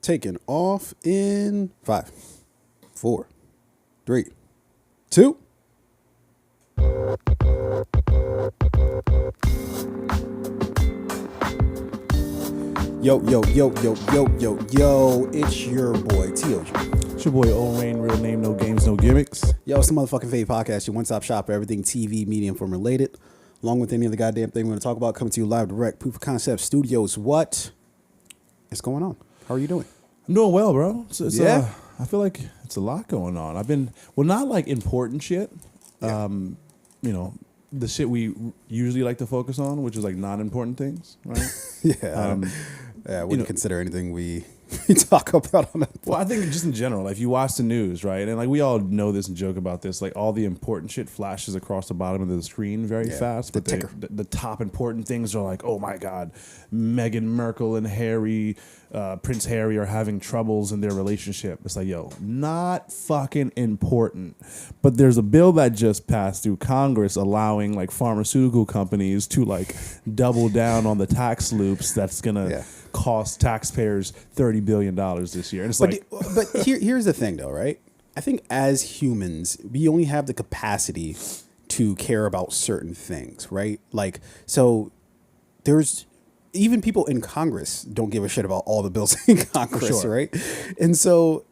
taking off in 5, 4, 3, 2. Yo, it's your boy, T.O.G. It's your boy, O Rain, real name, no games, no gimmicks. Yo, it's the motherfucking Fave Podcast, your one-stop shop for everything TV, media, and film related, along with any other goddamn thing we're going to talk about, coming to you live direct, Proof of Concept Studios. What is going on? How are you doing? I'm doing well, bro. Yeah? I feel like it's a lot going on. I've been, well, not like important shit. Yeah. You know, the shit we usually like to focus on, which is like non-important things, right? Yeah. I wouldn't consider anything we talk about on that. Well, I think just in general, like if you watch the news, right, and like we all know this and joke about this, like all the important shit flashes across the bottom of the screen very fast. The But ticker. the top important things are like, oh my God, Meghan Markle and Harry, Prince Harry are having troubles in their relationship. It's like, yo, not fucking important. But there's a bill that just passed through Congress allowing like pharmaceutical companies to like double down on the tax loops that's gonna cost taxpayers $30 billion this year. And it's but here's the thing, though, right? I think as humans, we only have the capacity to care about certain things, right? Like, so there's even people in Congress don't give a shit about all the bills in Congress, Sure. right? And so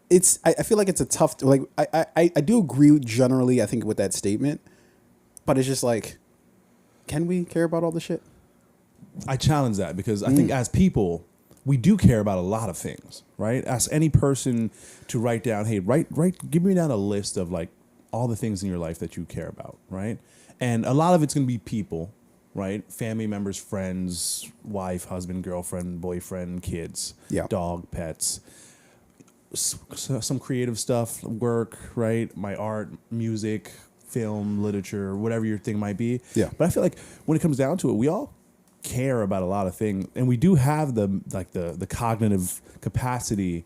it's, I feel like it's a tough, like, I do agree generally, I think, with that statement, but it's just like, can we care about all the shit? I challenge that because I think as people, we do care about a lot of things, right? Ask any person to write down, hey, give me down a list of like all the things in your life that you care about, right? And a lot of it's going to be people, right? Family members, friends, wife, husband, girlfriend, boyfriend, kids, dog, pets, some creative stuff, work, right? My art, music, film, literature, whatever your thing might be. Yeah. But I feel like when it comes down to it, we all care about a lot of things, and we do have the cognitive capacity.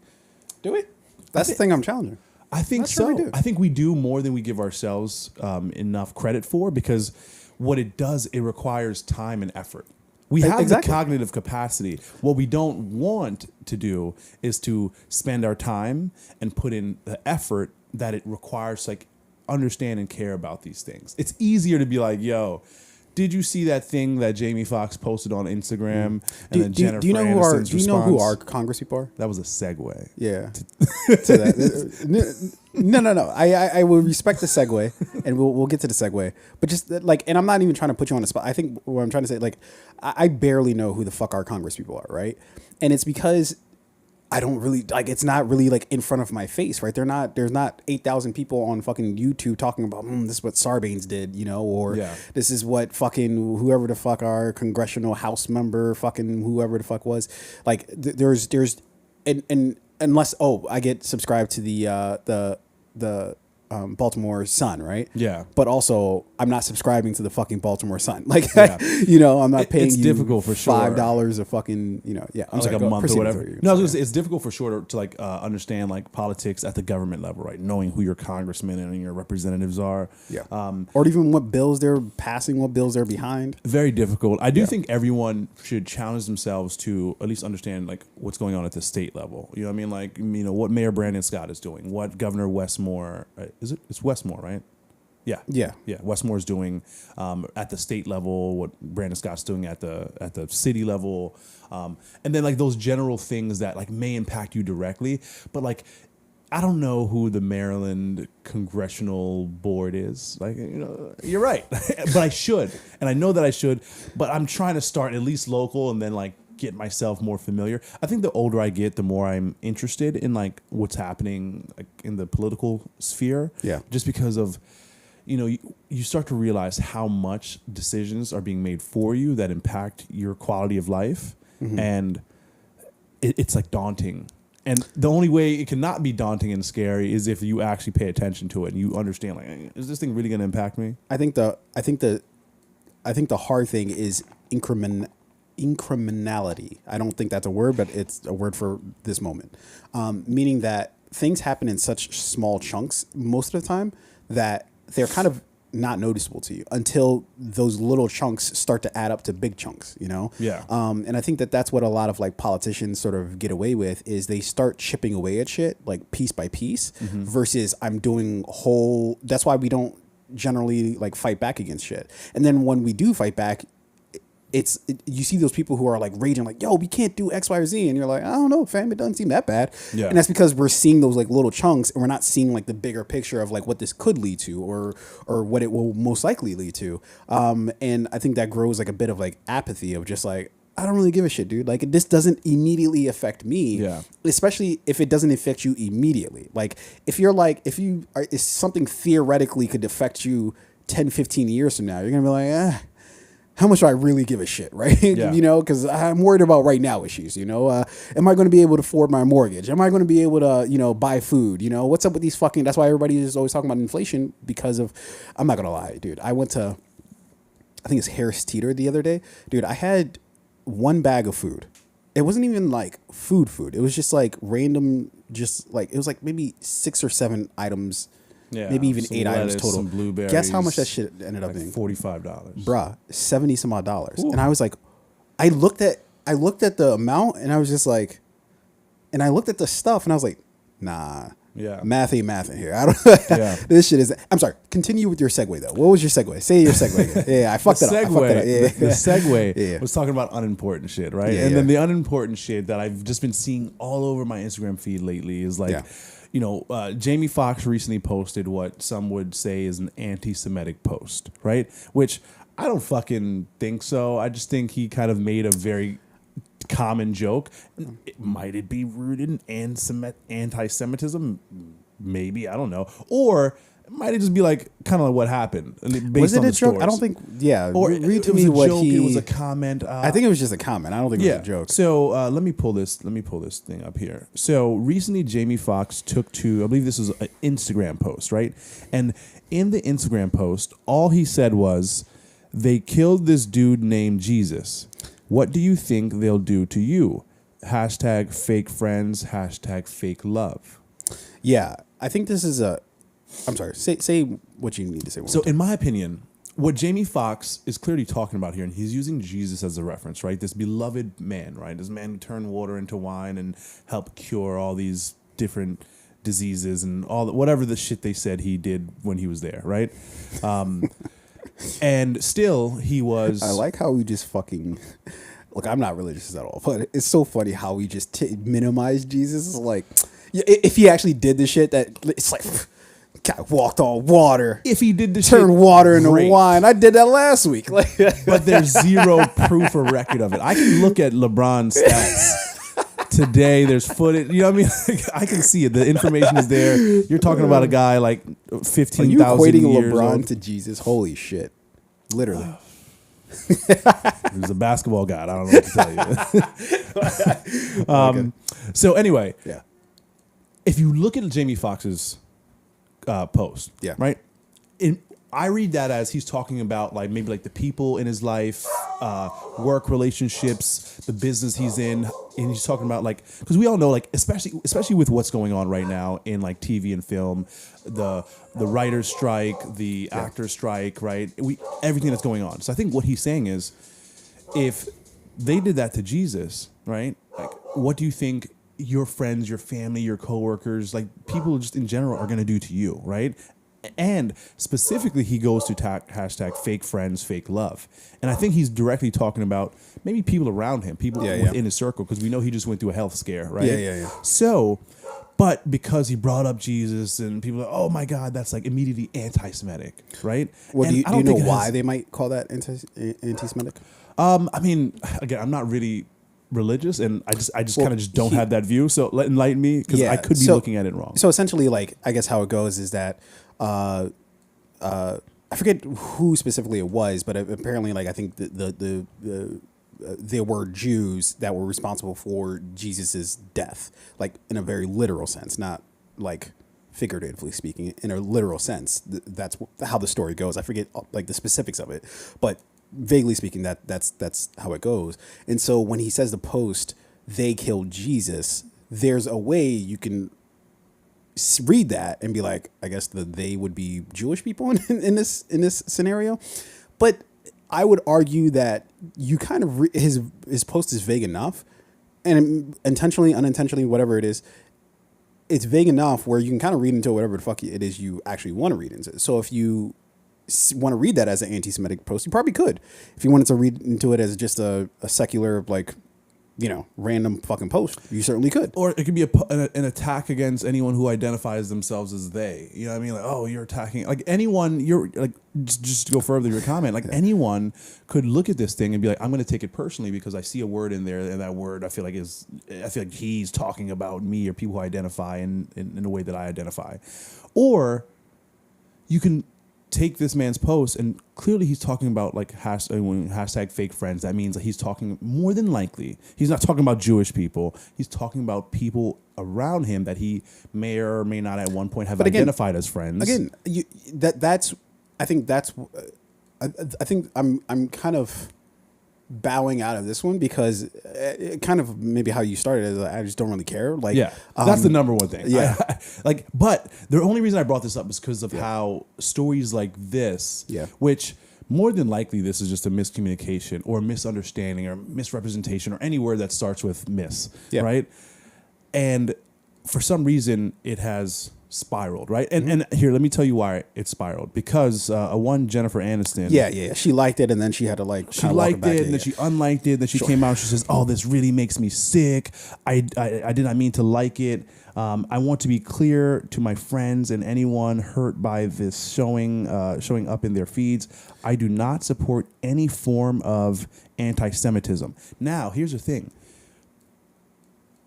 Do we? That's the thing I'm challenging. I think Not sure we so. do. I think we do more than we give ourselves enough credit for, because what it does, it requires time and effort. We have the cognitive capacity. What we don't want to do is to spend our time and put in the effort that it requires to like understand and care about these things. It's easier to be like, yo, did you see that thing that Jamie Foxx posted on Instagram? And then Jennifer do you know Aniston's do you know who response? our Congress people are? That was a segue. Yeah. To that. No. I will respect the segue, and we'll get to the segue. But just like, and I'm not even trying to put you on the spot. I think what I'm trying to say, like, I barely know who the fuck our Congress people are, right? And it's because I don't really like. It's not really like in front of my face, right? There's not 8,000 people on fucking YouTube talking about this is what Sarbanes did, you know, or this is what fucking whoever the fuck our congressional House member, fucking whoever the fuck was. Like there's and unless I get subscribed to the Baltimore Sun, right? Yeah. But also, I'm not subscribing to the fucking Baltimore Sun. Like, I'm not paying it's you difficult for sure. $5 a fucking, I'm like sorry, a month or whatever. No, I was gonna say, it's difficult for sure to like understand like politics at the government level, right? Knowing who your congressmen and your representatives are. Yeah. Or even what bills they're passing, what bills they're behind. Very difficult. I do think everyone should challenge themselves to at least understand like what's going on at the state level. You know what I mean? Like, what Mayor Brandon Scott is doing, what Governor Westmore, it's Westmore, right? Yeah. Westmore is doing at the state level, what Brandon Scott's doing at the city level, and then like those general things that like may impact you directly. But like, I don't know who the Maryland Congressional Board is. Like, you're right, but I should, and I know that I should. But I'm trying to start at least local, and then like get myself more familiar. I think the older I get, the more I'm interested in like what's happening like in the political sphere. Yeah. Just because of, you start to realize how much decisions are being made for you that impact your quality of life. Mm-hmm. And it's like daunting. And the only way it cannot be daunting and scary is if you actually pay attention to it and you understand, like, is this thing really going to impact me? I think the hard thing is incrementality. I don't think that's a word, but it's a word for this moment. Meaning that things happen in such small chunks most of the time that they're kind of not noticeable to you until those little chunks start to add up to big chunks, you know? Yeah. And I think that that's what a lot of like politicians sort of get away with is they start chipping away at shit like piece by piece versus I'm doing whole. That's why we don't generally like fight back against shit. And then when we do fight back, you see those people who are like raging like, yo, we can't do X, Y, or Z. And you're like, I don't know, fam, it doesn't seem that bad. Yeah. And that's because we're seeing those like little chunks and we're not seeing like the bigger picture of like what this could lead to or what it will most likely lead to. And I think that grows like a bit of like apathy of just like, I don't really give a shit, dude. Like this doesn't immediately affect me. Yeah. Especially if it doesn't affect you immediately. Like if something theoretically could affect you 10, 15 years from now, you're going to be like, how much do I really give a shit, right? Yeah. You know, because I'm worried about right now issues, you know? Am I going to be able to afford my mortgage? Am I going to be able to, you know, buy food? You know, what's up with these that's why everybody is always talking about inflation because of, I'm not going to lie, dude. I went to, I think it's Harris Teeter the other day. Dude, I had one bag of food. It wasn't even like food. It was just like random, just like, it was like maybe 6 or 7 items. Yeah, maybe even 8 items total. Some blueberries. Guess how much that shit ended up like being? $45. Bruh, $70 some odd. Ooh. And I was like, I looked at the amount and I was just like, and I looked at the stuff and I was like, nah. Yeah. Math ain't math in here. I don't Yeah. This shit is I'm sorry. Continue with your segue though. What was your segue? Say your segue again. Yeah, I fucked it up. The segue Yeah. was talking about unimportant shit, right? Yeah, and yeah. then the unimportant shit that I've just been seeing all over my Instagram feed lately is like, you know, Jamie Foxx recently posted what some would say is an anti-Semitic post, right? Which I don't fucking think so. I just think he kind of made a very common joke. Might it be rooted in anti-Semitism? Maybe, I don't know. Or might it just be like kind of like what happened? Based Was it on a the joke? stories. I don't think. Yeah, Or read to it was me a what joke, he. It was a comment. I think it was just a comment. I don't think it was a joke. So let me pull this thing up here. So recently, Jamie Foxx took to, I believe this is an Instagram post, right? And in the Instagram post, all he said was, "They killed this dude named Jesus. What do you think they'll do to you? Hashtag fake friends. Hashtag fake love." Yeah, I think this is a. I'm sorry. Say what you need to say. So, in my opinion, what Jamie Foxx is clearly talking about here, and he's using Jesus as a reference, right? This beloved man, right? This man who turned water into wine and helped cure all these different diseases and whatever the shit they said he did when he was there, right? And still, he was. I like how we just fucking. Look, I'm not religious at all, but it's so funny how we just minimize Jesus. It's like, if he actually did the shit that it's like. Guy walked on water. If he did the turn shit, water into great. wine. I did that last week. Like, but there's zero proof or record of it. I can look at LeBron's stats today. There's footage. You know what I mean? I can see it. The information is there. You're talking about a guy like 15,000 years old. Are you equating LeBron to Jesus? Holy shit! Literally. He's a basketball god. I don't know what to tell you. So anyway, yeah. If you look at Jamie Foxx's post, yeah, right. I read that as he's talking about like maybe like the people in his life, work relationships, the business he's in, and he's talking about like because we all know like especially with what's going on right now in like TV and film, the writer's strike, the actor's strike, right? Everything that's going on. So I think what he's saying is, if they did that to Jesus, right? Like, what do you think your friends, your family, your coworkers, like people just in general are going to do to you, right? And specifically, he goes to hashtag fake friends, fake love. And I think he's directly talking about maybe people around him, people within his circle, because we know he just went through a health scare, right? Yeah. So, but because he brought up Jesus and people are like, oh my God, that's like immediately anti-Semitic, right? Well, do you know why they might call that anti-Semitic? I mean, again, I'm not really religious, and I just kind of just don't have that view. So enlighten me, because I could be looking at it wrong. So essentially, like I guess how it goes is that I forget who specifically it was, but apparently, like I think there were Jews that were responsible for Jesus's death, like in a very literal sense, not like figuratively speaking, in a literal sense. That's how the story goes. I forget like the specifics of it, but vaguely speaking, that's how it goes. And so when he says the post, they killed Jesus, there's a way you can read that and be like, I guess they would be Jewish people in this scenario. But I would argue that you kind of his post is vague enough, and intentionally, unintentionally, whatever it is, it's vague enough where you can kind of read into whatever the fuck it is you actually want to read into. So if you want to read that as an anti-Semitic post, you probably could. If you wanted to read into it as just a secular, like, random fucking post, you certainly could. Or it could be an attack against anyone who identifies themselves as they. You know what I mean? Like, oh, you're attacking, like, anyone. You're like, just to go further your comment, like, anyone could look at this thing and be like, I'm going to take it personally because I see a word in there, and that word I feel like he's talking about me or people who identify in a way that I identify. Or you can take this man's post, and clearly he's talking about like hashtag fake friends. That means that he's talking, more than likely, he's not talking about Jewish people. He's talking about people around him that he may or may not at one point have identified as friends. Again, I think I'm kind of bowing out of this one because kind of maybe how you started is I just don't really care. Like, yeah, that's the number one thing. Yeah. But the only reason I brought this up is because of how stories like this, which more than likely this is just a miscommunication or misunderstanding or misrepresentation or any word that starts with miss, right? And for some reason it has spiraled, right? And here, let me tell you why it spiraled. Because one Jennifer Aniston, she liked it, and then she had to like she liked it, and then she unliked it. Then she came out and she says, "Oh, this really makes me sick. I did not mean to like it. I want to be clear to my friends and anyone hurt by this showing up in their feeds. I do not support any form of anti-Semitism." Now, here's the thing.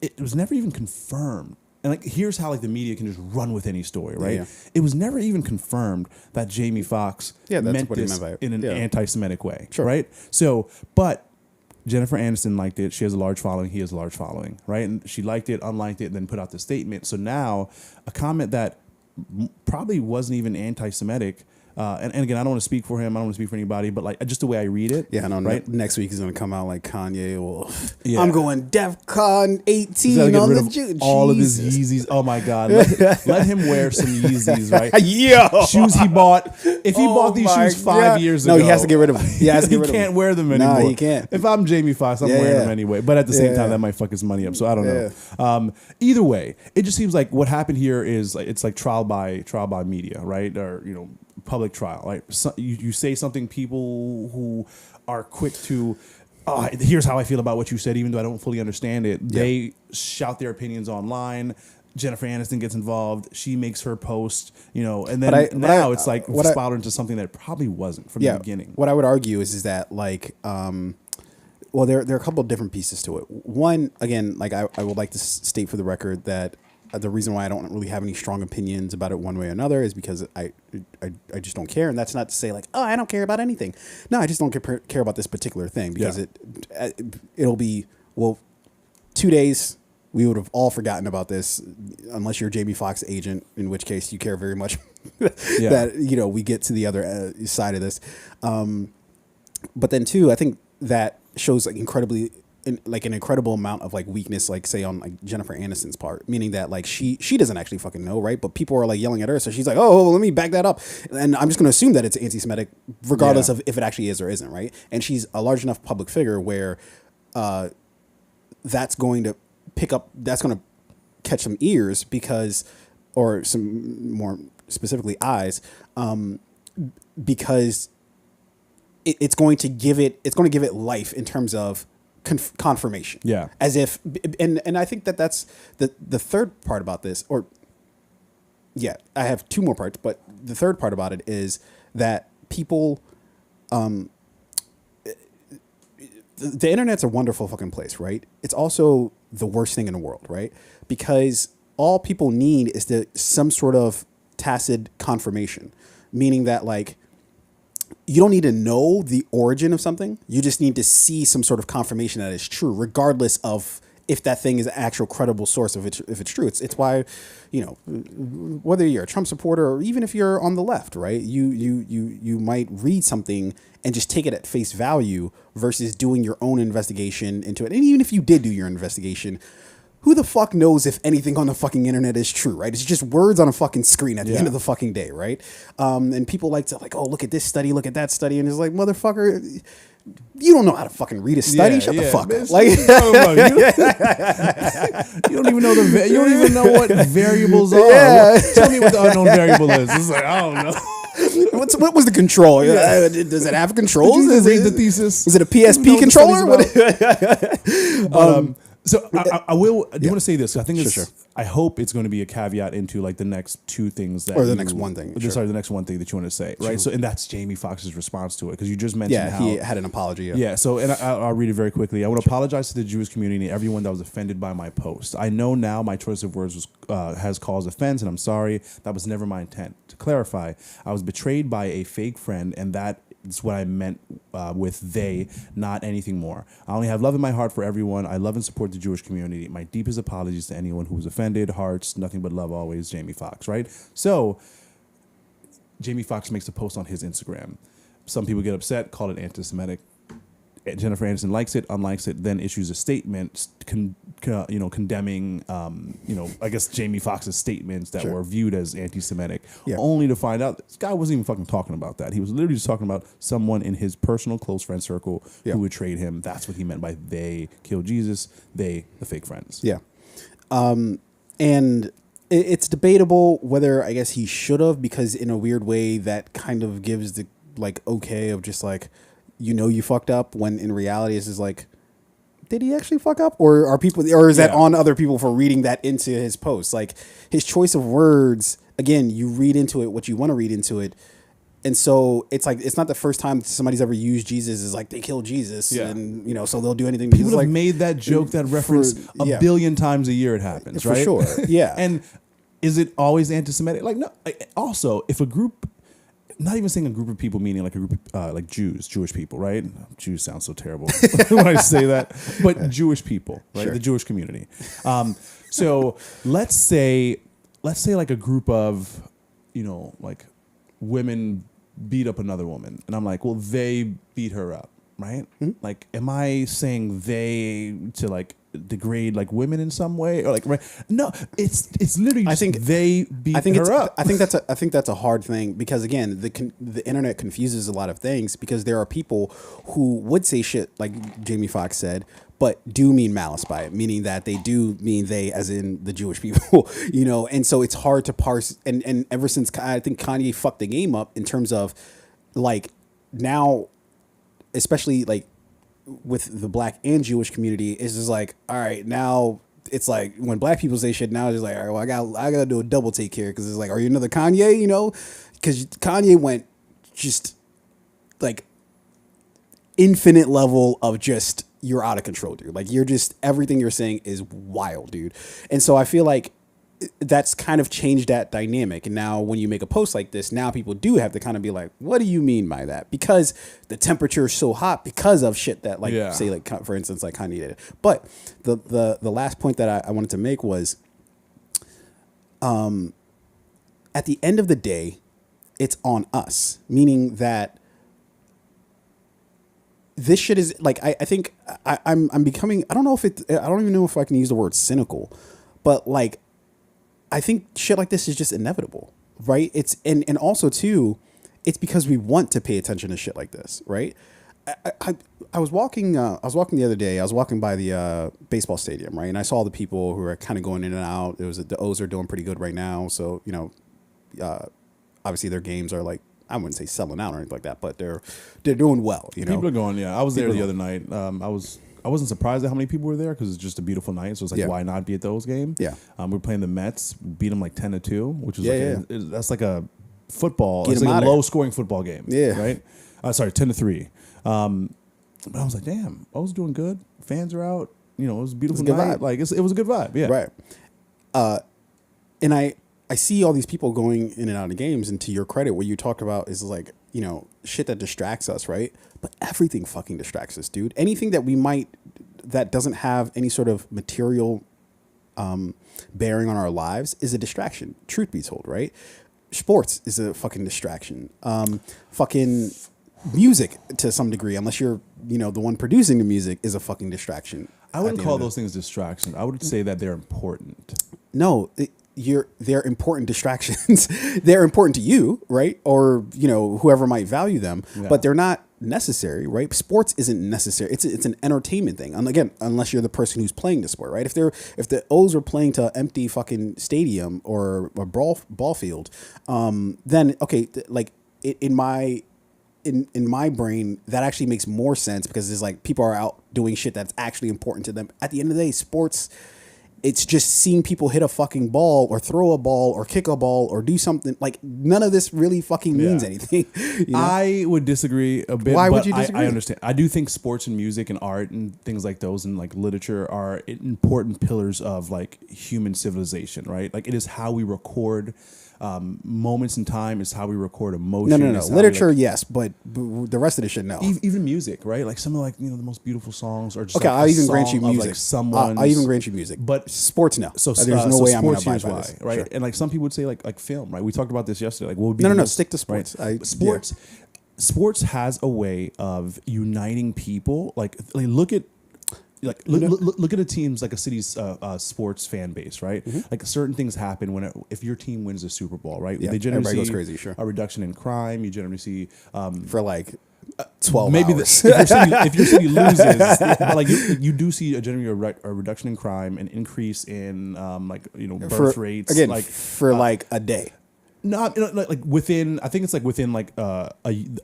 It was never even confirmed. And like, here's how like the media can just run with any story, right? Yeah. It was never even confirmed that Jamie Foxx meant this in an anti-Semitic way, right? So, but Jennifer Aniston liked it. She has a large following. He has a large following, right? And she liked it, unliked it, and then put out the statement. So now, a comment that probably wasn't even anti-Semitic. And again, I don't want to speak for him. I don't want to speak for anybody, but like just the way I read it. Yeah, I know. Right? Next week he's going to come out like Kanye. Well, I'm going DEFCON 18 on the Jew. All of his Yeezys. Oh my God. Let him wear some Yeezys, right? Yo. Shoes he bought. If he bought these shoes 5 years ago. No, he has to get rid of them. He can't wear them anymore. No, he can't. If I'm Jamie Foxx, I'm wearing them anyway. But at the same time, that might fuck his money up. So I don't know. Either way, it just seems like what happened here is it's like trial by media, right? Or, public trial. Like, so you say something, people who are quick to, here's how I feel about what you said, even though I don't fully understand it. They shout their opinions online. Jennifer Aniston gets involved. She makes her post, and then it's like spiraled into something that probably wasn't from the beginning. What I would argue is that like, well, there are a couple of different pieces to it. One, again, like I would like to state for the record that the reason why I don't really have any strong opinions about it one way or another is because I just don't care. And that's not to say like, oh, I don't care about anything. No, I just don't care about this particular thing because it'll be, 2 days, we would have all forgotten about this unless you're Jamie Foxx agent, in which case you care very much that, we get to the other side of this. But then two, I think that shows like an incredible amount of like weakness, like say on like Jennifer Aniston's part, meaning that like she doesn't actually fucking know, right? But people are like yelling at her, so she's like, oh, let me back that up, and I'm just going to assume that it's anti-Semitic, regardless of if it actually is or isn't, right? And she's a large enough public figure where that's going to catch some ears or some more specifically eyes, because it's going to give it life in terms of confirmation. Yeah. As if, and I think that's the third part about this, I have two more parts, but the third part about it is that people, the internet's a wonderful fucking place, right? It's also the worst thing in the world, right? Because all people need is some sort of tacit confirmation, meaning that like, you don't need to know the origin of something. You just need to see some sort of confirmation that it's true, regardless of if that thing is an actual credible source of it. If it's true, it's why, whether you're a Trump supporter or even if you're on the left, right? You might read something and just take it at face value versus doing your own investigation into it. And even if you did do your investigation, who the fuck knows if anything on the fucking internet is true, right? It's just words on a fucking screen at the end of the fucking day, right? And people like to like, oh, look at this study, look at that study, and it's like, motherfucker, you don't know how to fucking read a study. Shut the fuck up. Like, you don't even know you don't even know what variables are. Yeah. Tell me what the unknown variable is. It's like, I don't know. What was the control? Yeah. Does it have controls? Did you read the thesis? Is it a PSP controller? So I will. I do want to say this. I think I hope it's going to be a caveat into like the next two things that, or the next one thing. Sorry, the next one thing that you want to say, right? So, and that's Jamie Foxx's response to it because you just mentioned how he had an apology. Yeah. So, and I'll read it very quickly. I want to apologize to the Jewish community and everyone that was offended by my post. I know now my choice of words has caused offense, and I'm sorry. That was never my intent. To clarify, I was betrayed by a fake friend, and that. It's what I meant with they, not anything more. I only have love in my heart for everyone. I love and support the Jewish community. My deepest apologies to anyone who was offended. Hearts, nothing but love always, Jamie Foxx, right? So, Jamie Foxx makes a post on his Instagram. Some people get upset, call it anti-Semitic. Jennifer Aniston likes it, unlikes it, then issues a statement condemning, I guess Jamie Foxx's statements that were viewed as anti-Semitic, only to find out this guy wasn't even fucking talking about that. He was literally just talking about someone in his personal close friend circle who betrayed him. That's what he meant by they killed Jesus, they, the fake friends. Yeah. And it's debatable whether I guess he should have, because in a weird way that kind of gives the like okay of just like, you fucked up, when in reality it's just like, did he actually fuck up, or are people, or is that on other people for reading that into his post? Like his choice of words, again, you read into it what you want to read into it, and so it's like it's not the first time somebody's ever used Jesus as like they killed Jesus, and so they'll do anything. People have made that joke, that reference a billion times a year. It happens, right? For sure, yeah. And is it always anti-Semitic? Like no. Also, if a group. Not even saying a group of people, meaning like a group like Jewish people, right? Jews sound so terrible when I say that, but Jewish people, right? The Jewish community. So let's say like a group of, like women beat up another woman, and I'm like, well, they beat her up, right? Mm-hmm. Like, am I saying they to like degrade like women in some way, or like right? No, it's literally. I think they beat her up. I think that's a hard thing, because again, the internet confuses a lot of things, because there are people who would say shit like Jamie Foxx said, but do mean malice by it, meaning that they do mean they, as in the Jewish people, and so it's hard to parse. And ever since I think Kanye fucked the game up in terms of like now, especially like with the black and Jewish community, is just like, all right, now it's like when black people say shit, now it's just like, all right, well, I gotta do a double take here, because it's like, are you another Kanye? Because Kanye went just like infinite level of just, you're out of control, dude. Like you're just, everything you're saying is wild, dude. And so I feel like that's kind of changed that dynamic. And now when you make a post like this, now people do have to kind of be like, what do you mean by that? Because the temperature is so hot because of shit that like, say like, for instance, like Kanye did. But the last point that I wanted to make was, at the end of the day, it's on us, meaning that this shit is like, I think I'm becoming, I don't even know if I can use the word cynical, but like, I think shit like this is just inevitable, right? It's and also too, it's because we want to pay attention to shit like this, right? I was walking the other day. I was walking by the baseball stadium, right, and I saw the people who are kind of going in and out. It was the O's are doing pretty good right now, so obviously their games are like, I wouldn't say selling out or anything like that, but they're doing well. People are going. Yeah, I was there the other night. I wasn't surprised at how many people were there, because it's just a beautiful night. So it's like, why not be at those games? Yeah. We're playing the Mets, beat them like 10-2, which is that's like a football. It's like a low scoring football game. Yeah. Right. 10-3. But I was like, damn, I was doing good. Fans are out. It was a beautiful night. Like it was a good vibe. Yeah. Right. And I see all these people going in and out of games, and to your credit, what you talked about is like, shit that distracts us, right? But everything fucking distracts us, dude. Anything that doesn't have any sort of material bearing on our lives is a distraction. Truth be told, right? Sports is a fucking distraction. Fucking music to some degree, unless you're, the one producing the music, is a fucking distraction. I wouldn't call those things distractions. I would say that they're important. No, they're important distractions. They're important to you, right? Or, you know, whoever might value them, but they're not necessary, right? Sports isn't necessary. It's an entertainment thing. And again, unless you're the person who's playing the sport, right? If the O's are playing to an empty fucking stadium or a ball field, then okay, like in my brain, that actually makes more sense because it's like people are out doing shit that's actually important to them. At the end of the day, sports, it's just seeing people hit a fucking ball or throw a ball or kick a ball or do something. Like, none of this really fucking means anything. You know? I would disagree a bit. Why would you disagree? I understand. I do think sports and music and art and things like those and like literature are important pillars of like human civilization, right? Like, it is how we record moments in time, is how we record emotion. No. Literature, yes, but the rest of the shit, no. Even music, right? Like some of like, you know, the most beautiful songs are just okay. like I'll even grant you music. Like I'll even grant you music, but sports, no. So there's no way I'm going to abide by why, this, right? Sure. And like some people would say like film, right? We talked about this yesterday. Like, what would be no. Stick to sports. Right? Sports has a way of uniting people. Like look at a team's like a city's sports fan base, right? Mm-hmm. Like certain things happen if your team wins a Super Bowl, right? Yeah, they generally everybody see goes crazy, sure. a reduction in crime. You generally see for like 12 maybe hours. If your city loses, but like you do see generally a reduction in crime, an increase in birth rates again like for like a day. Not like within. I think it's like within like a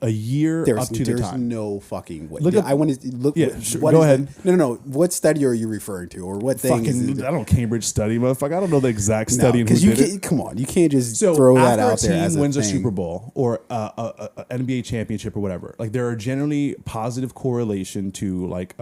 year up to the time. There's no fucking way. I want to look. Yeah, sure, go ahead. No. What study are you referring to, or what thing? I don't Cambridge study, motherfucker. I don't know the exact study. Because you can't. Come on, you can't just throw that out there. As a team wins a thing. Super Bowl or a NBA championship or whatever, like there are generally positive correlation to like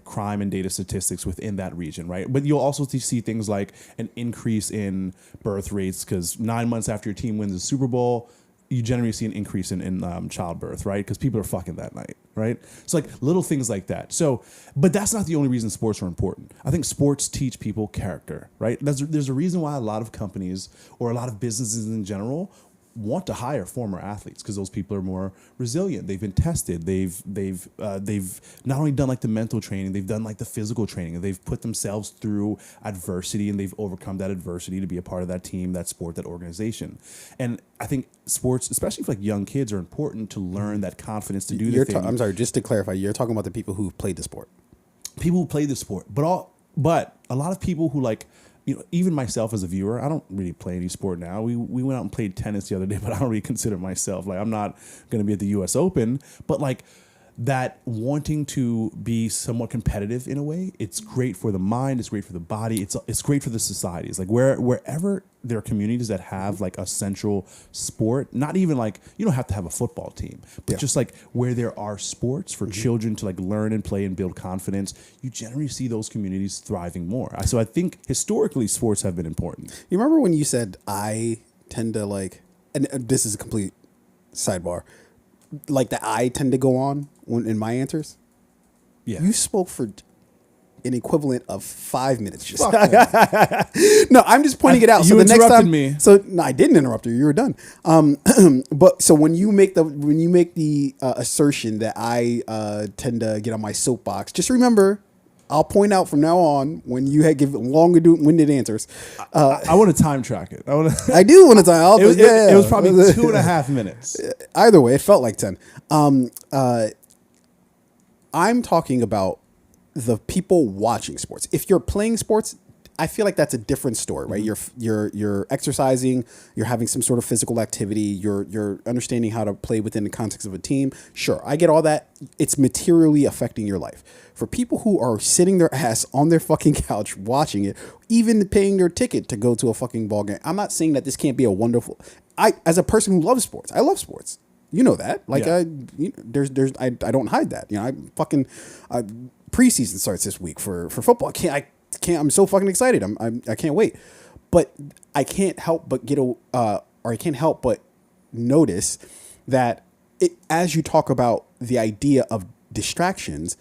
crime and data statistics within that region, right? But you'll also see things like an increase in birth rates because 9 months after your team wins the Super Bowl, you generally see an increase in childbirth, right? Because people are fucking that night, right? It's like little things like that. So, but that's not the only reason sports are important. I think sports teach people character, right? There's a reason why a lot of companies or a lot of businesses in general want to hire former athletes because those people are more resilient. They've been tested. They've not only done like the mental training, they've done like the physical training. They've put themselves through adversity and they've overcome that adversity to be a part of that team, that sport, that organization. And I think sports, especially for like young kids, are important to learn that confidence to do the thing. I'm sorry, just to clarify, you're talking about the people who played the sport. People who play the sport, but a lot of people who like. You know, even myself as a viewer, I don't really play any sport now. We went out and played tennis the other day, but I don't really consider myself like I'm not going to be at the U.S. Open. But like that wanting to be somewhat competitive in a way, it's great for the mind. It's great for the body. It's great for the societies. Like wherever there are communities that have like a central sport, not even like you don't have to have a football team, but just like where there are sports for children to like learn and play and build confidence, you generally see those communities thriving more. So I think historically sports have been important. You remember when you said I tend to like, and this is a complete sidebar, like that I tend to go on in my answers? Yeah. You spoke for an equivalent of 5 minutes. Just Fuck no, I'm just pointing it out. You so the next interrupted time, me. So no, I didn't interrupt you. You were done. But so when you make the assertion that I tend to get on my soapbox, just remember, I'll point out from now on when you give long-winded answers. I want to time track it. I do want to time. It was probably 2.5 minutes. Either way, it felt like 10. I'm talking about the people watching sports. If you're playing sports, I feel like that's a different story, right? Mm-hmm. You're exercising, you're having some sort of physical activity, you're understanding how to play within the context of a team. Sure, I get all that. It's materially affecting your life. For people who are sitting their ass on their fucking couch watching it, even paying their ticket to go to a fucking ball game, I'm not saying that this can't be a wonderful. As a person who loves sports, I love sports. You know that. Like I don't hide that. You know, preseason starts this week for football. I'm so fucking excited. I can't wait. But I can't help but I can't help but notice that as you talk about the idea of distractions,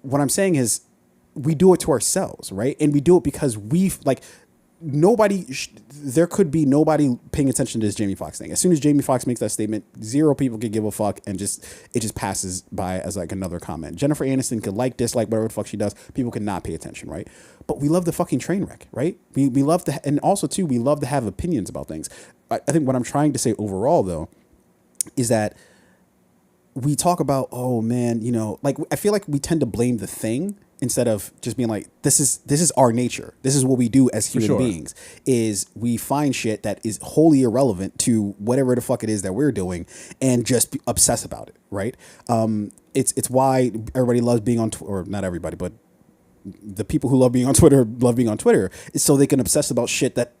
what I'm saying is we do it to ourselves, right? And we do it because there could be nobody paying attention to this Jamie Foxx thing. As soon as Jamie Foxx makes that statement, 0 people could give a fuck, and it just passes by as like another comment. Jennifer Aniston could like, dislike, whatever the fuck she does. People could not pay attention, right? But we love the fucking train wreck, right? We love to, and also too, we love to have opinions about things. I think what I'm trying to say overall though is that we talk about, oh man, like I feel like we tend to blame the thing instead of just being like, this is our nature. This is what we do as human beings, is we find shit that is wholly irrelevant to whatever the fuck it is that we're doing and just obsess about it, right? It's why everybody loves being on Twitter, or not everybody, but the people who love being on Twitter is so they can obsess about shit that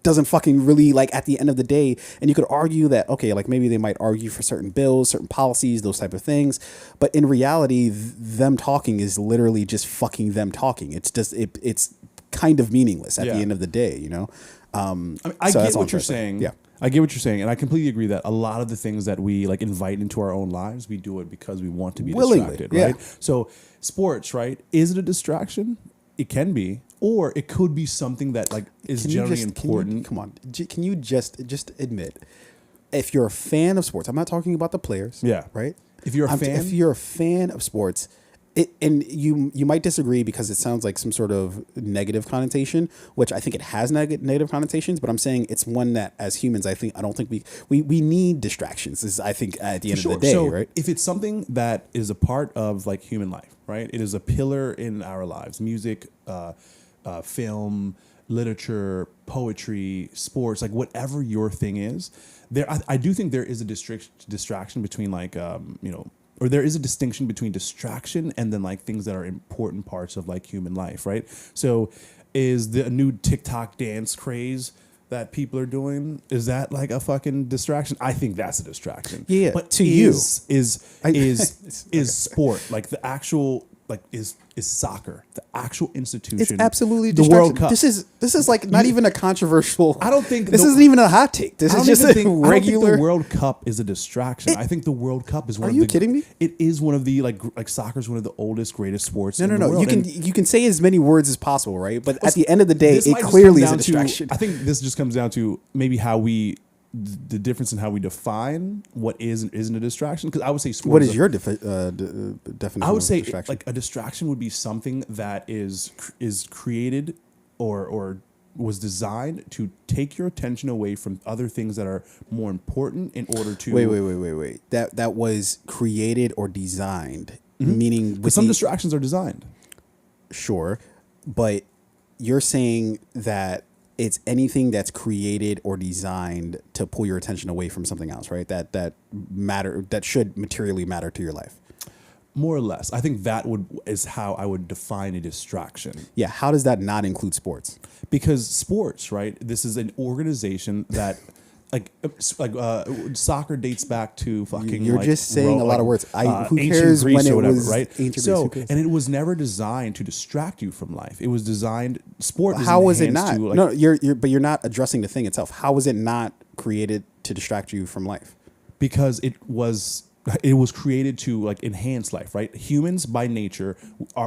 doesn't fucking really, like, at the end of the day. And you could argue that, okay, like maybe they might argue for certain bills, certain policies, those type of things, but in reality, them talking is literally just fucking them talking. It's just it's kind of meaningless at the end of the day, I mean, I get what you're saying. Yeah, I get what you're saying, and I completely agree that a lot of the things that we like invite into our own lives, we do it because we want to be distracted, right? So sports, right? Is it a distraction? It can be. Or it could be something that like is generally important. Come on, can you just admit, if you're a fan of sports, I'm not talking about the players. Yeah. Right. If you're a fan of sports, and you might disagree because it sounds like some sort of negative connotation, which I think it has negative connotations, but I'm saying it's one that as humans, I don't think we need distractions. Is I think at the end of the day, right? If it's something that is a part of like human life, right? It is a pillar in our lives. Music, film, literature, poetry, sports, like whatever your thing is, I do think there is a distraction between like, or there is a distinction between distraction and then like things that are important parts of like human life, right? So is the new TikTok dance craze that people are doing, is that like a fucking distraction? I think that's a distraction. Yeah, but to you is sport, like the actual, like is soccer, the actual institution. It's absolutely the World Cup. This is like not even a controversial. I don't think this isn't even a hot take. This is just a regular. I don't think the World Cup is a distraction. I think the World Cup is one. Are you kidding me? It is one of the like soccer is one of the oldest, greatest sports. No. You can say as many words as possible, right? But at the end of the day, it clearly is a distraction. I think this just comes down to maybe the difference in how we define what is and isn't a distraction. Because I would say sports. What is your definition? I would say distraction? like a distraction would be something that is created or was designed to take your attention away from other things that are more important in order to wait. That was created or designed, meaning because some distractions are designed. Sure, but you're saying that it's anything that's created or designed to pull your attention away from something else, right? That should materially matter to your life. More or less. I think that is how I would define a distraction. Yeah. How does that not include sports? Because sports, right? This is an organization that like soccer dates back to fucking. You're just saying a lot of words. Who cares Greece when it whatever, was right? ancient Greece? And it was never designed to distract you from life. It was designed. Sport. How was it not? No, you're not addressing the thing itself. How was it not created to distract you from life? Because it was created to like enhance life, right? Humans by nature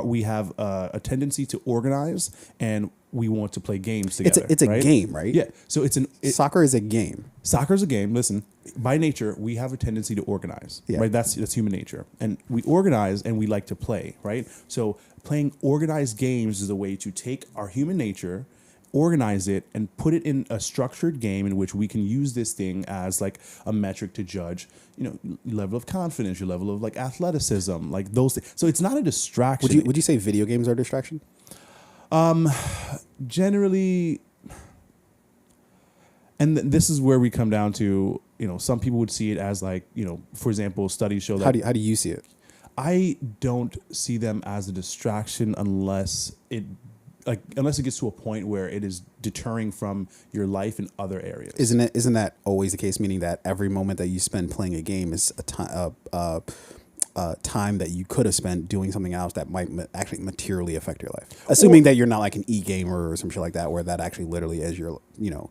we have a tendency to organize and we want to play games together. It's a game, right? Yeah. So soccer is a game. Soccer is a game. Listen, by nature, we have a tendency to organize, right? That's human nature. And we organize and we like to play, right? So playing organized games is a way to take our human nature, organize it, and put it in a structured game in which we can use this thing as like a metric to judge, your level of confidence, your level of like athleticism, like those things. So it's not a distraction. Would you say video games are a distraction? Generally, and this is where we come down to, some people would see it as like, for example, studies show that. How do you see it? I don't see them as a distraction unless it gets to a point where it is deterring from your life in other areas. Isn't that always the case? Meaning that every moment that you spend playing a game is a time that you could have spent doing something else that might actually materially affect your life. Assuming that you're not like an e-gamer or some shit like that, where that actually literally is your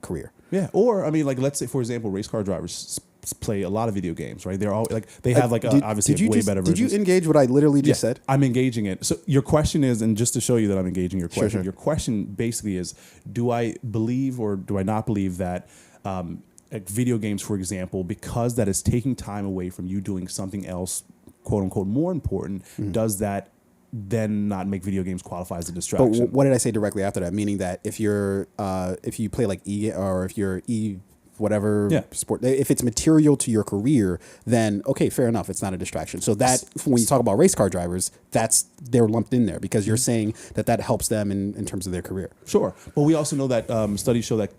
career. Yeah. Or I mean, like let's say for example, race car drivers play a lot of video games, right? They're all like they have like obviously way better versions. Did you engage what I literally just said? I'm engaging it. So your question is, and just to show you that I'm engaging your question, Sure. your question basically is, do I believe or do I not believe that like video games, for example, because that is taking time away from you doing something else, quote unquote, more important, does that then not make video games qualify as a distraction? But what did I say directly after that? Meaning that if you play like or if you're whatever sport, if it's material to your career, then okay, fair enough, it's not a distraction. So that when you talk about race car drivers, they're lumped in there because you're saying that helps them in terms of their career. Sure, but we also know that studies show that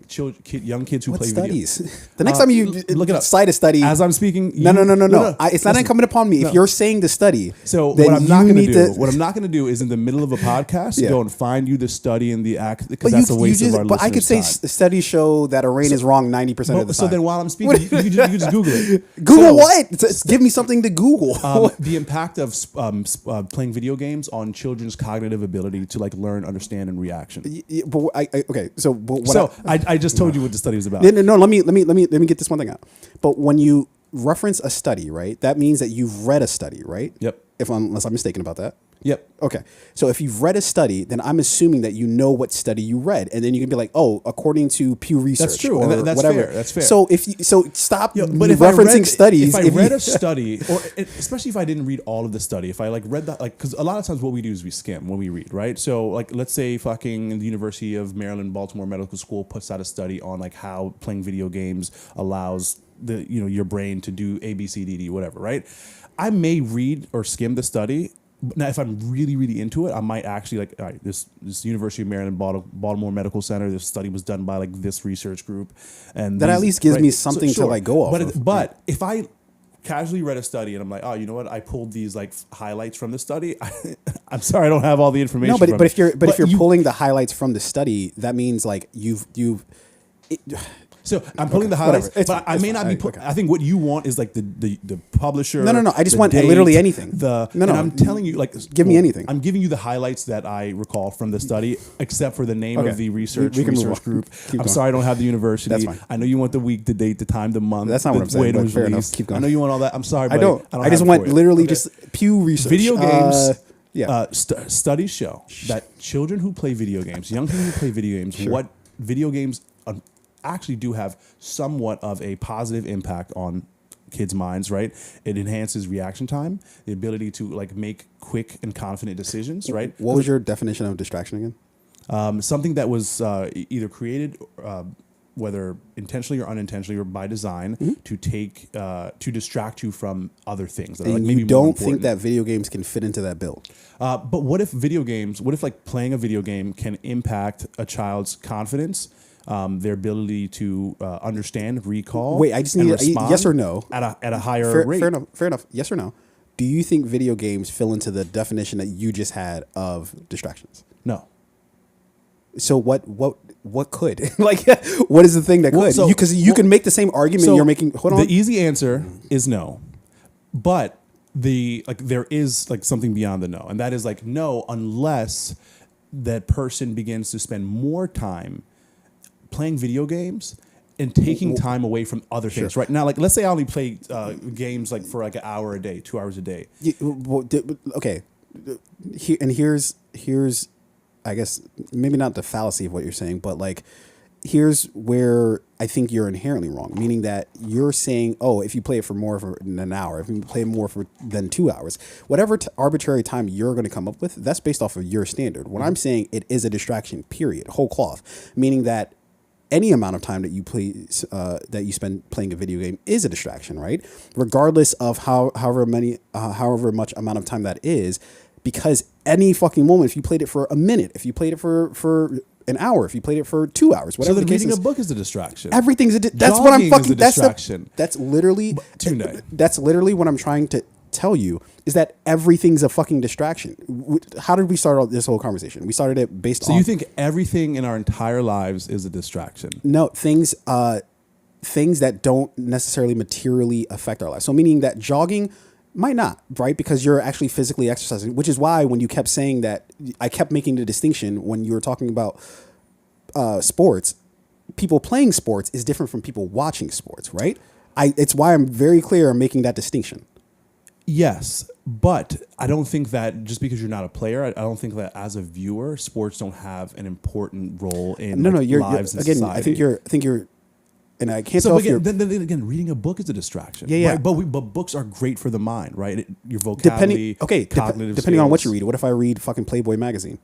young kids who play studies? video. The next time you look it up. cite a study, as I'm speaking, no. It's not incumbent upon me. If you're saying the study, so what I'm not going to do, what I'm not going to do is in the middle of a podcast go and find you the study and the act because that's a waste of our listeners' But I could say studies show that Iran is wrong 90% of the time. So then while I'm speaking, you can just Google it. Google what? Give me something to Google. The impact of playing video games on children's cognitive ability to like learn, understand, and reaction. Okay. So I just told you what the study was about. No. Let me get this one thing out. But when you reference a study, right, that means that you've read a study, right? Yep. Unless I'm mistaken about that. Yep. Okay. So if you've read a study, then I'm assuming that you know what study you read, and then you can be like, "Oh, according to Pew Research." That's true. Or that's whatever. fair. That's fair. So stop but if referencing studies. If I read a study, or especially if I didn't read all of the study, if I like read that, like because a lot of times what we do is we skim when we read, right? So like let's say fucking the University of Maryland, Baltimore Medical School puts out a study on like how playing video games allows your brain to do A, B, C, D, D, whatever, right? I may read or skim the study. Now, if I'm really, really into it, I might actually like, all right, this University of Maryland, Baltimore Medical Center, this study was done by like this research group, and that at least gives me something to like go off of. But if I casually read a study and I'm like, oh, you know what? I pulled these like highlights from the study. I'm sorry, I don't have all the information. No, but if you're pulling the highlights from the study, that means like you've. So I'm pulling the highlights, but I may not be. I think what you want is like the publisher. No. I just want literally anything. And I'm telling you, like, give me anything. I'm giving you the highlights that I recall from the study, except for the name of the research group. I'm sorry, I don't have the university. That's fine. I know you want the week, the date, the time, the month. That's not what I'm saying. But fair enough. Keep going. I know you want all that. I'm sorry, buddy. I don't. I just want literally just Pew Research. Video games. Studies show that children who play video games, young people who play video games, what video games actually do have somewhat of a positive impact on kids' minds, right? It enhances reaction time, the ability to like make quick and confident decisions, right? What was your definition of distraction again? Something that was either created, whether intentionally or unintentionally or by design, to distract you from other things. That and are, like, maybe you don't more think that video games can fit into that bill? But what if like playing a video game can impact a child's confidence? Their ability to understand, recall. Wait, I just need a yes or no at a higher rate. Fair enough. Yes or no? Do you think video games fill into the definition that you just had of distractions? No. So what could like what is the thing that could? Because you can make the same argument you're making. Hold on. The easy answer is no, but there is like something beyond the no, and that is like no unless that person begins to spend more time playing video games and taking time away from other things. Right now, like let's say I only play games like for like an hour a day, 2 hours a day. Okay, here's I guess maybe not the fallacy of what you're saying, but like here's where I think you're inherently wrong. Meaning that you're saying, oh, if you play it for more than an hour, if you play more than 2 hours, whatever arbitrary time you're going to come up with, that's based off of your standard. What I'm saying, it is a distraction. Period. Whole cloth. Meaning that any amount of time that you play, that you spend playing a video game is a distraction, right? Regardless of however much amount of time that is, because any fucking moment, if you played it for a minute, if you played it for an hour, if you played it for 2 hours, whatever. So then the case reading is, a book is a distraction. Everything's that's what I'm fucking. Is a distraction. That's literally Tunde. That's literally what I'm trying to tell you is that everything's a fucking distraction. How did we start out this whole conversation? We started it based on. So you think everything in our entire lives is a distraction? No, things that don't necessarily materially affect our lives. So meaning that jogging might not, right? Because you're actually physically exercising, which is why when you kept saying that, I kept making the distinction when you were talking about sports, people playing sports is different from people watching sports, right? It's why I'm very clear on making that distinction. Yes, but I don't think that just because you're not a player, I don't think that as a viewer, sports don't have an important role in lives and again. society. I think you're, and I can't tell if you're. Then again, reading a book is a distraction. Yeah. Right? But books are great for the mind, right? Your vocabulary, cognitive depending on what skills. you read. What if I read fucking Playboy magazine?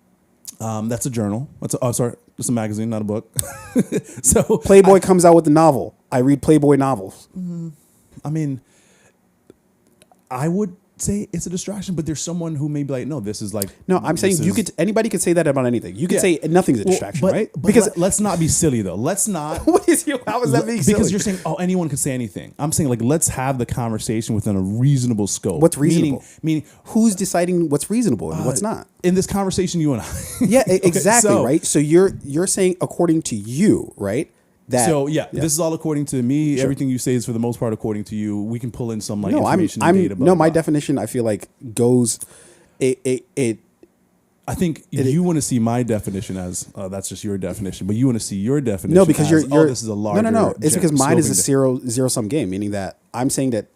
That's a journal. That's a magazine, not a book. So Playboy comes out with a novel. I read Playboy novels. I mean, I would say it's a distraction, but there's someone who may be like, no, this is like. No, I'm saying anybody could say that about anything. You could say nothing's a distraction, right? But because let's not be silly though. Let's not. How is that being silly? Because you're saying, anyone can say anything. I'm saying like, let's have the conversation within a reasonable scope. What's reasonable? Meaning who's deciding what's reasonable and what's not? In this conversation, you and I. Yeah, exactly, right? So you're saying according to you, right? This is all according to me. Sure. Everything you say is for the most part according to you. We can pull in some information and data. No, my definition I feel like goes. I think you want to see my definition as that's just your definition, but you want to see your definition. No, because as, this is a larger. No. It's because mine is a zero sum game, meaning that I'm saying that.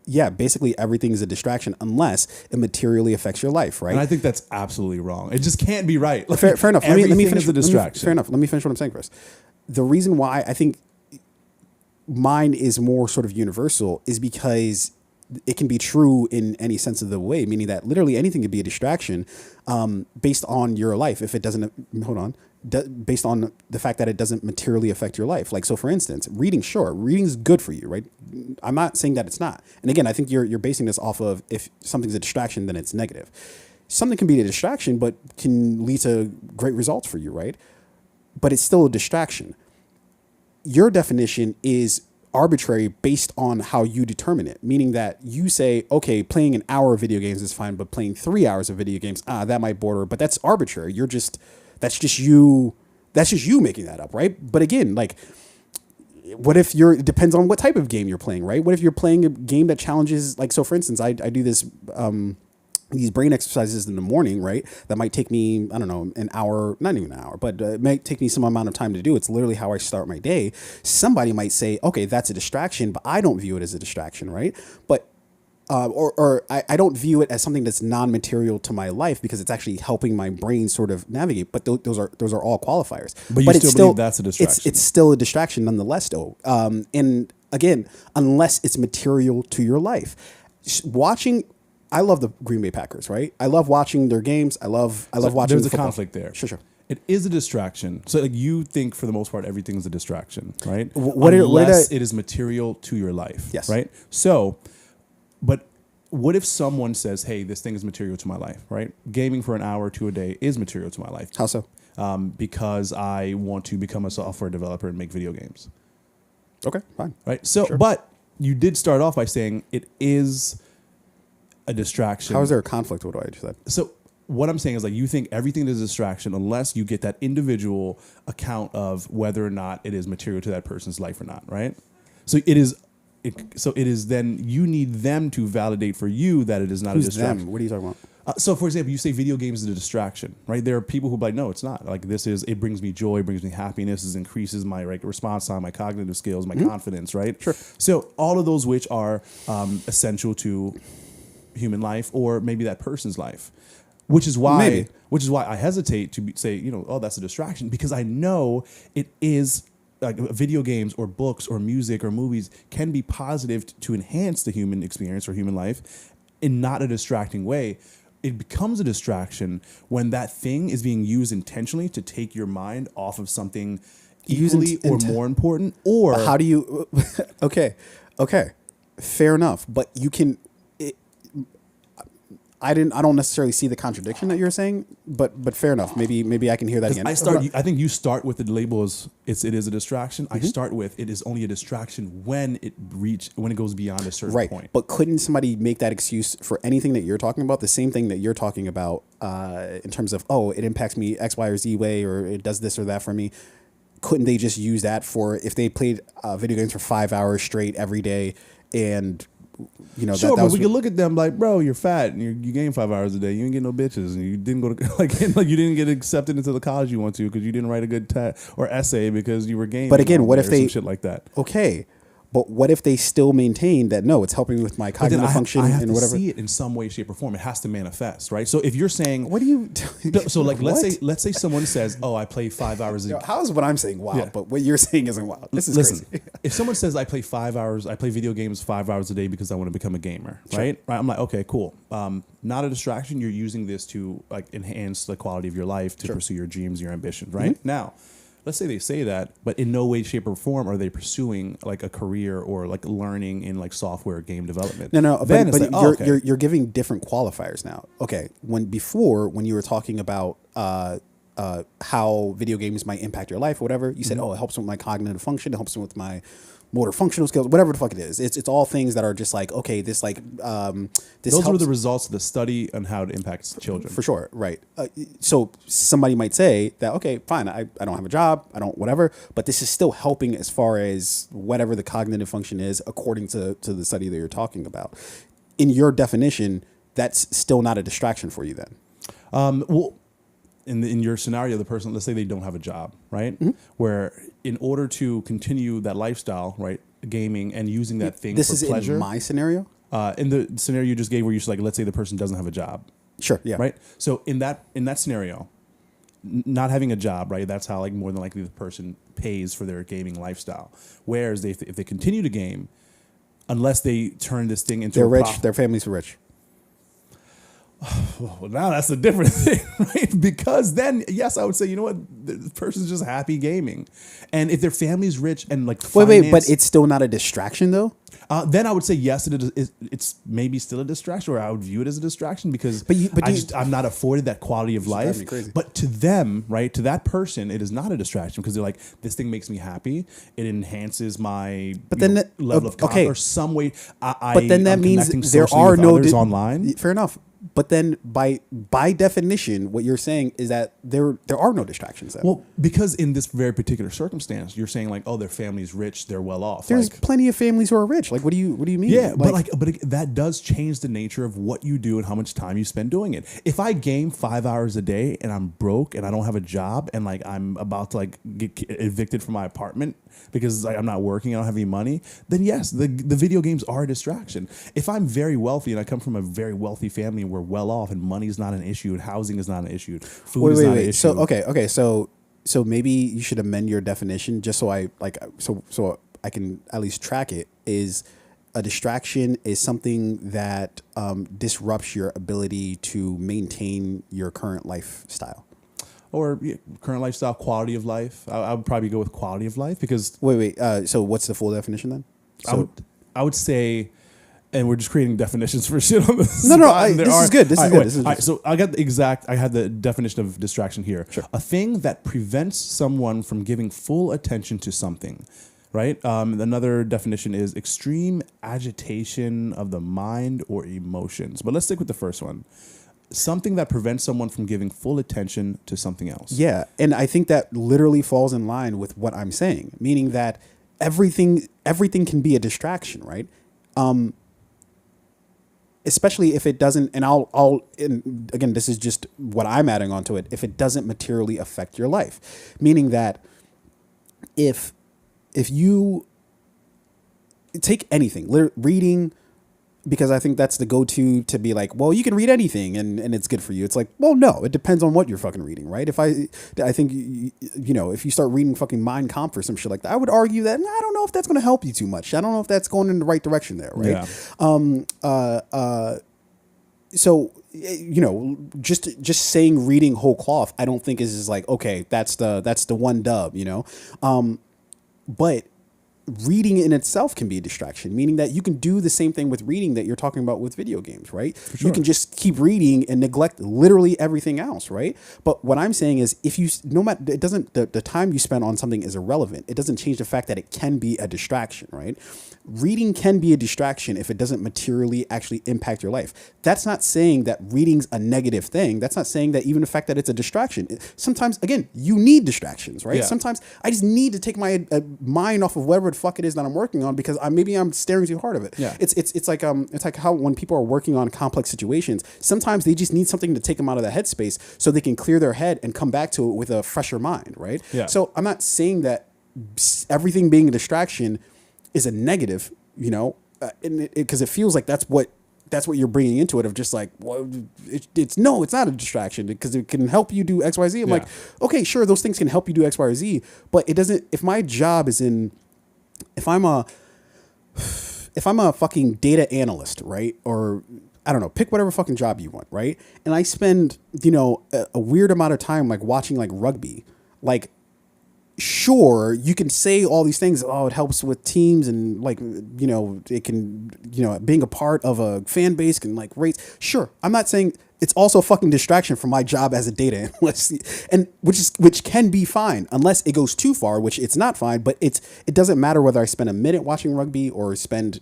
Yeah, basically everything is a distraction unless it materially affects your life, right? And I think that's absolutely wrong. It just can't be right. Fair enough. Let me finish the distraction. Fair enough. Let me finish what I'm saying first. The reason why I think mine is more sort of universal is because it can be true in any sense of the way, meaning that literally anything can be a distraction based on your life. If it doesn't, based on the fact that it doesn't materially affect your life. Like, so for instance, reading's good for you, right? I'm not saying that it's not. And again, I think you're basing this off of if something's a distraction, then it's negative. Something can be a distraction, but can lead to great results for you, right? But it's still a distraction. Your definition is arbitrary based on how you determine it, meaning that you say, okay, playing an hour of video games is fine, but playing 3 hours of video games, that might border, but that's arbitrary. That's just you making that up, right? But again, like, what if it depends on what type of game you're playing, right? What if you're playing a game that challenges, like, so for instance, I do this, these brain exercises in the morning, right? That might take me, I don't know, an hour, not even an hour, but it might take me some amount of time to do. It's literally how I start my day. Somebody might say, okay, that's a distraction, but I don't view it as a distraction, right? But, I don't view it as something that's non-material to my life because it's actually helping my brain sort of navigate. But those are all qualifiers. But you still believe that's a distraction. It's still a distraction nonetheless, though. And again, unless it's material to your life, I love the Green Bay Packers, right? I love watching their games. I love watching. There's a conflict there. Sure. It is a distraction. So like you think for the most part everything is a distraction, right? Unless it is material to your life. Yes. Right? So, but what if someone says, hey, this thing is material to my life, right? Gaming for an hour or two a day is material to my life. How so? Because I want to become a software developer and make video games. Okay, fine. Right? So, Sure. But you did start off by saying it is a distraction. How is there a conflict with what I just said? So what I'm saying is like you think everything is a distraction unless you get that individual account of whether or not it is material to that person's life or not, right? So it is then you need them to validate for you that it is not a distraction. Them? What are you talking about? So for example, you say video games is a distraction, right? There are people who are like, no, it's not. Like it brings me joy, it brings me happiness, it increases my response time, my cognitive skills, my confidence, right? Sure. So all of those which are essential to human life or maybe that person's life, which is why I hesitate to say, that's a distraction because I know it is like video games or books or music or movies can be positive to enhance the human experience or human life in not a distracting way. It becomes a distraction when that thing is being used intentionally to take your mind off of something equally or more important. Or how do you? Okay, fair enough. But you can. I don't necessarily see the contradiction that you're saying, but fair enough. Maybe I can hear that again. I think you start with the label as it is a distraction. Mm-hmm. I start with it is only a distraction when it goes beyond a certain point. But couldn't somebody make that excuse for anything that you're talking about? The same thing that you're talking about in terms of it impacts me X, Y, or Z way, or it does this or that for me. Couldn't they just use that for if they played video games for 5 hours straight every day and sure, but we can look at them like, bro, you're fat and you gain 5 hours a day. You ain't get no bitches, and you didn't go to you didn't get accepted into the college you want to because you didn't write a good test or essay because you were gaming. But again, what if some shit like that? Okay, But what if they still maintain that no, it's helping with my cognitive function I have and to whatever? see it in some way, shape, or form. It has to manifest, right? So if you're saying, What do you? so like What? let's say someone says, oh, I play 5 hours. Yo, how is what I'm saying wild, Yeah. but what you're saying isn't wild? This is Listen, crazy. if someone says I play 5 hours, I play video games 5 hours a day because I want to become a gamer, Sure. right? I'm like, okay, cool. Not a distraction. You're using this to like enhance the quality of your life to pursue your dreams, your ambitions, right? Mm-hmm. Now, let's say they say that, but in no way, shape, or form are they pursuing like a career or like learning in like software game development. No, Then but it's like, oh, okay. you're giving different qualifiers now. Okay, when you were talking about how video games might impact your life or whatever, you said, oh, it helps with my cognitive function, it helps with my motor functional skills, whatever the fuck it is. It's all things that are just like, okay, this like this Those helps. were the results of the study on how it impacts children. For sure, right. So somebody might say that, okay, fine, I don't have a job, I don't whatever, but this is still helping as far as whatever the cognitive function is according to the study that you're talking about. In your definition, that's still not a distraction for you then. Well, in your scenario, the person, let's say they don't have a job, right? Where in order to continue that lifestyle, right, gaming and using that thing This for is pleasure. in my scenario? In the scenario you just gave, where you're just like, let's say the person doesn't have a job, Sure, yeah. right? So in that scenario, not having a job, right? That's how like more than likely the person pays for their gaming lifestyle. Whereas if they continue to game, unless they turn this thing into They're a rich, their families are rich. Well, now that's a different thing, right? Because then, yes, I would say, you know what, the person's just happy gaming, and if their family's rich and like Wait, but it's still not a distraction though. then I would say yes, it's maybe still a distraction, or I would view it as a distraction because I'm not afforded that quality of life. me crazy. But to them, right, to that person, it is not a distraction because they're like, this thing makes me happy. It enhances my level of confidence or some way. But then that I'm means connecting there socially are with no others online. Fair enough. But then by definition, what you're saying is that there are no distractions then. Well, because in this very particular circumstance, you're saying like, oh, their family's rich, they're well off. There's like, plenty of families who are rich. Like, what do you mean? yeah, but that does change the nature of what you do and how much time you spend doing it. If I game 5 hours a day and I'm broke and I don't have a job and like I'm about to like get evicted from my apartment because like, I'm not working, I don't have any money, then yes, the video games are a distraction. If I'm very wealthy and I come from a very wealthy family and we're well off and money's not an issue and housing is not an issue, food is not an issue. So okay. So maybe you should amend your definition just so I I can at least track it. Is a distraction is something that disrupts your ability to maintain your current lifestyle. Or current lifestyle, quality of life. I would probably go with quality of life because... Wait. So what's the full definition then? So I would say... And we're just creating definitions for shit on this. No. This is good. This is good. So I had the definition of distraction here. Sure. A thing that prevents someone from giving full attention to something, right? Another definition is extreme agitation of the mind or emotions. But let's stick with the first one. Something that prevents someone from giving full attention to something else. Yeah, and I think that literally falls in line with what I'm saying, meaning that everything can be a distraction, right? Especially if it doesn't, and again, this is just what I'm adding onto it, if it doesn't materially affect your life. Meaning that if you take anything, think, because I think that's the go-to to be like, well, you can read anything and it's good for you. It's like, well, no, it depends on what you're fucking reading, right? I think, if you start reading fucking Mein Kampf or some shit like that, I would argue that I don't know if that's going to help you too much. I don't know if that's going in the right direction there, right? Yeah. So, just saying reading whole cloth, I don't think is like, okay, that's the one dub, but reading in itself can be a distraction, meaning that you can do the same thing with reading that you're talking about with video games, right? Sure. You can just keep reading and neglect literally everything else, right? But what I'm saying is the time you spend on something is irrelevant. It doesn't change the fact that it can be a distraction, right? Reading can be a distraction if it doesn't materially actually impact your life. That's not saying that reading's a negative thing. That's not saying that even the fact that it's a distraction. Sometimes, again, you need distractions, right? Yeah. Sometimes I just need to take my mind off of whatever the fuck it is that I'm working on because maybe I'm staring too hard of it. Yeah. It's like how when people are working on complex situations, sometimes they just need something to take them out of the headspace so they can clear their head and come back to it with a fresher mind, right? Yeah. So I'm not saying that everything being a distraction is a negative, you know, because it feels like that's what you're bringing into it, of just like, well, it's not a distraction because it can help you do X, Y, Z. I'm like, okay, sure, those things can help you do X, Y, or Z, but it doesn't. If my job is if I'm a fucking data analyst, right, or I don't know, pick whatever fucking job you want, right, and I spend, you know, a weird amount of time like watching like rugby, like, sure, you can say all these things. Oh, it helps with teams, and like, you know, it can, you know, being a part of a fan base can like raise. Sure, I'm not saying it's also a fucking distraction from my job as a data analyst, and which can be fine unless it goes too far, which it's not fine. But it doesn't matter whether I spend a minute watching rugby or spend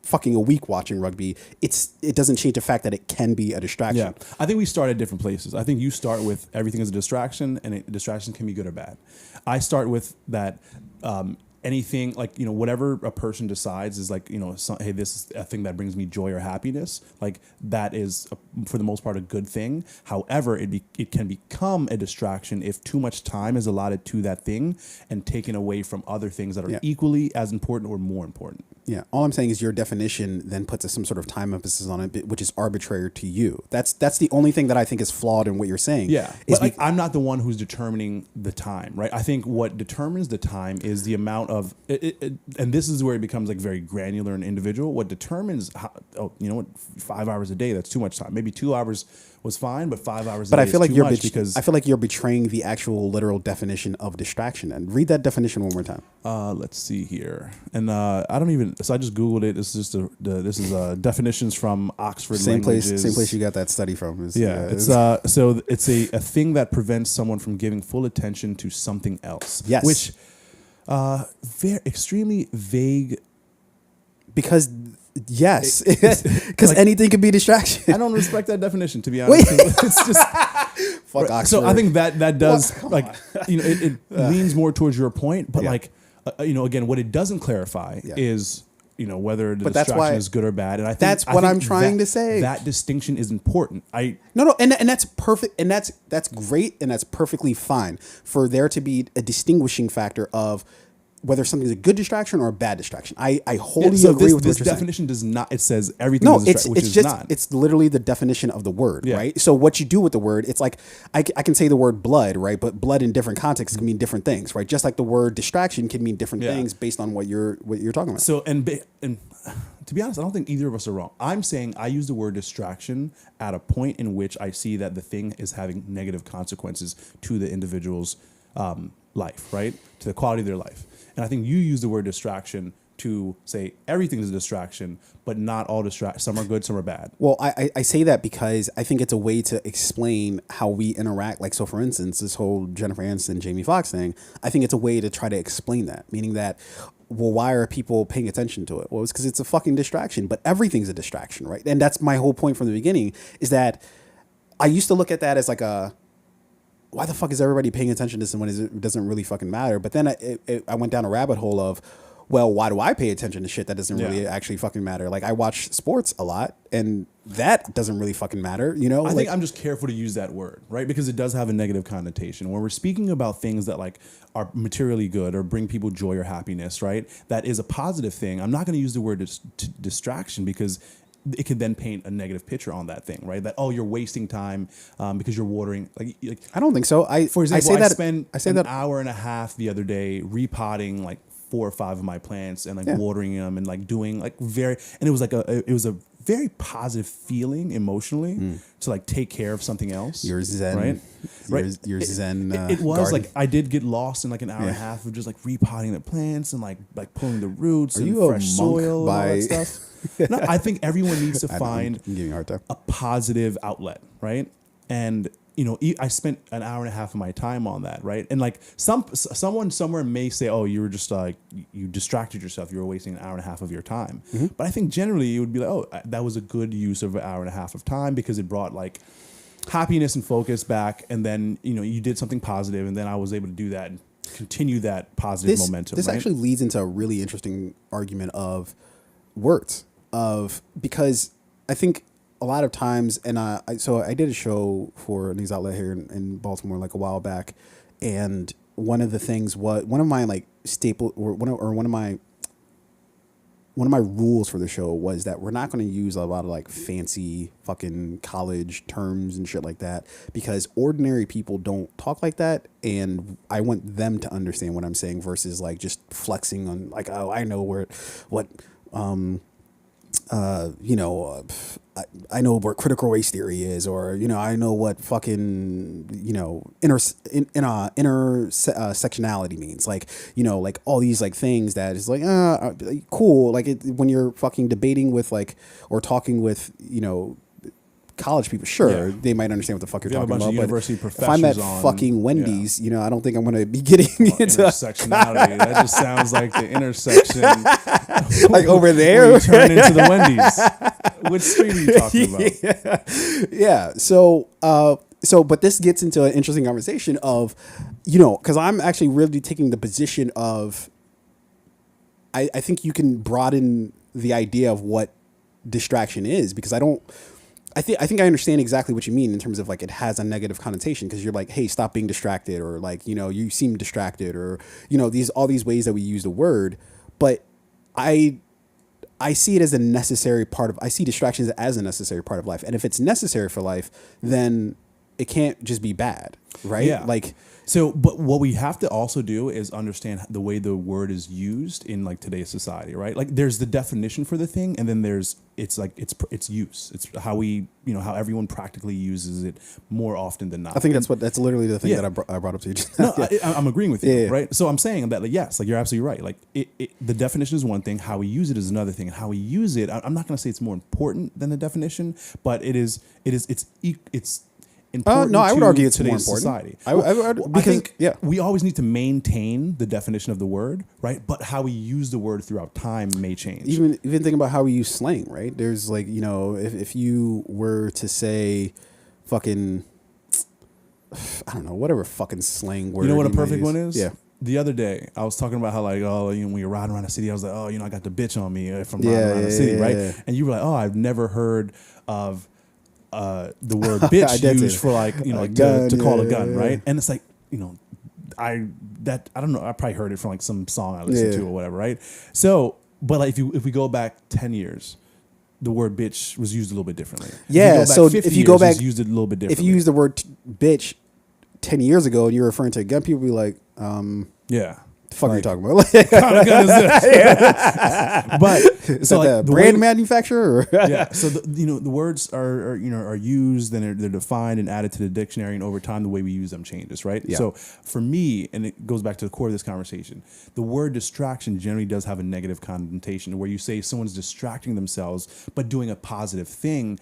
fucking a week watching rugby. It doesn't change the fact that it can be a distraction. Yeah, I think we start at different places. I think you start with everything as a distraction, and distraction can be good or bad. I start with that. Anything like, you know, whatever a person decides is like, you know, hey, this is a thing that brings me joy or happiness. Like that is for the most part a good thing. However, it can become a distraction if too much time is allotted to that thing and taken away from other things that are equally as important or more important. Yeah, all I'm saying is your definition then puts some sort of time emphasis on it, which is arbitrary to you. That's the only thing that I think is flawed in what you're saying. Yeah, but like, I'm not the one who's determining the time, right? I think what determines the time is the amount of, and this is where it becomes like very granular and individual. What determines how, you know what, 5 hours a day, that's too much time. Maybe 2 hours was fine, but 5 hours a day I feel is like too much because I feel like you're betraying the actual literal definition of distraction. And read that definition one more time. Let's see here, and I don't even. So I just Googled it. This is just this is definitions from Oxford Languages. Same place you got that study from. It's so it's a thing that prevents someone from giving full attention to something else. Yes, which very extremely vague. Because yes, because like, anything can be distraction. I don't respect that definition, to be honest. It's just fuck Oxford. So I think that does like you know it leans more towards your point, but like you know, again, what it doesn't clarify is, you know, whether the distraction is good or bad. And I think I'm trying to say. That distinction is important. No, and that's perfect, and that's great, and that's perfectly fine for there to be a distinguishing factor of whether something's a good distraction or a bad distraction. I wholly agree with what you're saying. This definition does not, it says everything is a distraction, which is not. It's literally the definition of the word, right? So what you do with the word, it's like, I can say the word blood, right? But blood in different contexts can mean different things, right? Just like the word distraction can mean different things based on what you're talking about. So, and to be honest, I don't think either of us are wrong. I'm saying I use the word distraction at a point in which I see that the thing is having negative consequences to the individual's life, right? To the quality of their life. And I think you use the word distraction to say everything is a distraction, but not all distractions. Some are good, some are bad. Well, I say that because I think it's a way to explain how we interact. Like, so for instance, this whole Jennifer Aniston, Jamie Foxx thing, I think it's a way to try to explain that, meaning that, well, why are people paying attention to it? Well, it's because it's a fucking distraction, but everything's a distraction, right? And that's my whole point from the beginning, is that I used to look at that as like why the fuck is everybody paying attention to this when it doesn't really fucking matter? But then I went down a rabbit hole of, well, why do I pay attention to shit that doesn't really actually fucking matter? Like, I watch sports a lot, and that doesn't really fucking matter, you know? I think I'm just careful to use that word, right? Because it does have a negative connotation. When we're speaking about things that like are materially good or bring people joy or happiness, right? That is a positive thing. I'm not going to use the word distraction because it could then paint a negative picture on that thing, right? That, oh, you're wasting time because you're watering. Like I don't think so. For example, I spent an hour and a half the other day repotting like 4 or 5 of my plants and like watering them and like doing like and it was like it was a very positive feeling emotionally to like take care of something else. Your zen, right? Your zen. It was garden. Like I did get lost in like an hour and a half of just like repotting the plants and like pulling the roots and fresh soil and all that stuff. No, I think everyone needs to find a positive outlet, right? And you know, I spent an hour and a half of my time on that, right? And like someone somewhere may say, "Oh, you were just like you distracted yourself. You were wasting an hour and a half of your time." Mm-hmm. But I think generally it would be like, "Oh, that was a good use of an hour and a half of time because it brought like happiness and focus back." And then you know, you did something positive, and then I was able to do that and continue that positive momentum. This actually leads into a really interesting argument of words. Because I think a lot of times, and so I did a show for a news outlet here in Baltimore like a while back, and one of the things was one of my like staple or one of my one of my rules for the show was that we're not going to use a lot of like fancy fucking college terms and shit like that, because ordinary people don't talk like that, and I want them to understand what I'm saying versus like just flexing on like, oh, I know what I know where critical race theory is, or I know what fucking intersectionality means, like like all these like things that is like cool, like when you're fucking debating with like or talking with college people, sure, they might understand what the fuck you're talking about. But if I'm at fucking Wendy's, I don't think I'm going to be getting into intersectionality. That just sounds like the intersection, like over there. You turn into the Wendy's. Which street are you talking about? Yeah. So, but this gets into an interesting conversation of, because I'm actually really taking the position of, I think you can broaden the idea of what distraction is, because I think I understand exactly what you mean in terms of like it has a negative connotation, because you're like, hey, stop being distracted, or like you seem distracted, or all these ways that we use the word. But I see it as a necessary part of. I see distractions as a necessary part of life, and if it's necessary for life, then it can't just be bad, right? Yeah. Like. So, but what we have to also do is understand the way the word is used in like today's society, right? Like there's the definition for the thing, and then there's its use. It's how we, how everyone practically uses it more often than not. I think that's literally the thing that I brought up to you. No, I'm agreeing with you, right? So I'm saying that, like, yes, like you're absolutely right. Like the definition is one thing, how we use it is another thing, and how we use it. I'm not going to say it's more important than the definition, but it's important. No, I would argue it's more important. Society. I think we always need to maintain the definition of the word, right? But how we use the word throughout time may change. Even think about how we use slang, right? There's like, if you were to say fucking, I don't know, whatever fucking slang word. You know what a perfect one is? Yeah. The other day, I was talking about how like, when you're riding around the city, I was like, I got the bitch on me if I'm riding around the city, right? Yeah. And you were like, I've never heard of the word bitch used for like to call a gun, right? And it's like I don't know, I probably heard it from like some song I listened to or whatever, right? So, but like if we go back 10 years, the word bitch was used a little bit differently. If you go back, used it a little bit differently. If you use the word bitch 10 years ago and you're referring to a gun, people be like, the fuck are you talking about? What kind of gun is this? But so like the brand manufacturer? So the words are used, then they're defined and added to the dictionary, and over time the way we use them changes, right? So for me, and it goes back to the core of this conversation, the word distraction generally does have a negative connotation, where you say someone's distracting themselves but doing a positive thing.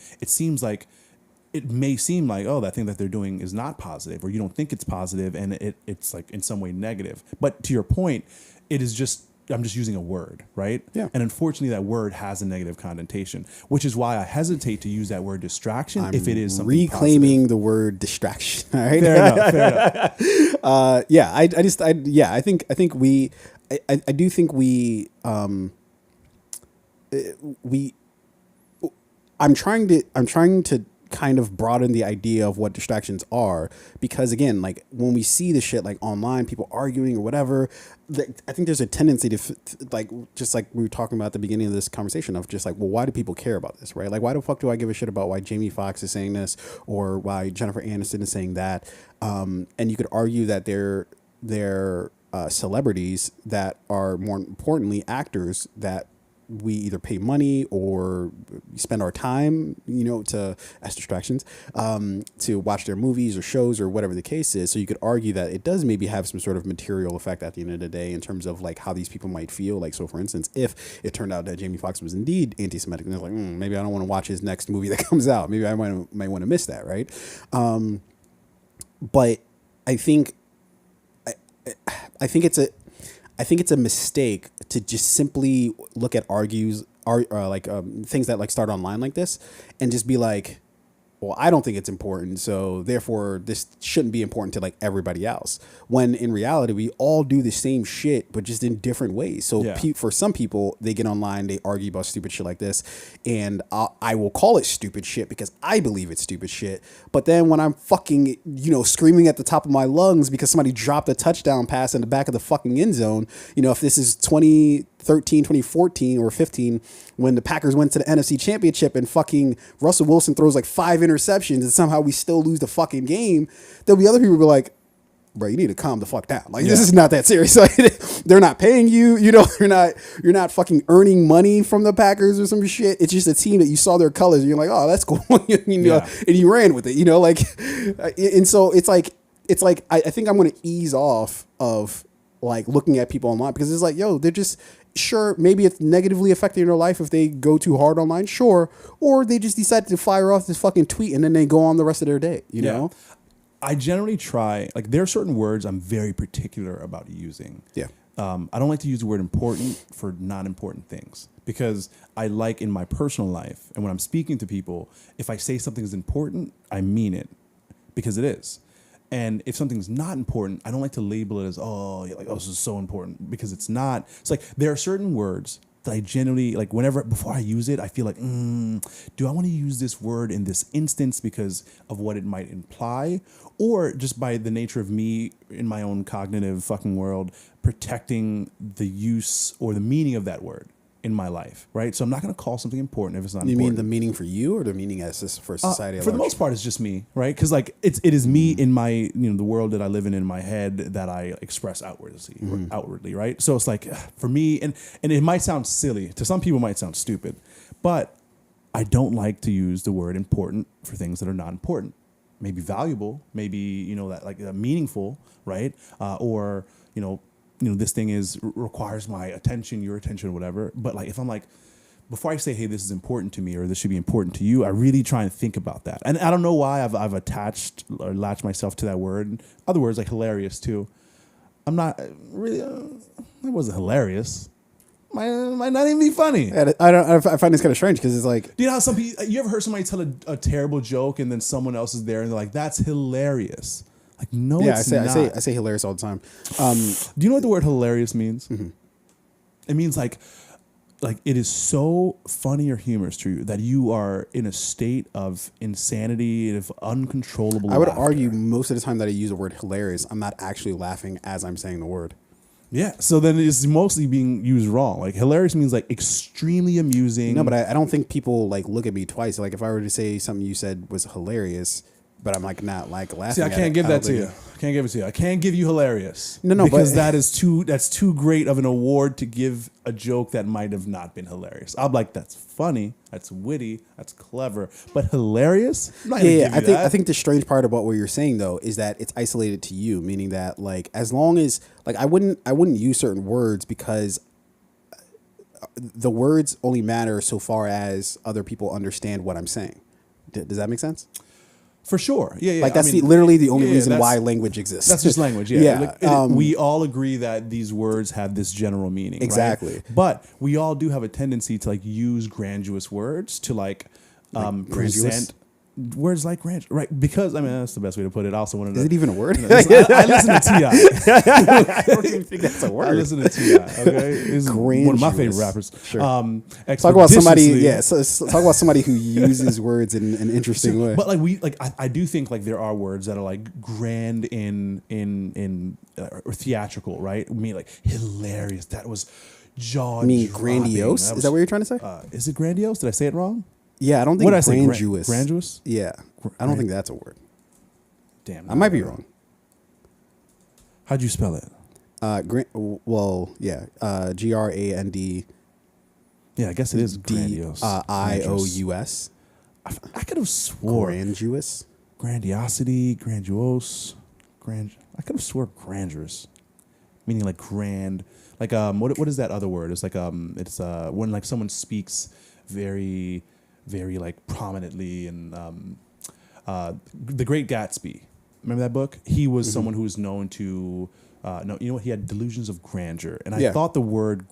It may seem like, that thing that they're doing is not positive, or you don't think it's positive, and it's like in some way negative. But to your point, it is just, I'm just using a word, right? Yeah. And unfortunately, that word has a negative connotation, which is why I hesitate to use that word distraction if it is something reclaiming positive. The word distraction. All right? Fair enough. I do think I'm trying to kind of broaden the idea of what distractions are, because again, like when we see this shit like online, people arguing or whatever, I think there's a tendency to like, just like we were talking about at the beginning of this conversation, of just like, well, why do people care about this, right? Like, why the fuck do I give a shit about why Jamie Foxx is saying this, or why Jennifer Aniston is saying that? And you could argue that they're celebrities that are, more importantly, actors that we either pay money or spend our time, to as distractions, to watch their movies or shows or whatever the case is. So you could argue that it does maybe have some sort of material effect at the end of the day in terms of like how these people might feel. Like, so for instance, if it turned out that Jamie Foxx was indeed anti-Semitic, and they're like, maybe I don't want to watch his next movie that comes out. Maybe I might want to miss that, right? But I think it's a mistake to just simply look at things that like start online like this and just be like, well, I don't think it's important, so therefore this shouldn't be important to like everybody else. When in reality, we all do the same shit, but just in different ways. So for some people, they get online, they argue about stupid shit like this, and I will call it stupid shit because I believe it's stupid shit. But then when I'm fucking, screaming at the top of my lungs because somebody dropped a touchdown pass in the back of the fucking end zone, if this is 20, 2013, 2014, or 15, when the Packers went to the NFC Championship and fucking Russell Wilson throws like 5 interceptions and somehow we still lose the fucking game, there'll be other people who be like, bro, you need to calm the fuck down. Like, this is not that serious. Like, they're not paying you. You know, you're not fucking earning money from the Packers or some shit. It's just a team that you saw their colors and you're like, oh, that's cool. You know, and you ran with it, you know, like, and so it's like, I think I'm going to ease off of like looking at people online because it's like, yo, they're just, sure, maybe it's negatively affecting their life if they go too hard online, sure. Or they just decide to fire off this fucking tweet and then they go on the rest of their day, you know? I generally try, like, there are certain words I'm very particular about using. Yeah. I don't like to use the word important for non-important things because I like in my personal life and when I'm speaking to people, if I say something is important, I mean it because it is. And if something's not important, I don't like to label it as, oh, you're like, oh, this is so important because it's not. It's like there are certain words that I generally, like before I use it, I feel like, do I want to use this word in this instance because of what it might imply? Or just by the nature of me in my own cognitive fucking world, protecting the use or the meaning of that word in my life, right? So I'm not going to call something important if it's not important. You mean the meaning for you or the meaning as for society? For the most part, it's just me, right? Because like it is me in my, you know, the world that I live in my head that I express outwardly, right? So it's like for me, and it might sound silly to some people, it might sound stupid, but I don't like to use the word important for things that are not important. Maybe valuable, maybe, you know, that like meaningful, right? Or you know, this thing requires my attention, your attention, whatever. But like, if I'm like, before I say, hey, this is important to me or this should be important to you, I really try and think about that. And I don't know why I've attached or latched myself to that word. Other words like hilarious too. I'm not really, that wasn't hilarious. Might not even be funny. Yeah, I find this kind of strange because it's like, do you know how some people, you ever heard somebody tell a terrible joke and then someone else is there and they're like, that's hilarious. Like, no, yeah, it's not. I say hilarious all the time. Do you know what the word hilarious means? Mm-hmm. It means like it is so funny or humorous to you that you are in a state of insanity and of uncontrollable I would laughter. argue most of the time that I use the word hilarious, I'm not actually laughing as I'm saying the word. Yeah, so then it's mostly being used wrong. Like hilarious means like extremely amusing. No, but I don't think people like look at me twice. Like if I were to say something you said was hilarious, but I'm like not like laughing. See, I can't give that to you. I can't give it to you. I can't give you hilarious. No, because that's too great of an award to give a joke that might have not been hilarious. I'm like, that's funny, that's witty, that's clever, but hilarious? Yeah. I think the strange part about what you're saying though is that it's isolated to you, meaning that like as long as like I wouldn't use certain words because the words only matter so far as other people understand what I'm saying. Does that make sense? For sure. Yeah. Like that's literally the only reason why language exists. That's just language. Yeah. Yeah. We all agree that these words have this general meaning. Exactly. Right? But we all do have a tendency to like use grandiose words to like present words like grandiose. Right. Because, I mean, that's the best way to put it. I also wanted to. Is it even a word? I listen to T.I. I don't even think that's a word. I listen to T.I. Okay. He's one of my favorite rappers. Sure. Talk about somebody. Yeah. So talk about somebody who uses words in an interesting way. But like I do think like there are words that are like grand in or theatrical, right? I mean like hilarious. That was jaw. You mean grandiose? Is that what you're trying to say? Is it grandiose? Did I say it wrong? Yeah, I don't think grandiose. Grandiose? Yeah, I don't think that's a word. Damn, I might be wrong. How'd you spell it? Grand. Yeah, I guess it is grandiose. IOUS. I could have swore grandiose. Grandiosity, grandiose, I could have swore grandiose, meaning like grand. Like what is that other word? It's like it's when like someone speaks very, very like prominently and The Great Gatsby. Remember that book? He was someone who was known to no, you know what? He had delusions of grandeur, and I thought the word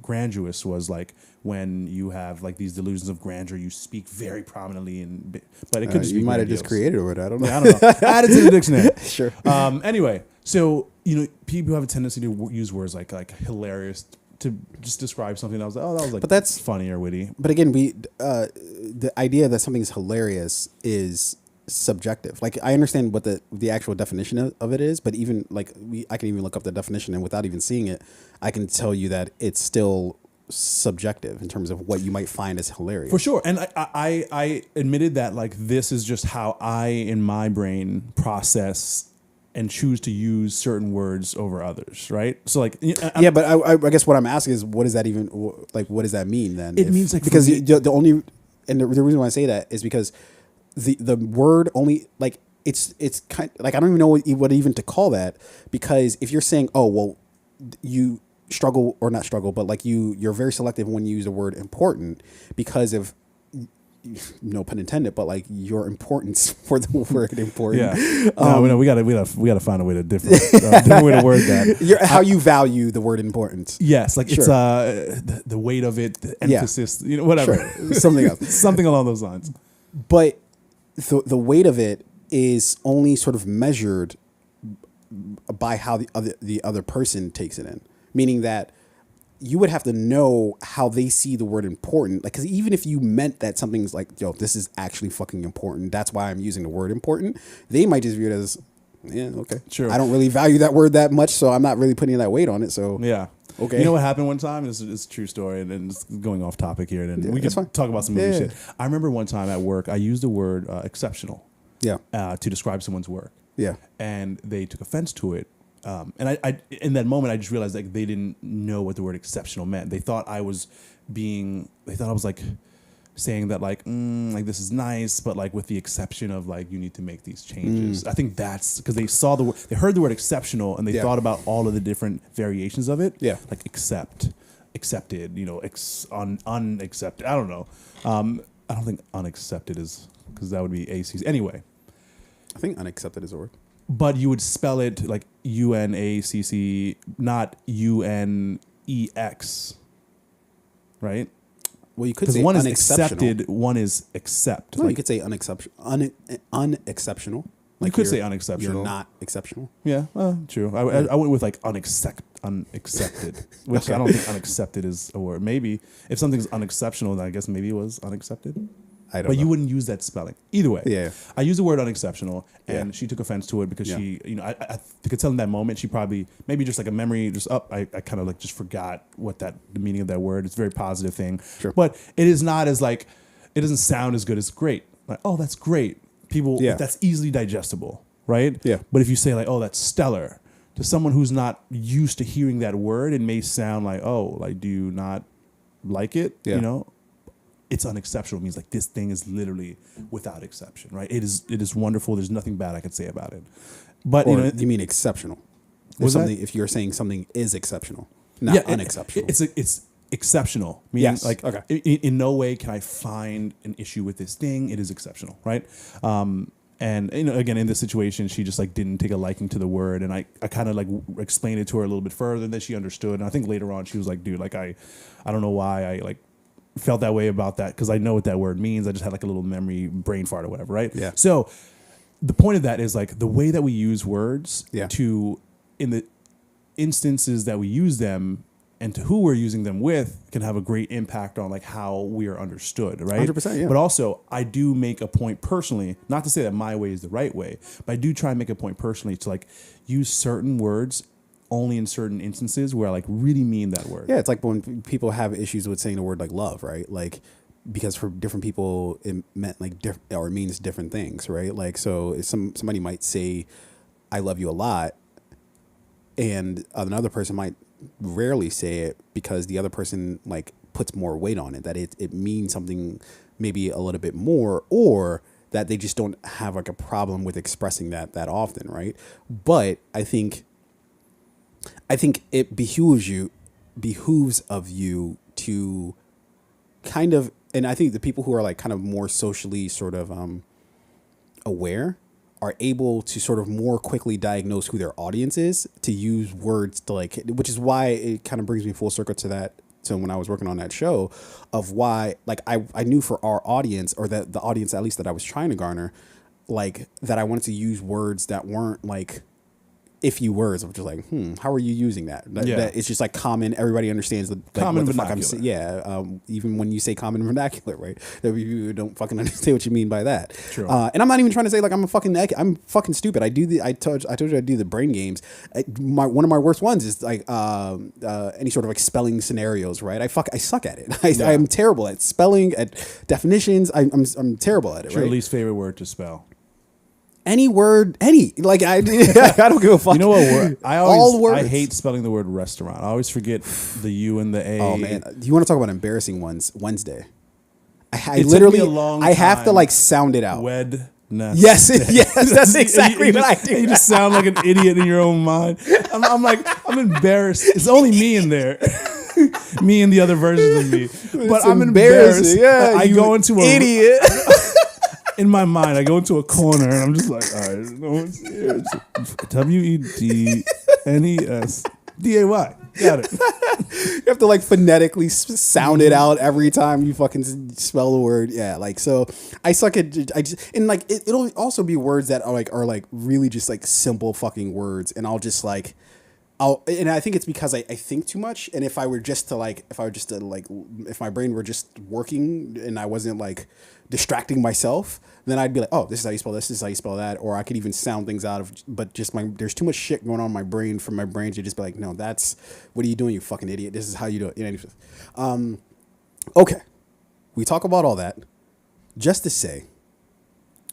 grandiose was like when you have like these delusions of grandeur, you speak very prominently, but it could just be you might have grandiose. just created a word. I don't know. Yeah, I don't know. Add it to the dictionary. Sure. Anyway, so people have a tendency to use words like hilarious to just describe something that was like, but that's funny or witty. But again, the idea that something is hilarious is subjective. Like I understand what the actual definition of it is, but even like I can even look up the definition and without even seeing it, I can tell you that it's still subjective in terms of what you might find as hilarious. For sure. And I admitted that like this is just how I in my brain process and choose to use certain words over others, right? So like, yeah, but I guess what I'm asking is, what does that even like? What does that mean then? It means like because the only and the reason why I say that is because the word only like it's kind like I don't even know what even to call that, because if you're saying, oh well, you struggle or not struggle, but like you're very selective when you use the word important because of, no pun intended, but like your importance for the word important. Yeah. No, we gotta find a way to different way to word that. How you value the word importance. Yes, like Sure. it's the weight of it, the emphasis, whatever, Sure. Something else, something along those lines. But the weight of it is only sort of measured by how the other person takes it in, meaning that you would have to know how they see the word important. Like, because even if you meant that something's like, yo, this is actually fucking important, that's why I'm using the word important, they might just view it as, yeah, okay. Sure. I don't really value that word that much, so I'm not really putting that weight on it. So, yeah. Okay. You know what happened one time? It's a true story, and it's going off topic here. And we can talk about some movie shit. I remember one time at work, I used the word exceptional to describe someone's work. Yeah. And they took offense to it. And I in that moment, I just realized like they didn't know what the word exceptional meant. They thought I was like saying that like this is nice, but like with the exception of like you need to make these changes. I think that's because they saw they heard the word exceptional and they thought about all of the different variations of it. Yeah, like accepted, unaccepted. I don't know. I don't think unaccepted is, because that would be ACs anyway. I think unaccepted is a word. But you would spell it like UNACC, not UNEX, right? Well, you could say one is accepted, one is accept. No, like, you could say unexceptional. Like you could say unexceptional. You're not exceptional. Yeah, true. I went with like unaccepted, which okay. I don't think unaccepted is a word. Maybe if something's unexceptional, then I guess maybe it was unaccepted. I don't know. You wouldn't use that spelling. Either way, I used the word unexceptional, and she took offense to it because she, I could tell in that moment she probably, maybe just like a memory, just I kind of like just forgot what the meaning of that word. It's a very positive thing, sure. But it is not as like, it doesn't sound as good as great. Like, oh, that's great. People, that's easily digestible, right? Yeah. But if you say like, oh, that's stellar, to someone who's not used to hearing that word, it may sound like, oh, like, do you not like it? Yeah. It's unexceptional. It means like this thing is literally without exception, right? It is wonderful. There's nothing bad I could say about it. But you mean exceptional? If you're saying something is exceptional, not unexceptional. It's exceptional. Meaning like in no way can I find an issue with this thing. It is exceptional, right? And again, in this situation, she just like didn't take a liking to the word, and I kind of like explained it to her a little bit further, and then she understood. And I think later on she was like, dude, like I don't know why I like felt that way about that, because I know what that word means. I just had like a little memory brain fart or whatever, right? Yeah. So the point of that is like the way that we use words to, in the instances that we use them and to who we're using them with, can have a great impact on like how we are understood, right? 100%, yeah. But also I do make a point personally, not to say that my way is the right way, but I do try and make a point personally to like use certain words only in certain instances where I like really mean that word. Yeah, it's like when people have issues with saying the word like love, right? Like, because for different people it meant like or it means different things, right? Like, so if somebody might say I love you a lot, and another person might rarely say it because the other person like puts more weight on it, that it means something maybe a little bit more, or that they just don't have like a problem with expressing that often, right? But I think it behooves of you to kind of, and I think the people who are like kind of more socially sort of aware are able to sort of more quickly diagnose who their audience is, to use words to like, which is why it kind of brings me full circle to that. So when I was working on that show, of why like I knew for our audience, or that the audience at least that I was trying to garner, like that I wanted to use words that weren't like if you words of just like, how are you using that? That it's just like common. Everybody understands the common what the vernacular. fuck I'm saying. Even when you say common vernacular, right? That you don't fucking understand what you mean by that. True. And I'm not even trying to say like I'm fucking stupid. I told you I do the brain games. One of my worst ones is like any sort of like spelling scenarios, right? I suck at it. I'm terrible at spelling, at definitions. I'm terrible at it. What's your right? least favorite word to spell? Any word, like I don't give a fuck. You know what word? All words. I hate spelling the word restaurant. I always forget the U and the A. Oh man, do you want to talk about embarrassing ones? Wednesday. I It literally, took me a long I have to time. like sound it out. Yes, that's exactly what I do. You just sound like an idiot in your own mind. I'm embarrassed. It's only me in there. Me and the other versions of me. But I'm embarrassed. Yeah, I go into a idiot. In my mind, I go into a corner and I'm just like, all right, no one's here. WEDNESDAY. Got it. You have to like phonetically sound it out every time you fucking spell the word. Yeah, like so I suck at and like it'll also be words that are like really just like simple fucking words, and I'll just like and I think it's because I think too much, and if my brain were just working and I wasn't like distracting myself, then I'd be like, oh, this is how you spell this is how you spell that, or I could even sound things out but just there's too much shit going on in my brain for my brain to just be like, no, what are you doing, you fucking idiot, this is how you do it. You know, okay, we talk about all that just to say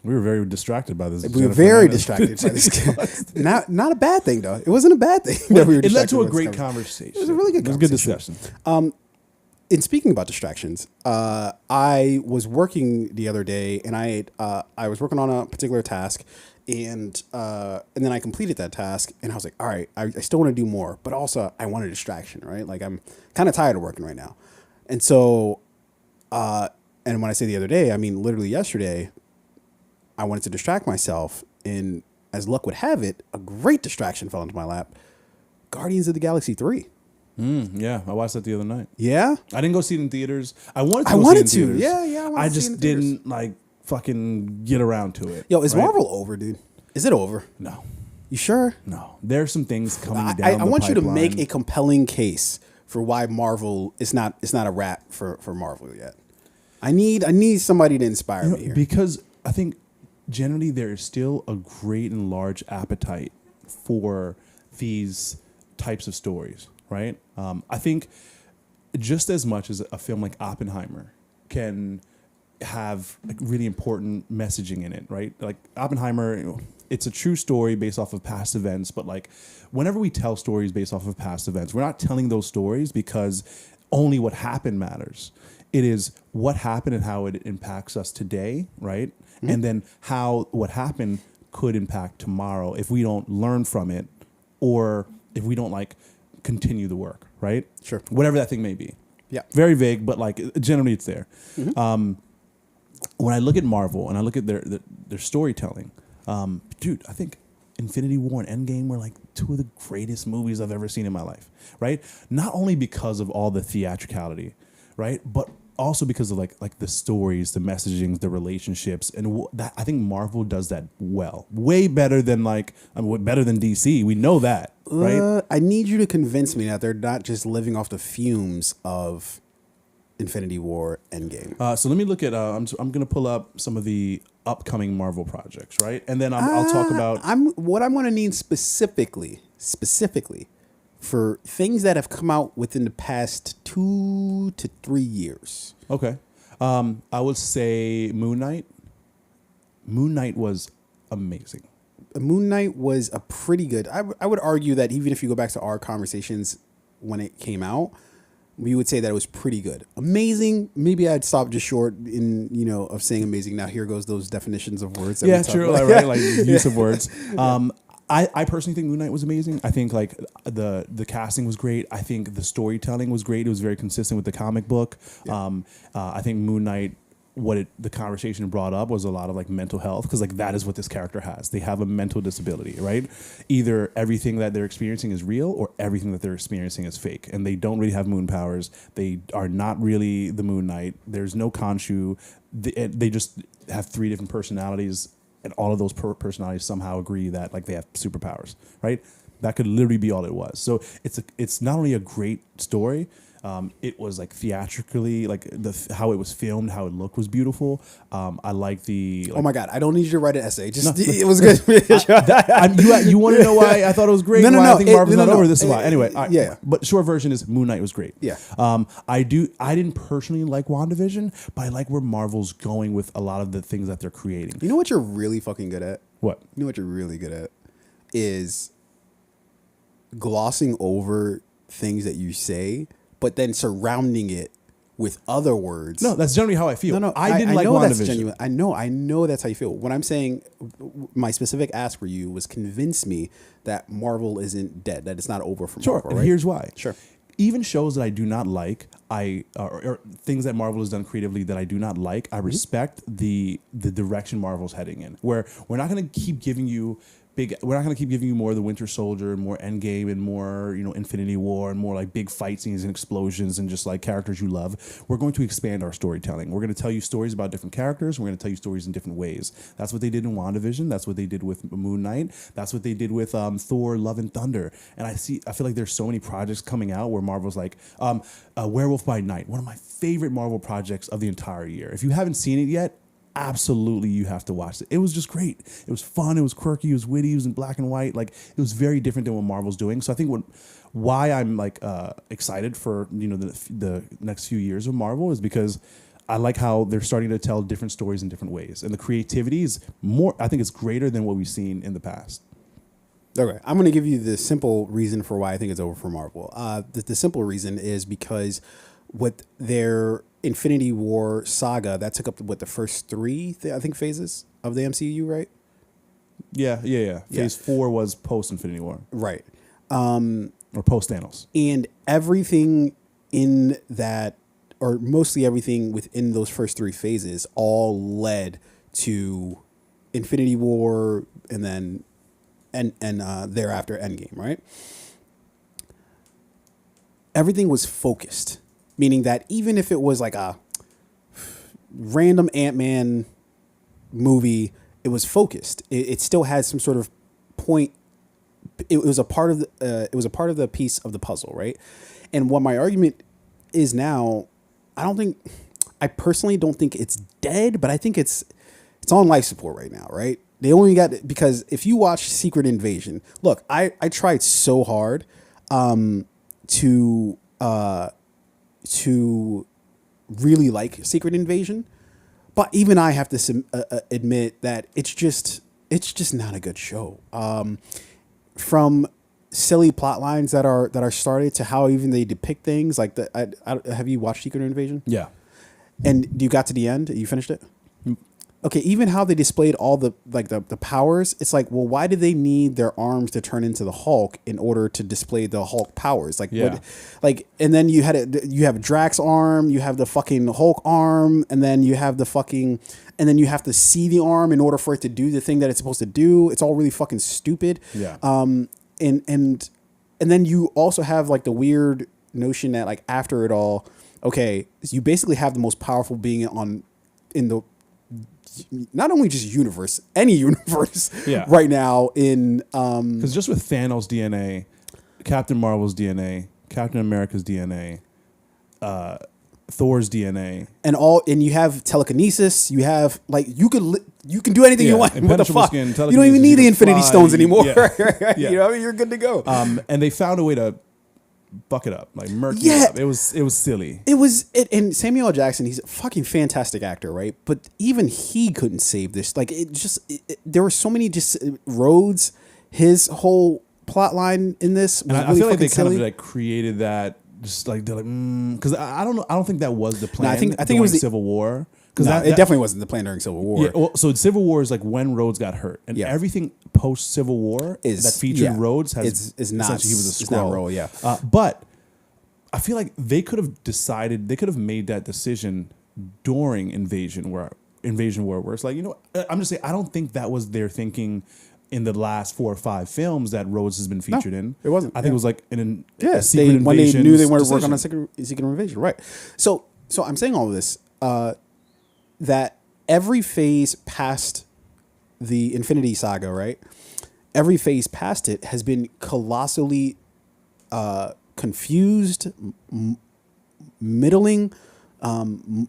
we were very distracted by this. We were very distracted by this. Not a bad thing though. It wasn't a bad thing. That we were it led to a by this great conversation. It was a really good discussion. In speaking about distractions, I was working the other day, and I was working on a particular task, and then I completed that task, and I was like, all right, I still want to do more, but also I want a distraction, right? Like I'm kind of tired of working right now, and so, and when I say the other day, I mean literally yesterday, I wanted to distract myself, and as luck would have it, a great distraction fell into my lap: Guardians of the Galaxy 3. Yeah, I watched that the other night. Yeah, I didn't go see it in theaters. I wanted to. See it in theaters. Yeah. I just didn't like fucking get around to it. Yo, is Marvel over, dude? Is it over? No. You sure? No. There's some things coming down. I want you to make a compelling case for why Marvel is not. It's not a wrap for Marvel yet. I need somebody to inspire me here, because I think generally there is still a great and large appetite for these types of stories. Right? I think just as much as a film like Oppenheimer can have like really important messaging in it, right? Like Oppenheimer, it's a true story based off of past events, but like whenever we tell stories based off of past events, we're not telling those stories because only what happened matters. It is what happened and how it impacts us today, right? Mm-hmm. And then how what happened could impact tomorrow if we don't learn from it, or if we don't like continue the work, right? Sure. Whatever that thing may be. Yeah. Very vague, but like generally it's there. Mm-hmm. When I look at Marvel and I look at their storytelling, dude, I think Infinity War and Endgame were like two of the greatest movies I've ever seen in my life, right? Not only because of all the theatricality, right? But also because of like the stories, the messaging, the relationships, and that I think Marvel does that well, way better than better than DC. We know that, right? I need you to convince me that they're not just living off the fumes of Infinity War Endgame. So let me look at. I'm going to pull up some of the upcoming Marvel projects, right? And then I'll talk about. What I'm going to need specifically for things that have come out within the past 2 to 3 years. Okay. I would say Moon Knight. Moon Knight was amazing. Moon Knight was a pretty good. I would argue that even if you go back to our conversations when it came out, we would say that it was pretty good. Amazing. Maybe I'd stop just short of saying amazing. Now here goes those definitions of words. That we true. about. Right? Like use of words. I personally think Moon Knight was amazing. I think like the casting was great. I think the storytelling was great. It was very consistent with the comic book. Yeah. I think Moon Knight, the conversation brought up was a lot of like mental health, because like that is what this character has. They have a mental disability, right? Either everything that they're experiencing is real or everything that they're experiencing is fake, and they don't really have moon powers. They are not really the Moon Knight. There's no Khonshu. They just have 3 different personalities, and all of those personalities somehow agree that like they have superpowers, right? That could literally be all it was. So it's not only a great story. It was like theatrically, like how it was filmed, how it looked was beautiful. I like the. Like, oh my god! I don't need you to write an essay. Just it was good. you want to know why I thought it was great? No. I think Marvel's not over. This is why. Anyway, yeah. But the short version is Moon Knight was great. Yeah. I didn't personally like WandaVision, but I like where Marvel's going with a lot of the things that they're creating. You know what you're really fucking good at? What? You know what you're really good at is glossing over things that you say, but then surrounding it with other words. No, that's generally how I feel. No, I didn't like know that's WandaVision. genuine. I know that's how you feel. What I'm saying, my specific ask for you was convince me that Marvel isn't dead, that it's not over for Sure, Marvel. and right? here's why. Sure. Even shows that I do not like, or things that Marvel has done creatively that I do not like, I respect the direction Marvel's heading in. Where we're not going to keep giving you we're not going to keep giving you more of the Winter Soldier and more Endgame and more, Infinity War and more like big fight scenes and explosions and just like characters you love. We're going to expand our storytelling. We're going to tell you stories about different characters. We're going to tell you stories in different ways. That's what they did in WandaVision. That's what they did with Moon Knight. That's what they did with Thor: Love and Thunder. And I feel like there's so many projects coming out where Marvel's like Werewolf by Night, one of my favorite Marvel projects of the entire year. If you haven't seen it yet, absolutely you have to watch it. It was just great. It was fun. It was quirky. It was witty. It was in black and white. Like, it was very different than what Marvel's doing. So I think why I'm like excited for the next few years of Marvel is because I like how they're starting to tell different stories in different ways, and the creativity is more. I think it's greater than what we've seen in the past. Okay, I'm going to give you the simple reason for why I think it's over for Marvel. The simple reason is because with their Infinity War saga, that took up the first three, I think, phases of the MCU, right? Yeah. Phase 4 was post Infinity War, right? Or post Thanos, and everything in that, or mostly everything within those first three phases, all led to Infinity War, and then and thereafter Endgame, right? Everything was focused. Meaning that even if it was like a random Ant-Man movie, it was focused. It still had some sort of point. It was a part of the piece of the puzzle, right? And what my argument is now, I personally don't think it's dead, but I think it's on life support right now, right? They only got, because if you watch Secret Invasion, look, I tried so hard to really like Secret Invasion, but even I have to admit that it's just not a good show. From silly plot lines that are started to how even they depict things like have you watched Secret Invasion? Yeah. And you got to the end? You finished it? Okay, even how they displayed all the powers, it's like, well, why did they need their arms to turn into the Hulk in order to display the Hulk powers? Like, yeah. And then you have Drax arm, you have the fucking Hulk arm, and then you have and then you have to see the arm in order for it to do the thing that it's supposed to do. It's all really fucking stupid. Yeah. And then you also have like the weird notion that like after it all, okay, you basically have the most powerful being in the not only just universe, any universe right now in because just with Thanos' DNA, Captain Marvel's DNA, Captain America's DNA, Thor's DNA, and you have telekinesis, you have like you can do anything you want. What the fuck? Skin, you don't even need the Infinity Stones anymore. Yeah. You know, you're good to go. And they found a way to buck it up, like murk it up. It was silly. And Samuel L. Jackson, he's a fucking fantastic actor, right? But even he couldn't save this. Like there were so many roads. His whole plot line in this was and really I feel like they silly. kind of like created that. Just like they're like, because I don't know. I don't think that was the plan. No, I think it was the Civil War. Because it definitely wasn't the plan during Civil War. Yeah, well, so Civil War is like when Rhodes got hurt, and everything post Civil War that featured Rhodes is not. Essentially, he was a Skrull. Yeah. But I feel like they could have decided, they could have made that decision during Invasion War, where it's like, I'm just saying, I don't think that was their thinking in the last 4 or 5 films that Rhodes has been featured in. It wasn't. I think it was like in a Secret Invasion when they knew they wanted to work on a Secret Invasion, right? So I'm saying all of this. That every phase past the Infinity Saga, right, every phase past it has been colossally confused, middling,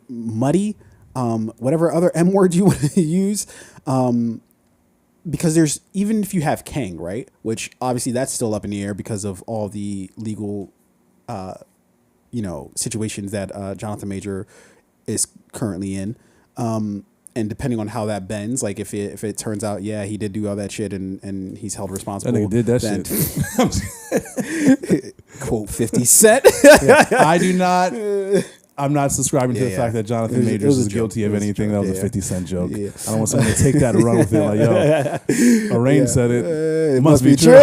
muddy, whatever other M word you want to use. Because there's, even if you have Kang, right, which obviously that's still up in the air because of all the legal, situations that Jonathan Major is currently in. And depending on how that bends, like if it turns out, yeah, he did do all that shit and he's held responsible. That nigga did that shit. Quote 50 Cent. I do not. I'm not subscribing to the fact that Jonathan Majors is guilty of anything. That was a 50 Cent joke. Yeah. I don't want someone to take that and run with it. Like, yo, Arain said it. It must be true.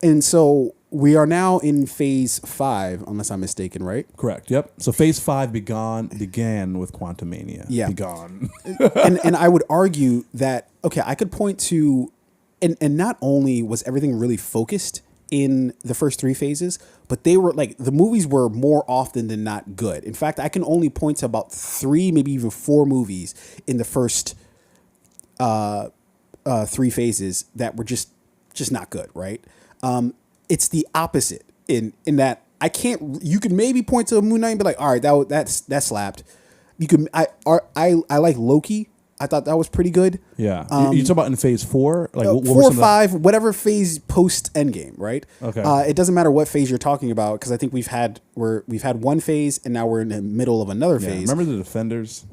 And so we are now in phase 5, unless I'm mistaken, right? Correct. Yep. So phase 5 began with Quantumania. Yeah. Began. and I would argue that, okay, I could point to, and not only was everything really focused in the first 3 phases, but they were like, the movies were more often than not good. In fact, I can only point to about 3, maybe even 4 movies in the first 3 phases that were just not good, right? It's the opposite in that you could maybe point to a Moon Knight and be like, all right, that slapped. You could, I like Loki. I thought that was pretty good. Yeah. You talking about in phase 4? Like 4 or 5, whatever phase post Endgame, right? Okay. It doesn't matter what phase you're talking about, because I think we've had one phase and now we're in the middle of another phase. Remember the Defenders?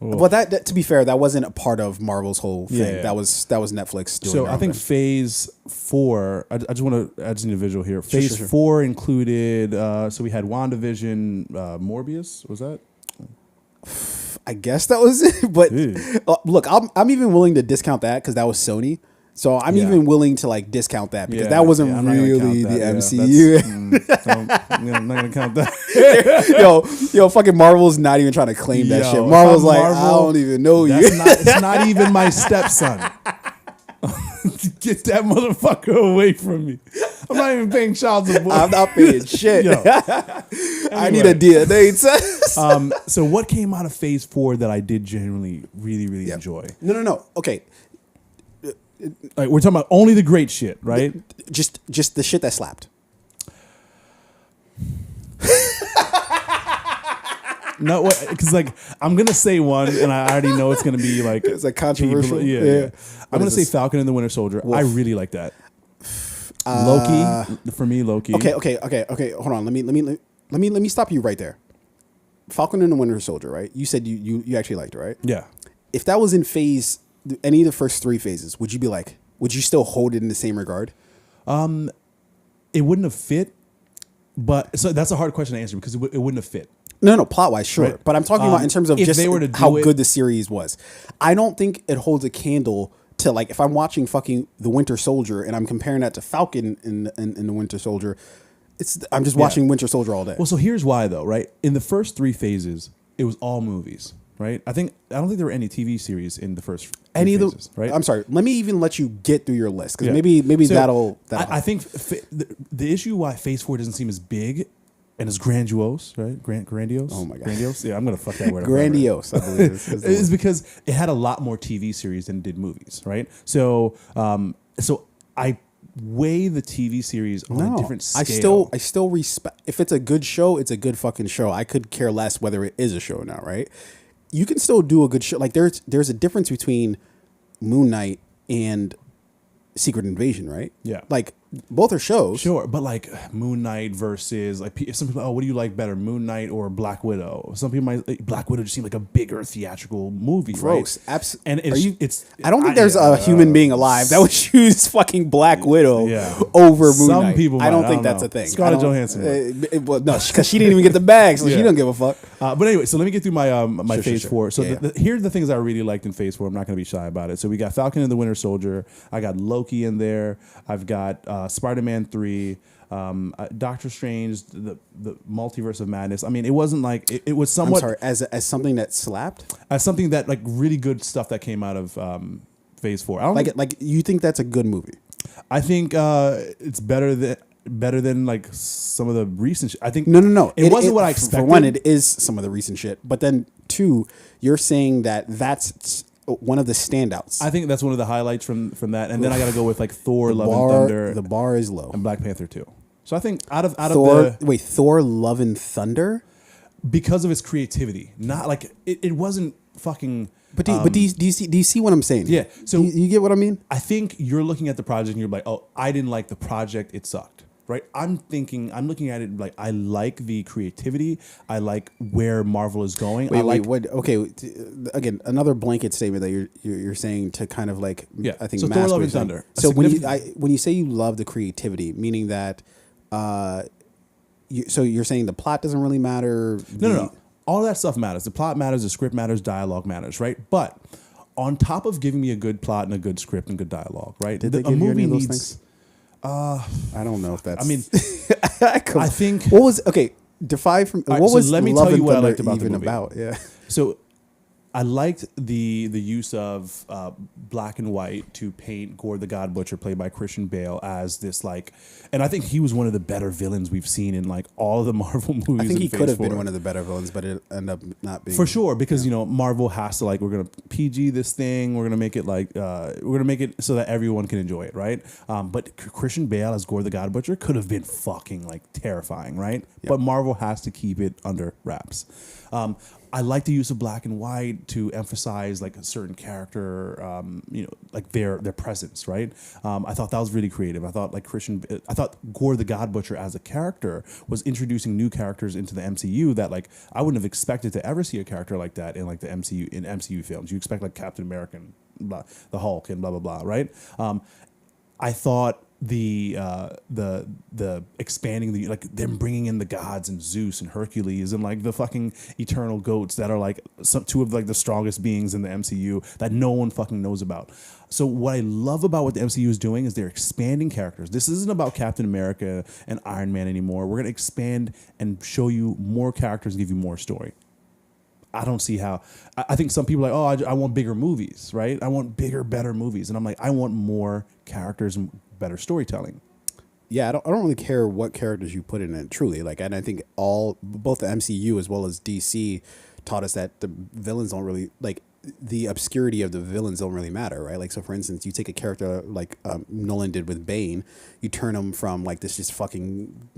Oh. Well, that to be fair, that wasn't a part of Marvel's whole thing. Yeah. That was Netflix doing. So I think phase 4. I just want to add an individual here. Phase 4 included. So we had WandaVision, Morbius. Was that? I guess that was it. But look, I'm even willing to discount that because that was Sony. So I'm even willing to like discount that because that wasn't really the MCU. I'm not gonna count that. yo, fucking Marvel's not even trying to claim that shit. Marvel's like, I don't even know you. It's not even my stepson. Get that motherfucker away from me. I'm not even paying child support. I'm not paying shit. Anyway. I need a DNA test. So what came out of phase 4 that I did genuinely really enjoy? No. Okay. Like, we're talking about only the great shit, right? Just the shit that slapped. No, because like I'm gonna say one, and I already know it's gonna be like it's like controversial. Yeah. I'm gonna say Falcon and the Winter Soldier. Wolf. I really like that. Loki, for me, Loki. Okay. Hold on. Let me stop you right there. Falcon and the Winter Soldier, right? You said you actually liked it, right? Yeah. If that was in any of the first 3 phases, would you still hold it in the same regard? It wouldn't have fit, but so that's a hard question to answer because it wouldn't have fit. No, plot-wise, sure. Right. But I'm talking about in terms of just how good the series was. I don't think it holds a candle to, like, if I'm watching fucking The Winter Soldier and I'm comparing that to Falcon in The Winter Soldier, I'm just watching Winter Soldier all day. Well, so here's why, though, right? In the first 3 phases, it was all movies, right? I don't think there were any TV series in the first phases, right? I'm sorry. Let me even let you get through your list, because maybe so that'll I think the issue why phase 4 doesn't seem as big and it's grandiose, right? Grandiose. Oh my god, grandiose. Yeah, I'm gonna fuck that word up. Grandiose, I believe. It's because it had a lot more TV series than it did movies, right? So, I weigh the TV series on a different scale. I still respect. If it's a good show, it's a good fucking show. I could care less whether it is a show now, right? You can still do a good show. Like there's a difference between Moon Knight and Secret Invasion, right? Yeah. Like both are shows. Sure, but like Moon Knight versus like some people, what do you like better, Moon Knight or Black Widow? Some people might Black Widow just seem like a bigger theatrical movie, gross. Right? Absolutely. And it's I don't think there's a human being alive that would choose fucking Black Widow over Moon Knight. Some people might. I don't think that's a thing. Scarlett Johansson. Well, no, because she didn't even get the bag, so she don't give a fuck. But anyway, so let me get through my my phase 4. So here are the things I really liked in phase 4. I'm not going to be shy about it. So we got Falcon and the Winter Soldier. I got Loki in there. I've got Spider-Man 3. Doctor Strange, the Multiverse of Madness. I mean, it wasn't like it was somewhat. I'm sorry, as something that slapped, as something that like really good stuff that came out of phase 4. I don't like you think that's a good movie. I think it's better than like some of the recent shit. I think no. It wasn't what I expected. For one, it is some of the recent shit, but then 2, you're saying that's one of the standouts. I think that's one of the highlights from that. And then I got to go with like Thor, Love and Thunder. The bar is low. And Black Panther 2. So I think out of Thor, Love and Thunder, because of its creativity, not like it wasn't fucking. But do you see what I'm saying? Yeah. So you get what I mean? I think you're looking at the project and you're like, oh, I didn't like the project. It sucked. Right. I'm looking at it like I like the creativity. I like where Marvel is going. What? Okay. Again, another blanket statement that you're saying to kind of like, I think, so Thor, Love and Thunder. So when you say you love the creativity, meaning that, so you're saying the plot doesn't really matter. No. All that stuff matters. The plot matters, the script matters, dialogue matters, right? But on top of giving me a good plot and a good script and good dialogue, right? Did they give you any of those things? I don't know if that's. I mean, I think what was okay. Defy from right, what so was. Let me Love tell you what I Thunder liked about the even movie. about. Yeah. So I liked the use of black and white to paint Gore the God Butcher, played by Christian Bale, as this like, and I think he was one of the better villains we've seen in like all of the Marvel movies. I think he could have been one of the better villains, but it ended up not being. For sure, because Marvel has to like, we're gonna PG this thing, we're gonna make it like we're gonna make it so that everyone can enjoy it, right? But Christian Bale as Gore the God Butcher could have been fucking like terrifying, right? Yep. But Marvel has to keep it under wraps. I like the use of black and white to emphasize like a certain character, like their presence, right? I thought that was really creative. I thought Gore the God Butcher as a character was introducing new characters into the MCU that like I wouldn't have expected to ever see a character like that in like the MCU films. You expect like Captain America, and the Hulk, and blah blah blah, right? I thought the expanding the like them bringing in the gods and Zeus and Hercules and like the fucking eternal goats that are like two of like the strongest beings in the MCU that no one fucking knows about. So what I love about what the MCU is doing is they're expanding characters. This isn't about Captain America and Iron Man anymore. We're gonna expand and show you more characters and give you more story. I don't see how. I think some people are like, oh, I want bigger movies, right? I want bigger, better movies, and I'm like, I want more characters and better storytelling. Yeah, I don't really care what characters you put in it. Truly, like, and I think both the MCU as well as DC taught us that the villains don't really like the obscurity of the villains don't really matter, right? Like, so for instance, you take a character like Nolan did with Bane, you turn him from like this just fucking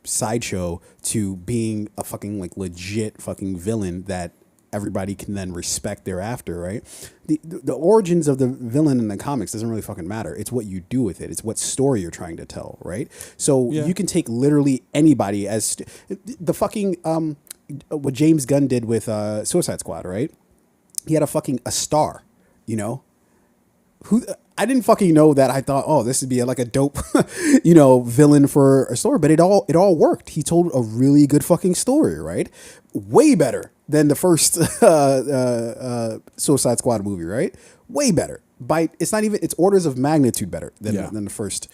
sideshow to being a fucking like legit fucking villain that everybody can then respect thereafter, right? The origins of the villain in the comics doesn't really fucking matter. It's what you do with it. It's what story you're trying to tell, right? So you can take literally anybody as the fucking what James Gunn did with Suicide Squad, right? He had a star, who I didn't fucking know that. I thought, oh, this would be like a dope, villain for a story, but it all worked. He told a really good fucking story, right? Way better than the first Suicide Squad movie, right? Way better. It's orders of magnitude better than the first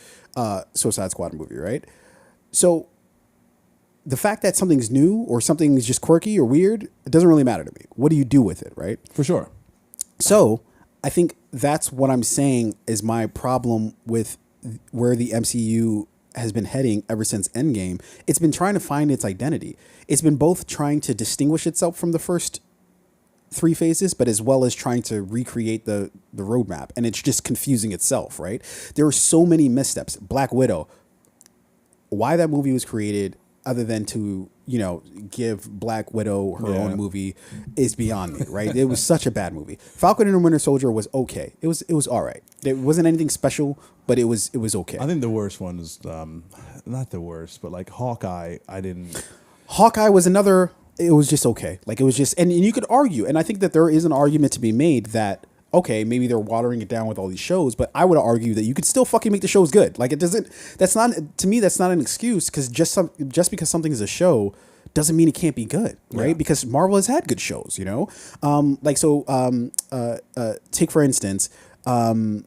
Suicide Squad movie, right? So the fact that something's new or something's just quirky or weird, it doesn't really matter to me. What do you do with it, right? For sure. So I think that's what I'm saying is my problem with where the MCU has been heading ever since Endgame. It's been trying to find its identity. It's been both trying to distinguish itself from the first three phases, but as well as trying to recreate the roadmap. And it's just confusing itself, right? There are so many missteps. Black Widow, why that movie was created other than to, give Black Widow her own movie is beyond me, right? It was such a bad movie. Falcon and the Winter Soldier was okay. It was all right. It wasn't anything special, but it was okay. I think the worst one is not the worst, but like Hawkeye, Hawkeye was another, it was just okay. Like it was just, and you could argue, and I think that there is an argument to be made that, okay, maybe they're watering it down with all these shows, but I would argue that you could still fucking make the shows good. Like that's not an excuse, because just because something is a show doesn't mean it can't be good, right? Yeah. Because Marvel has had good shows, take for instance, I'm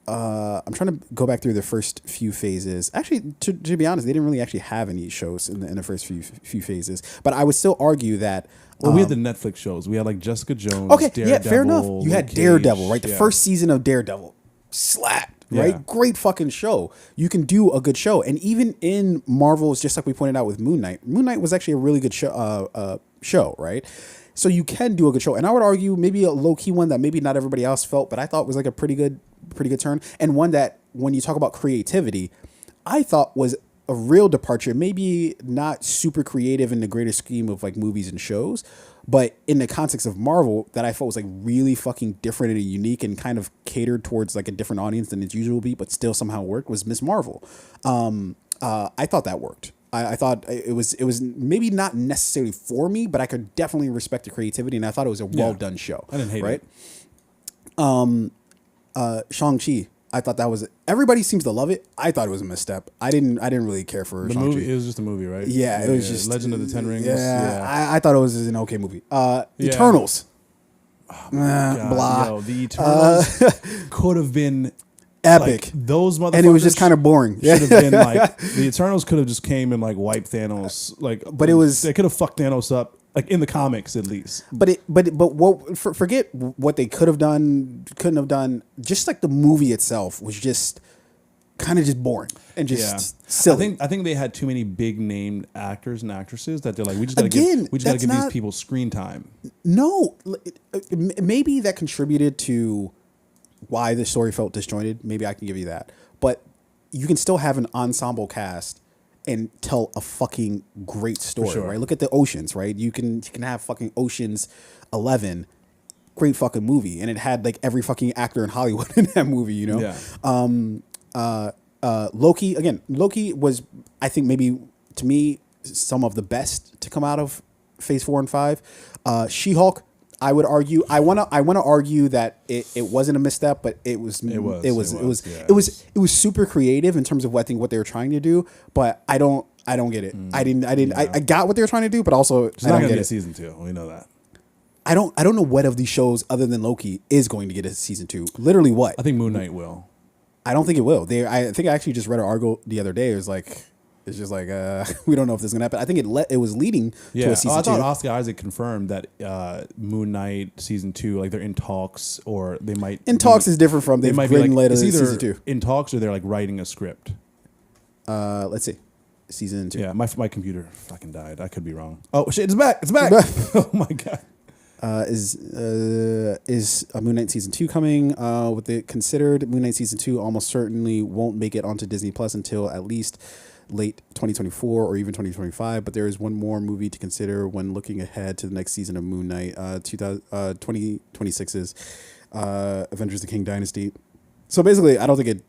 trying to go back through the first few phases. Actually, to be honest, they didn't really actually have any shows in the first few phases, but I would still argue that. Well, we had the Netflix shows. We had like Jessica Jones. Okay, Daredevil, yeah, fair enough. You had Daredevil, right? The first season of Daredevil. slapped, Yeah. right? Great fucking show. You can do a good show. And even in Marvel's, just like we pointed out with Moon Knight was actually a really good show, right? So you can do a good show. And I would argue maybe a low-key one that maybe not everybody else felt, but I thought was like a pretty good turn. And one that, when you talk about creativity, I thought was a real departure, maybe not super creative in the greater scheme of like movies and shows, but in the context of Marvel, that I felt was like really fucking different and unique and kind of catered towards like a different audience than its usual be, but still somehow worked, was Miss Marvel. I thought that worked. I thought it was maybe not necessarily for me, but I could definitely respect the creativity, and I thought it was a well done show. I didn't hate it. Right? Shang-Chi, I thought that was, everybody seems to love it. I thought it was a misstep. I didn't really care for the Shang-Chi. movie. It was just a movie, right? Yeah, it was just Legend of the Ten Rings. Yeah, I thought it was an okay movie. Eternals. Blah. Yo, the Eternals could have been epic. Like, those motherfuckers, and it was just kind of boring. Should have been like, the Eternals could have just came and like wiped Thanos. Like, but it was, they could have fucked Thanos up. Like in the comics, at least. But what? Forget what they could have done, couldn't have done. Just like the movie itself was just kind of just boring and just silly. I think they had too many big named actors and actresses that they're like, we just got to give these people screen time. No, maybe that contributed to why the story felt disjointed. Maybe I can give you that, but you can still have an ensemble cast and tell a fucking great story, right? Look at the Oceans, right? You can have fucking Oceans 11, great fucking movie, and it had like every fucking actor in Hollywood in that movie, you know? Yeah. Loki was, I think, maybe to me some of the best to come out of Phase 4 and 5. She-Hulk, I would argue. I wanna argue that it wasn't a misstep, but it was super creative in terms of what they were trying to do. But I don't get it. I got what they were trying to do, but also it's not gonna be a season 2. We know that. I don't know what of these shows other than Loki is going to get a season 2. Literally what? I think Moon Knight will. I don't think it will. I think I actually just read an article the other day. It was like, it's just like, we don't know if this is gonna happen. I think it was leading to a season 2. I thought Oscar Isaac confirmed that Moon Knight season 2, like they're in talks, or they might. Talks is different from they might be like later season 2. In talks, or they're like writing a script. Let's see, season 2. Yeah, my computer fucking died. I could be wrong. Oh shit, it's back! It's back! Oh my god. Is a Moon Knight season 2 coming? With it considered, Moon Knight season 2 almost certainly won't make it onto Disney Plus until at least late 2024 or even 2025, but there is one more movie to consider when looking ahead to the next season of Moon Knight. 2026's Avengers: The King Dynasty. So basically, I don't think it.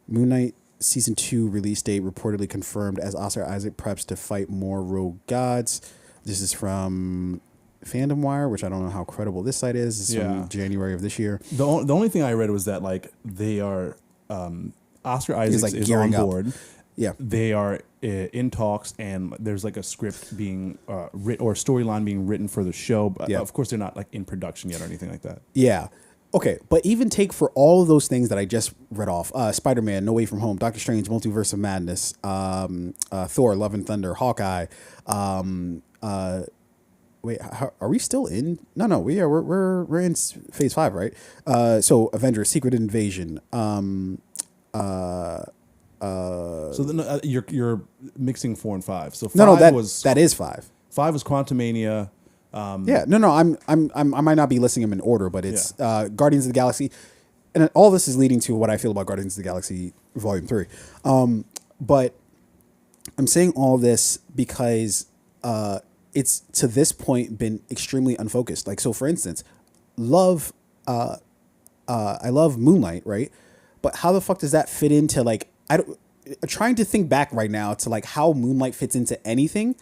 Moon Knight season 2 release date reportedly confirmed as Oscar Isaac preps to fight more rogue gods. This is from Fandom Wire, which I don't know how credible this site is. It's from January of this year. The only thing I read was that like they are. Oscar Isaac is on board. Up. Yeah, they are in talks, and there's like a script being written or storyline being written for the show. But of course, they're not like in production yet or anything like that. Yeah. Okay, but even take for all of those things that I just read off: Spider-Man, No Way From Home, Doctor Strange, Multiverse of Madness, Thor, Love and Thunder, Hawkeye. Wait, are we still in? No, we're in Phase 5, right? So Avengers: Secret Invasion. So you're mixing 4 and 5. So 5 that is 5. 5 was Quantumania. I might not be listing them in order, but it's Guardians of the Galaxy, and all this is leading to what I feel about Guardians of the Galaxy Volume 3. But I'm saying all this because it's to this point been extremely unfocused. Like, so for instance, I love Moonlight, right? But how the fuck does that fit into like trying to think back right now to like how Moonlight fits into anything.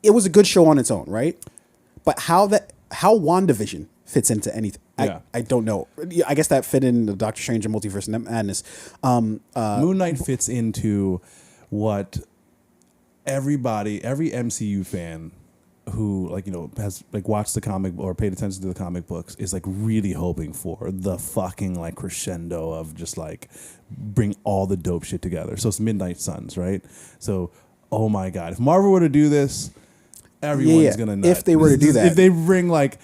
It was a good show on its own, right? But how WandaVision fits into anything, I don't know. I guess that fit in the Doctor Strange and Multiverse of Madness. Moon Knight fits into what every MCU fan who has watched the comic or paid attention to the comic books is like really hoping for the fucking like crescendo of just like bring all the dope shit together. So it's Midnight Suns, right? So oh my god, if Marvel were to do this, everyone's gonna nut. If they were to do that, if they bring like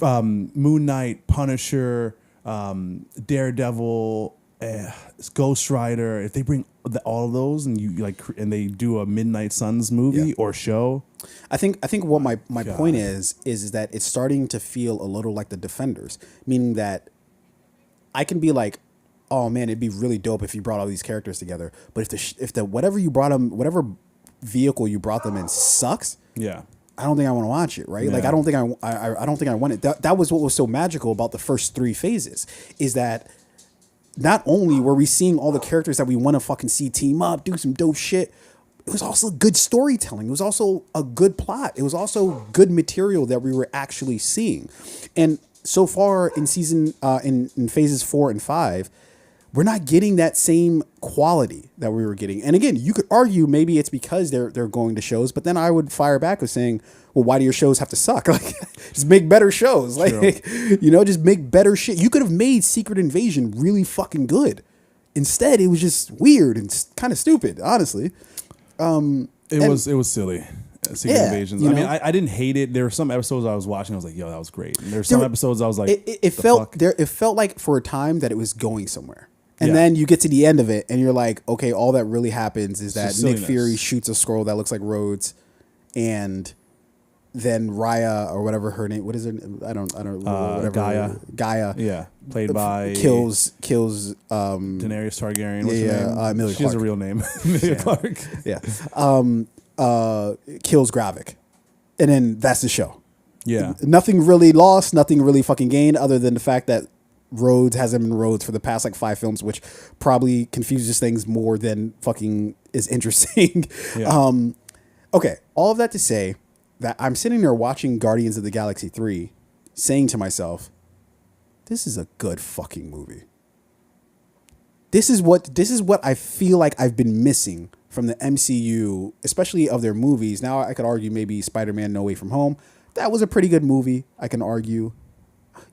Moon Knight, Punisher, Daredevil, Ghost Rider. If they bring all of those and and they do a Midnight Suns movie or show, I think what my point is that it's starting to feel a little like the Defenders, meaning that I can be like, oh man, it'd be really dope if you brought all these characters together. But if the whatever you brought them, whatever vehicle you brought them in sucks, I don't think I want to watch it, right? Yeah. Like I don't think I want it. That was what was so magical about the first 3 phases, is that not only were we seeing all the characters that we want to fucking see team up, do some dope shit, it was also good storytelling. It was also a good plot. It was also good material that we were actually seeing. And so far in in phases 4 and 5, we're not getting that same quality that we were getting. And again, you could argue maybe it's because they're going to shows, but then I would fire back with saying, well, why do your shows have to suck? Like, just make better shows. Like, just make better shit. You could have made Secret Invasion really fucking good. Instead, it was just weird and kind of stupid, honestly. It was silly. Secret Invasions. I mean, I didn't hate it. There were some episodes I was watching. I was like, yo, that was great. And there's some episodes I was like, it felt like for a time that it was going somewhere. And then you get to the end of it and you're like, okay, all that really happens is that Nick Fury shoots a scroll that looks like Rhodes, and then Raya or whatever her name, what is her name? I don't whatever. Gaia. Yeah. Played by kills Daenerys Targaryen. What's her name? Emilia She Clarke. has a real name. Emilia Clarke. Yeah. Kills Gravik. And then that's the show. Yeah. Nothing really lost, nothing really fucking gained, other than the fact that Rhodes hasn't been Rhodes for the past like 5 films, which probably confuses things more than fucking is interesting. Yeah. Okay, all of that to say that I'm sitting there watching Guardians of the Galaxy 3, saying to myself, this is a good fucking movie. This is what I feel like I've been missing from the MCU, especially of their movies. Now I could argue maybe Spider-Man No Way From Home. That was a pretty good movie, I can argue.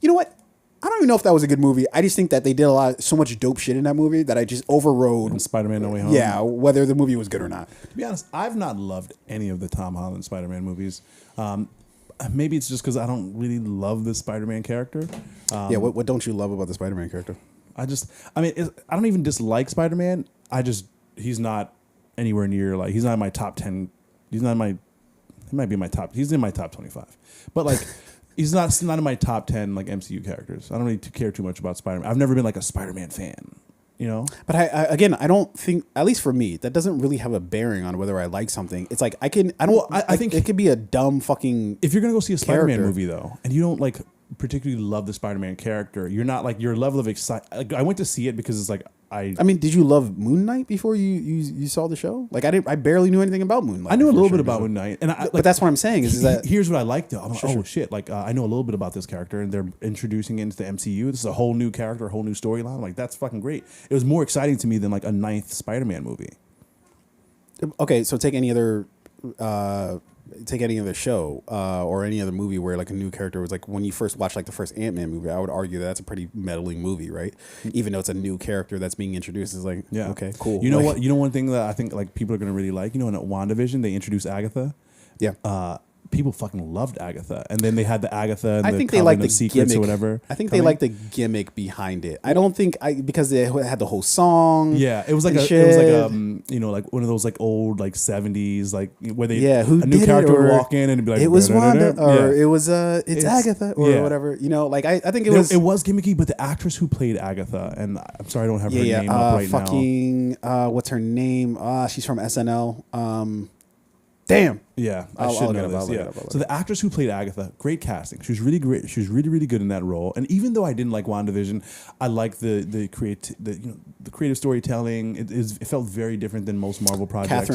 You know what? I don't even know if that was a good movie. I just think that they did so much dope shit in that movie that I just overrode Spider-Man No Way Home. Yeah, whether the movie was good or not. To be honest, I've not loved any of the Tom Holland Spider-Man movies. Maybe it's just because I don't really love the Spider-Man character. What don't you love about the Spider-Man character? I don't even dislike Spider-Man. He's not anywhere near, like, he's not in my top 10. He might be in my top. He's in my top 25. But like, he's not in my top 10 like MCU characters. I don't really care too much about Spider-Man. I've never been like a Spider-Man fan, you know? But I don't think, at least for me, that doesn't really have a bearing on whether I like something. It's like I think it could be a dumb fucking. If you're gonna go see a Spider-Man movie though, and you don't like particularly love the Spider-Man character, you're not like, your level of excitement. Like, I went to see it because it's like I mean, did you love Moon Knight before you saw the show? Like, I barely knew anything about Moon Knight. I knew a little bit about Moon Knight, and but that's what I'm saying is that here's what I liked though. I'm like, shit! Like, I know a little bit about this character, and they're introducing it into the MCU. This is a whole new character, a whole new storyline. Like, that's fucking great. It was more exciting to me than like a 9th Spider-Man movie. Okay, so take any other show or any other movie where like a new character was like, when you first watch like the first Ant-Man movie, I would argue that's a pretty meddling movie, right? Even though it's a new character that's being introduced, it's like, okay, cool. You know what? You know, one thing that I think like people are gonna really like, you know, in WandaVision they introduced Agatha. Yeah. People fucking loved Agatha, and then they had the Agatha and I the think they like the secrets gimmick or whatever. I think they like the gimmick behind it. I don't think because they had the whole song. Yeah, it was like you know, like one of those like old like 70s like where they a new character would walk in and it'd be like, it was Wanda or it was it's Agatha or whatever. You know, like I think it was gimmicky, but the actress who played Agatha, and I'm sorry I don't have her name up right now. What's her name? She's from SNL. Damn. Yeah, I should know this. Yeah. So the actress who played Agatha, great casting. She was really great. She was really, really good in that role. And even though I didn't like WandaVision, I liked the creative storytelling. It felt very different than most Marvel projects.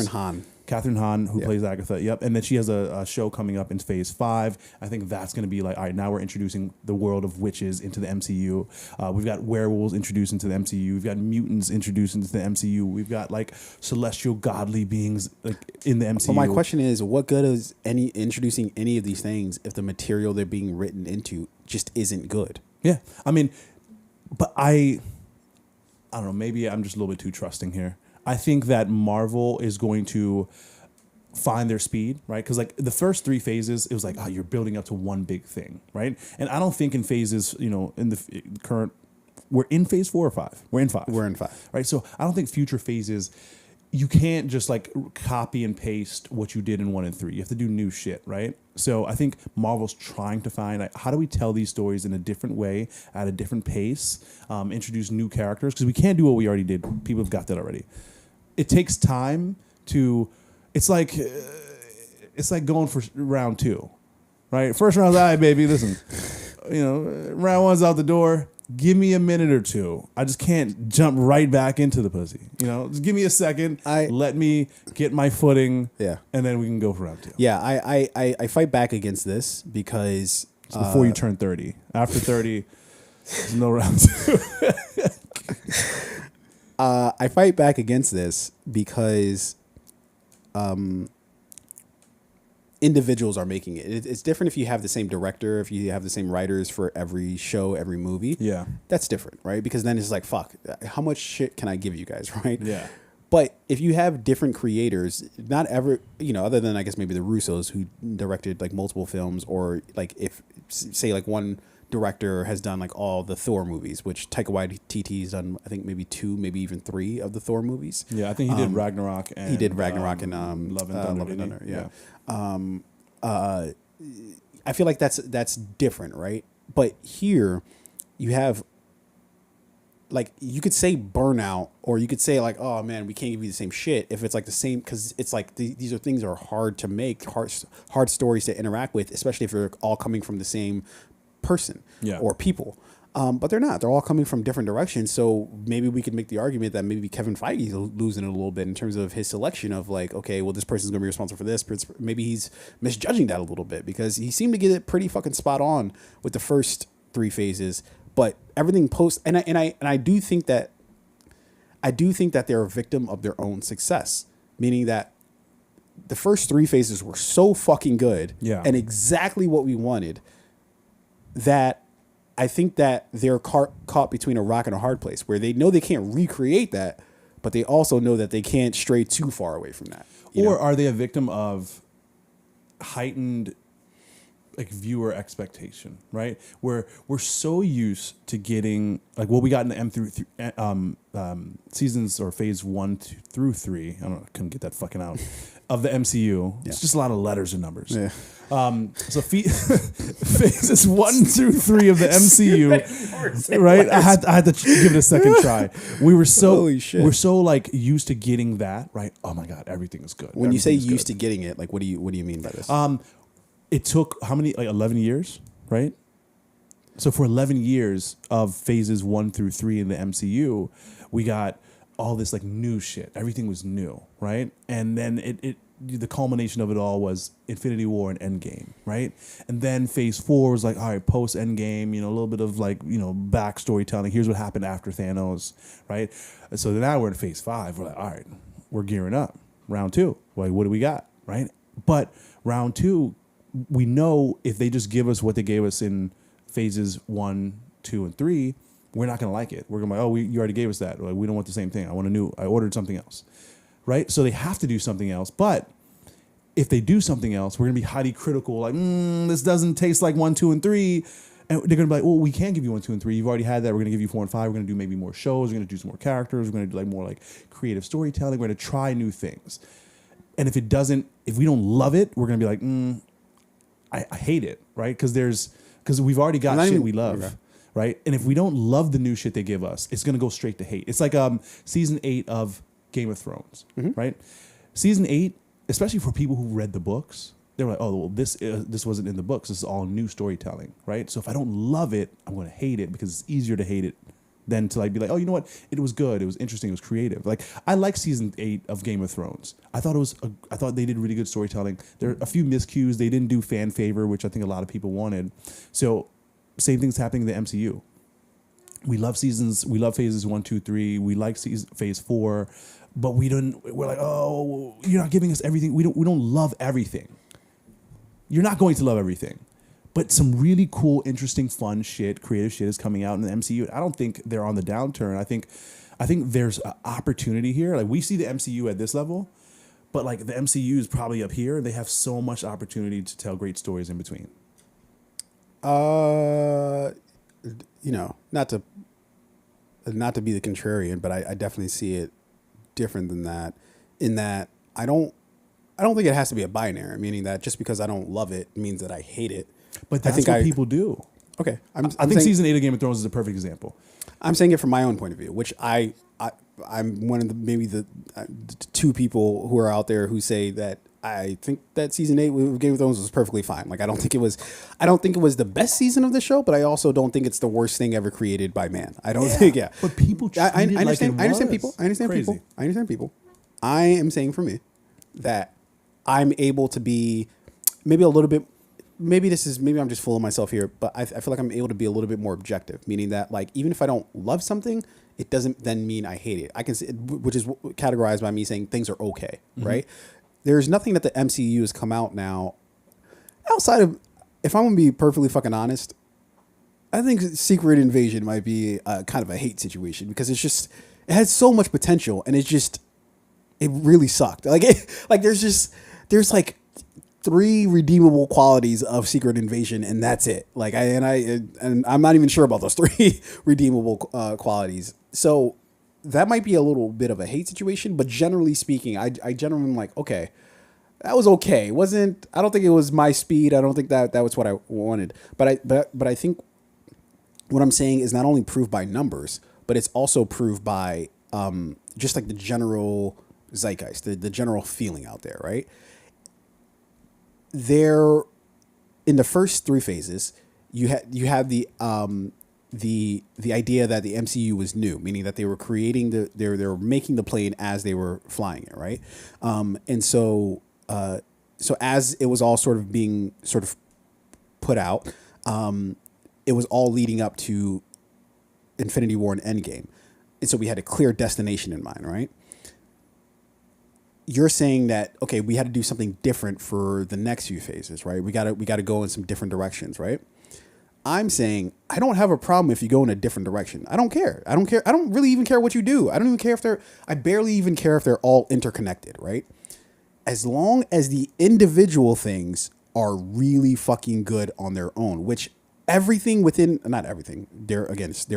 Catherine Hahn, who plays Agatha. Yep. And then she has a show coming up in Phase 5. I think that's going to be like, all right, now we're introducing the world of witches into the MCU. We've got werewolves introduced into the MCU. We've got mutants introduced into the MCU. We've got like celestial godly beings like in the MCU. But my question is, what good is introducing any of these things if the material they're being written into just isn't good? Yeah. I mean, but I don't know, maybe I'm just a little bit too trusting here. I think that Marvel is going to find their speed, right? Because like the first 3 phases, it was like, oh, you're building up to one big thing, right? And I don't think in phases, you know, in the current, we're in phase 4 or 5. We're in 5. We're in 5. Right? So I don't think future phases, you can't just like copy and paste what you did in 1 and 3. You have to do new shit, right? So I think Marvel's trying to find like, how do we tell these stories in a different way, at a different pace, introduce new characters, because we can't do what we already did. People have got that already. It takes time to. It's like going for round 2, right? First round's all right, baby. Listen, you know, round 1's out the door. Give me a minute or 2. I just can't jump right back into the pussy. You know, just give me a second. Let me get my footing. Yeah, and then we can go for round 2. Yeah, I fight back against this because it's before you turn 30. After 30, there's no round 2. I fight back against this because individuals are making it. It's different if you have the same director, if you have the same writers for every show, every movie. Yeah. That's different, right? Because then it's like, fuck, how much shit can I give you guys, right? Yeah. But if you have different creators, not ever, you know, other than I guess maybe the Russos who directed like multiple films, or like if, say, like one director has done like all the Thor movies, which Taika Waititi's done, I think maybe 2, maybe even 3 of the Thor movies. Yeah, I think he did Ragnarok. And, he did Ragnarok and Love and Thunder. Love and Thunder. Yeah. I feel like that's different, right? But here, you have like, you could say burnout, or you could say like, oh man, we can't give you the same shit if it's like the same, because it's like these are things that are hard to make, hard stories to interact with, especially if they're all coming from the same person or people. But they're not. They're all coming from different directions. So maybe we could make the argument that maybe Kevin Feige is losing it a little bit in terms of his selection of like, okay, well, this person's going to be responsible for this. Maybe he's misjudging that a little bit, because he seemed to get it pretty fucking spot on with the first 3 phases. But everything post, and I do think that they're a victim of their own success, meaning that the first 3 phases were so fucking good and exactly what we wanted, that I think that they're caught between a rock and a hard place, where they know they can't recreate that, but they also know that they can't stray too far away from that. Or are they a victim of heightened like viewer expectation, right? Where we're so used to getting like what we got in the M through seasons, or phase 1 through 3. I don't know, I couldn't get that fucking out of the MCU. Yeah. It's just a lot of letters and numbers. Yeah. So phases 1 through 3 of the MCU, right? I had to give it a second try. We're so like used to getting that, right? Oh my god, everything is good. When you say used to getting it, like what do you mean by this? It took how many, like 11 years, right? So for 11 years of phases 1 through 3 in the MCU, we got all this like new shit. Everything was new, right? And then the culmination of it all was Infinity War and Endgame, right? And then phase 4 was like, all right, post Endgame, you know, a little bit of like, you know, backstory telling. Here's what happened after Thanos, right? And so now we're in phase 5. We're like, all right, we're gearing up. Round 2. Like, what do we got, right? But round 2, we know if they just give us what they gave us in phases 1, 2, and 3, we're not going to like it. We're going to be like, oh, you already gave us that. Like, we don't want the same thing. I ordered something else, right? So they have to do something else. But if they do something else, we're going to be highly critical. Like, this doesn't taste like 1, 2, and 3. And they're going to be like, well, we can't give you 1, 2, and 3. You've already had that. We're going to give you 4 and 5. We're going to do maybe more shows. We're going to do some more characters. We're going to do like more like creative storytelling. We're going to try new things. And if we don't love it, we're going to be like, I hate it, right? Because we've already got shit we love, right? And if we don't love the new shit they give us, it's gonna go straight to hate. It's like season 8 of Game of Thrones, right? Season 8, especially for people who read the books, they were like, oh, well, this wasn't in the books. This is all new storytelling, right? So if I don't love it, I'm gonna hate it, because it's easier to hate it than to like be like, oh, you know what? It was good. It was interesting. It was creative. Like, I like season 8 of Game of Thrones. I thought they did really good storytelling. There are a few miscues. They didn't do fan favor, which I think a lot of people wanted. So same thing's happening in the MCU. We love phases 1, 2, 3. We like phase 4, but we're like, oh, you're not giving us everything. We don't love everything. You're not going to love everything. But some really cool, interesting, fun shit, creative shit is coming out in the MCU. I don't think they're on the downturn. I think there's an opportunity here. Like, we see the MCU at this level, but like the MCU is probably up here. They have so much opportunity to tell great stories in between. Not to be the contrarian, but I definitely see it different than that. In that I don't think it has to be a binary, meaning that just because I don't love it means that I hate it. But that's what people do. Okay, I think season 8 of Game of Thrones is a perfect example. I'm saying it from my own point of view, which I'm one of the two people who are out there who say that I think that season 8 of Game of Thrones was perfectly fine. Like I don't think it was the best season of the show, but I also don't think it's the worst thing ever created by man. I don't think. Yeah, but people. I understand people. I understand people. I am saying for me that I'm able to be maybe a little bit. Maybe I'm just fooling myself here, but I feel like I'm able to be a little bit more objective, meaning that like even if I don't love something, it doesn't then mean I hate it. I can, which is categorized by me saying things are okay, right? There's nothing that the MCU has come out now outside of, if I'm gonna be perfectly fucking honest, I think Secret Invasion might be kind of a hate situation because it has so much potential and it really sucked. Like there's like 3 redeemable qualities of Secret Invasion, and that's it. Like I'm not even sure about those 3 redeemable qualities. So that might be a little bit of a hate situation, but generally speaking, I generally am like, okay, that was okay. I don't think it was my speed. I don't think that was what I wanted. But I think what I'm saying is not only proved by numbers, but it's also proved by just like the general zeitgeist, the general feeling out there, right? There, in the first 3 phases, you had the idea that the MCU was new, meaning that they were creating they were making the plane as they were flying it, right? And so as it was all sort of being put out, it was all leading up to Infinity War and Endgame, and so we had a clear destination in mind, right? You're saying that, okay, we had to do something different for the next few phases, right? We got to go in some different directions, right? I'm saying I don't have a problem if you go in a different direction. I don't care. I don't really even care what you do. I don't even care I barely even care if they're all interconnected, right? As long as the individual things are really fucking good on their own, which everything within, not everything, there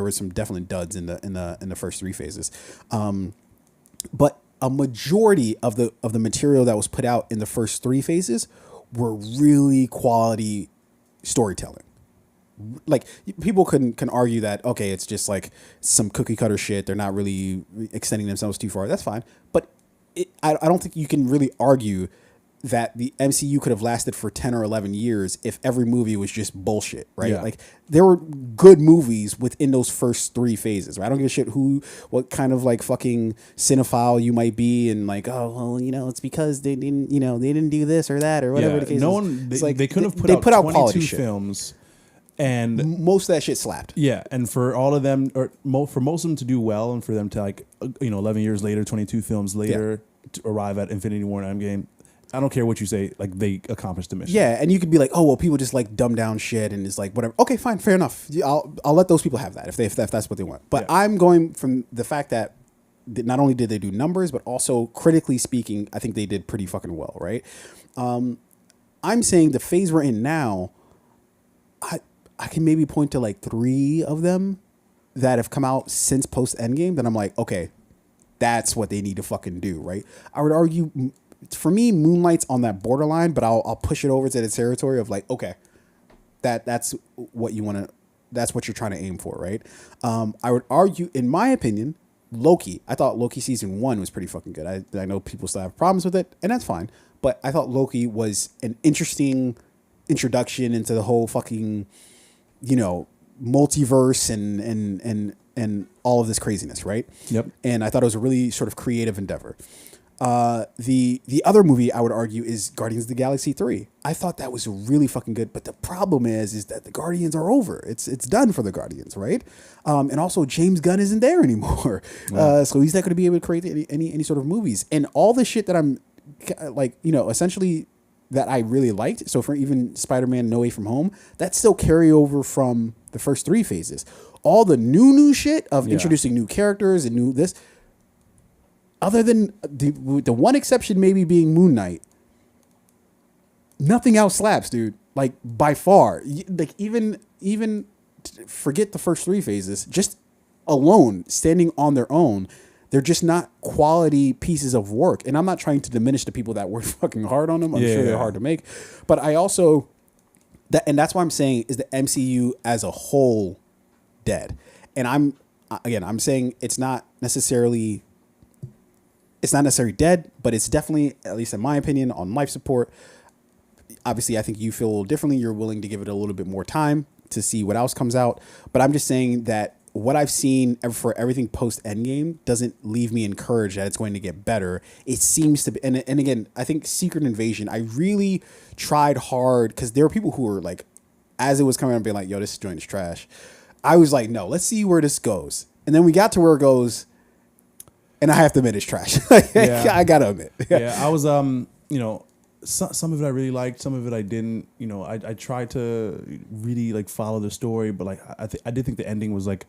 were some definitely duds in the first 3 phases. But a majority of the material that was put out in the first 3 phases were really quality storytelling. Like people can argue that, okay, it's just like some cookie cutter shit. They're not really extending themselves too far. That's fine. But I don't think you can really argue that the MCU could have lasted for 10 or 11 years if every movie was just bullshit, right? Yeah. Like there were good movies within those first 3 phases, right? I don't give a shit what kind of like fucking cinephile you might be, and like, oh, well, it's because they didn't do this or that or whatever the case is. They couldn't have put out 22 films. And most of that shit slapped. Yeah, and for all of them, or for most of them to do well, and for them to 11 years later, 22 films later, to arrive at Infinity War and Endgame, I don't care what you say, like they accomplished the mission. Yeah, and you could be like, oh well, people just like dumb down shit and it's like whatever. Okay, fine, fair enough. I'll let those people have that if that's what they want. But I'm going from the fact that not only did they do numbers, but also critically speaking, I think they did pretty fucking well, right? I'm saying the phase we're in now, I can maybe point to like 3 of them that have come out since post Endgame that I'm like, okay, that's what they need to fucking do, right? I would argue, for me, Moonlight's on that borderline, but I'll push it over to the territory of like, okay, that's what you want to, that's what you're trying to aim for, right? I would argue, in my opinion, Loki. I thought Loki season 1 was pretty fucking good. I know people still have problems with it, and that's fine. But I thought Loki was an interesting introduction into the whole fucking, multiverse and all of this craziness, right? Yep. And I thought it was a really sort of creative endeavor. The other movie I would argue is Guardians of the Galaxy 3. I thought that was really fucking good, but the problem is that the Guardians are over. It's done for the Guardians, right? And also James Gunn isn't there anymore, so he's not going to be able to create any sort of movies. And all the shit that I'm like, essentially that I really liked. So for even Spider-Man No Way From Home, that's still carryover from the first 3 phases. All the new shit of introducing new characters and new this. other than the one exception maybe being Moon Knight, nothing else slaps, dude. Like by far, like even forget the first 3 phases, just alone standing on their own, they're just not quality pieces of work. And I'm not trying to diminish the people that work fucking hard on them. I'm sure they're hard to make, but I also and that's why I'm saying is the MCU as a whole dead. And I'm saying it's not necessarily dead, but it's definitely, at least in my opinion, on life support. Obviously, I think you feel a little differently. You're willing to give it a little bit more time to see what else comes out. But I'm just saying that what I've seen for everything post Endgame doesn't leave me encouraged that it's going to get better. It seems to be, and again, I think Secret Invasion, I really tried hard because there were people who were like, as it was coming out, being like, yo, this joint is trash. I was like, no, let's see where this goes. And then we got to where it goes, and I have to admit it's trash. I gotta admit. I was, some of it I really liked, some of it I didn't. I tried to really like follow the story, but like I did think the ending was like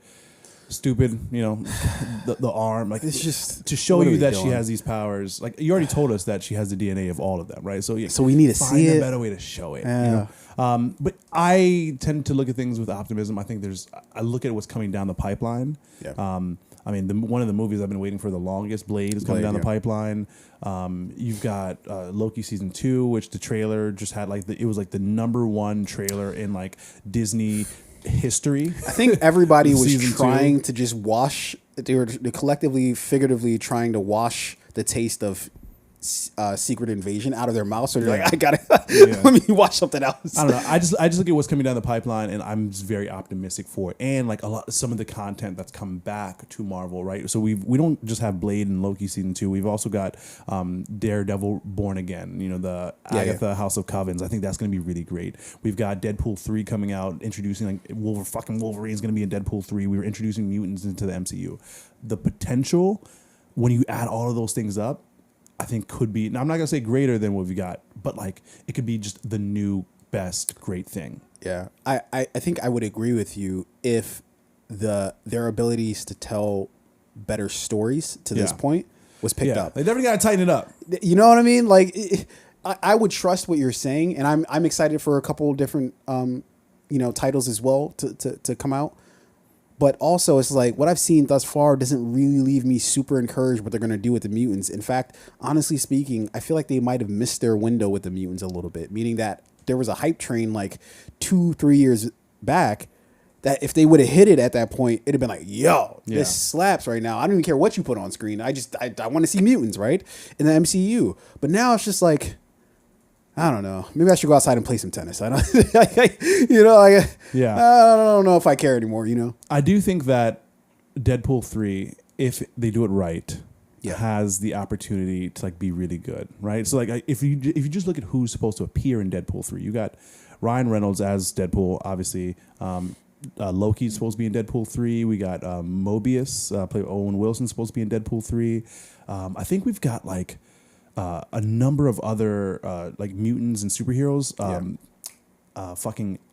stupid. The arm, like it's just to show you that she has these powers. Like you already told us that she has the DNA of all of them, right? So so we need to see a better way to show it. Yeah. But I tend to look at things with optimism. I think I look at what's coming down the pipeline. Yeah. One of the movies I've been waiting for the longest, Blade, is coming down the pipeline. You've got Loki season 2, which the trailer just had it was like the #1 trailer in like Disney history. I think everybody was trying to just wash. They were collectively, figuratively trying to wash the taste of Secret Invasion out of their mouth. So they're like, I gotta let me watch something else. I don't know. I just look at what's coming down the pipeline, and I'm just very optimistic for it. And like some of the content that's come back to Marvel, right? So we don't just have Blade and Loki season 2. We've also got Daredevil Born Again. The Agatha House of Covens. I think that's going to be really great. We've got Deadpool 3 coming out, introducing like Wolverine's going to be in Deadpool 3. We were introducing mutants into the MCU. The potential when you add all of those things up, I think could be, now I'm not going to say greater than what we got, but like it could be just the new best great thing. Yeah. I think I would agree with you if their abilities to tell better stories to this point was picked up. They definitely got to tighten it up. You know what I mean? Like I would trust what you're saying, and I'm excited for a couple of different titles as well to come out. But also, it's like what I've seen thus far doesn't really leave me super encouraged what they're going to do with the mutants. In fact, honestly speaking, I feel like they might have missed their window with the mutants a little bit, meaning that there was a hype train like 2-3 years back that if they would have hit it at that point, it'd have been like, yo, this slaps right now. I don't even care what you put on screen. I want to see mutants, right? In the MCU. But now it's just like, I don't know. Maybe I should go outside and play some tennis. I don't, I don't know if I care anymore. I do think that Deadpool 3, if they do it right, has the opportunity to like be really good, right? So like if you just look at who's supposed to appear in Deadpool 3, you got Ryan Reynolds as Deadpool, obviously. Loki's supposed to be in Deadpool 3. We got Mobius, played Owen Wilson, supposed to be in Deadpool 3. I think we've got like a number of other like mutants and superheroes.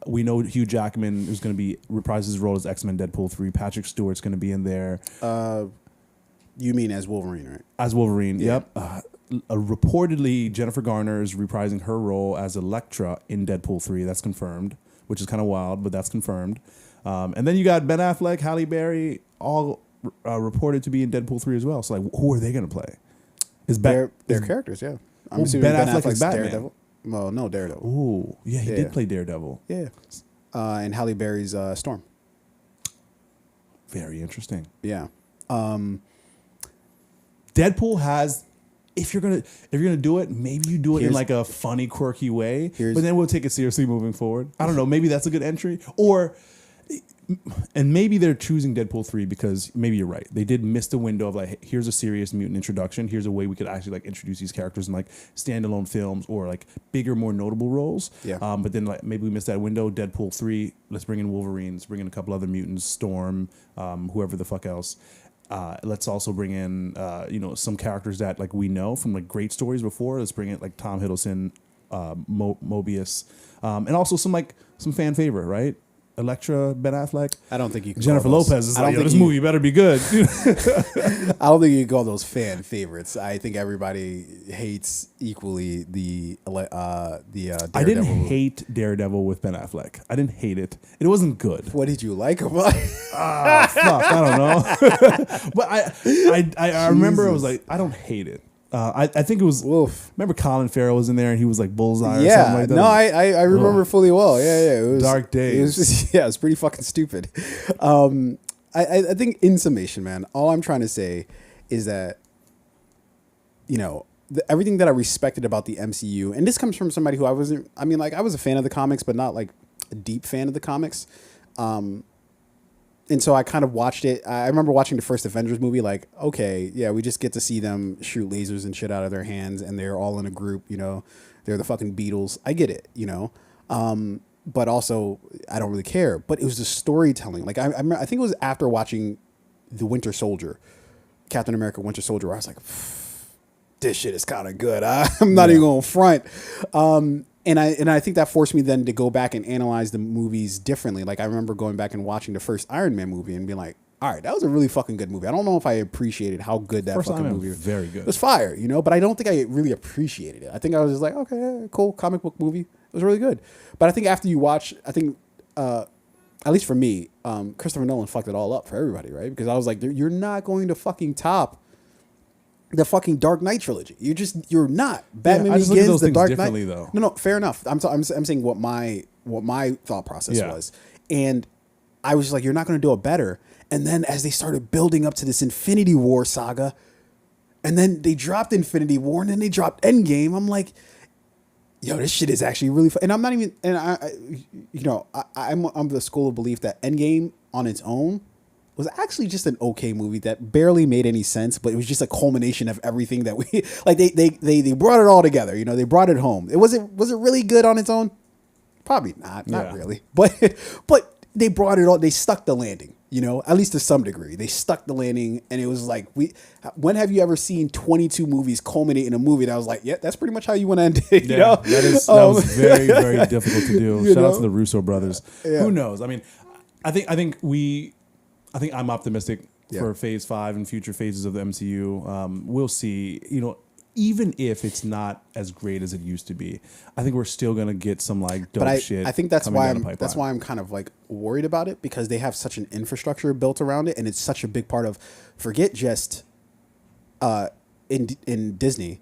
We know Hugh Jackman is going to be reprise his role as X-Men Deadpool 3. Patrick Stewart's going to be in there. You mean as Wolverine, right? As Wolverine, yep. Reportedly, Jennifer Garner is reprising her role as Elektra in Deadpool 3. That's confirmed, which is kind of wild, but that's confirmed. And then you got Ben Affleck, Halle Berry, all reported to be in Deadpool 3 as well. So like, who are they going to play? Their characters, yeah. I'm assuming Ben Affleck is Batman. Daredevil. Well, no, Daredevil. Ooh, yeah, he did play Daredevil. Yeah. And Halle Berry's Storm. Very interesting. Yeah. Deadpool has, if you're gonna do it, maybe you do it in like a funny, quirky way. But then we'll take it seriously moving forward. I don't know. Maybe that's a good entry. And maybe they're choosing Deadpool 3 because maybe you're right. They did miss the window of like, hey, here's a serious mutant introduction. Here's a way we could actually like introduce these characters in like standalone films or like bigger, more notable roles. Yeah. But then like maybe we missed that window. Deadpool 3. Let's bring in Wolverine. Let's bring in a couple other mutants, Storm, whoever the fuck else. Let's also bring in some characters that like we know from like great stories before. Let's bring in like Tom Hiddleston, Mobius, and also some fan favorite, right? Electra Ben Affleck. I don't think you can Jennifer call those, Lopez is I don't like, yo, think this movie better be good. I don't think you can call those fan favorites. I think everybody hates equally the Daredevil. I didn't hate Daredevil with Ben Affleck. I didn't hate it. It wasn't good. What did you like about it? Fuck, I don't know. But I remember I was like, I don't hate it. I think it was. Wolf. Remember Colin Farrell was in there and he was like Bullseye or Yeah, something like that. no, I remember fully well. Yeah, it was Dark days. It was pretty fucking stupid. I think in summation, man, all I'm trying to say is that, everything that I respected about the MCU, and this comes from somebody who I was a fan of the comics, but not like a deep fan of the comics. And so I kind of watched it. I remember watching the first Avengers movie, like, okay, yeah, we just get to see them shoot lasers and shit out of their hands, and they're all in a group, they're the fucking Beatles. I get it, but also I don't really care. But it was the storytelling. Like I think it was after watching The Winter Soldier, Captain America Winter Soldier, where I was like, this shit is kind of good. I'm not even going to front. And I think that forced me then to go back and analyze the movies differently. Like I remember going back and watching the first Iron Man movie and being like, all right, that was a really fucking good movie. I don't know if I appreciated how good that First fucking Iron Man movie was. Very good. It was fire, but I don't think I really appreciated it. I think I was just like, okay, yeah, cool, comic book movie. It was really good. But I think after you watch, at least for me, Christopher Nolan fucked it all up for everybody, right? Because I was like, you're not going to fucking top the fucking Dark Knight trilogy. You're not. Batman Begins, the Dark Knight. Though. No, fair enough. I'm saying what my thought process was, and I was just like, you're not going to do it better. And then as they started building up to this Infinity War saga, and then they dropped Infinity War, and then they dropped Endgame, I'm like, yo, this shit is actually really fun. And I'm not even, and I'm of the school of belief that Endgame on its own was actually just an okay movie that barely made any sense, but it was just a culmination of everything that we like. They brought it all together. They brought it home. Was it really good on its own? Probably not really. But they brought it all. They stuck the landing. At least to some degree, they stuck the landing, and it was like when have you ever seen 22 movies culminate in a movie that was like, yeah, that's pretty much how you want to end it. That was very, very difficult to do. Shout out to the Russo brothers. Yeah. Who knows? I mean, I think I'm optimistic for Phase 5 and future phases of the MCU. We'll see. Even if it's not as great as it used to be, I think we're still gonna get some like dope shit. I think that's why I'm kind of like worried about it, because they have such an infrastructure built around it, and it's such a big part of. Forget just in Disney,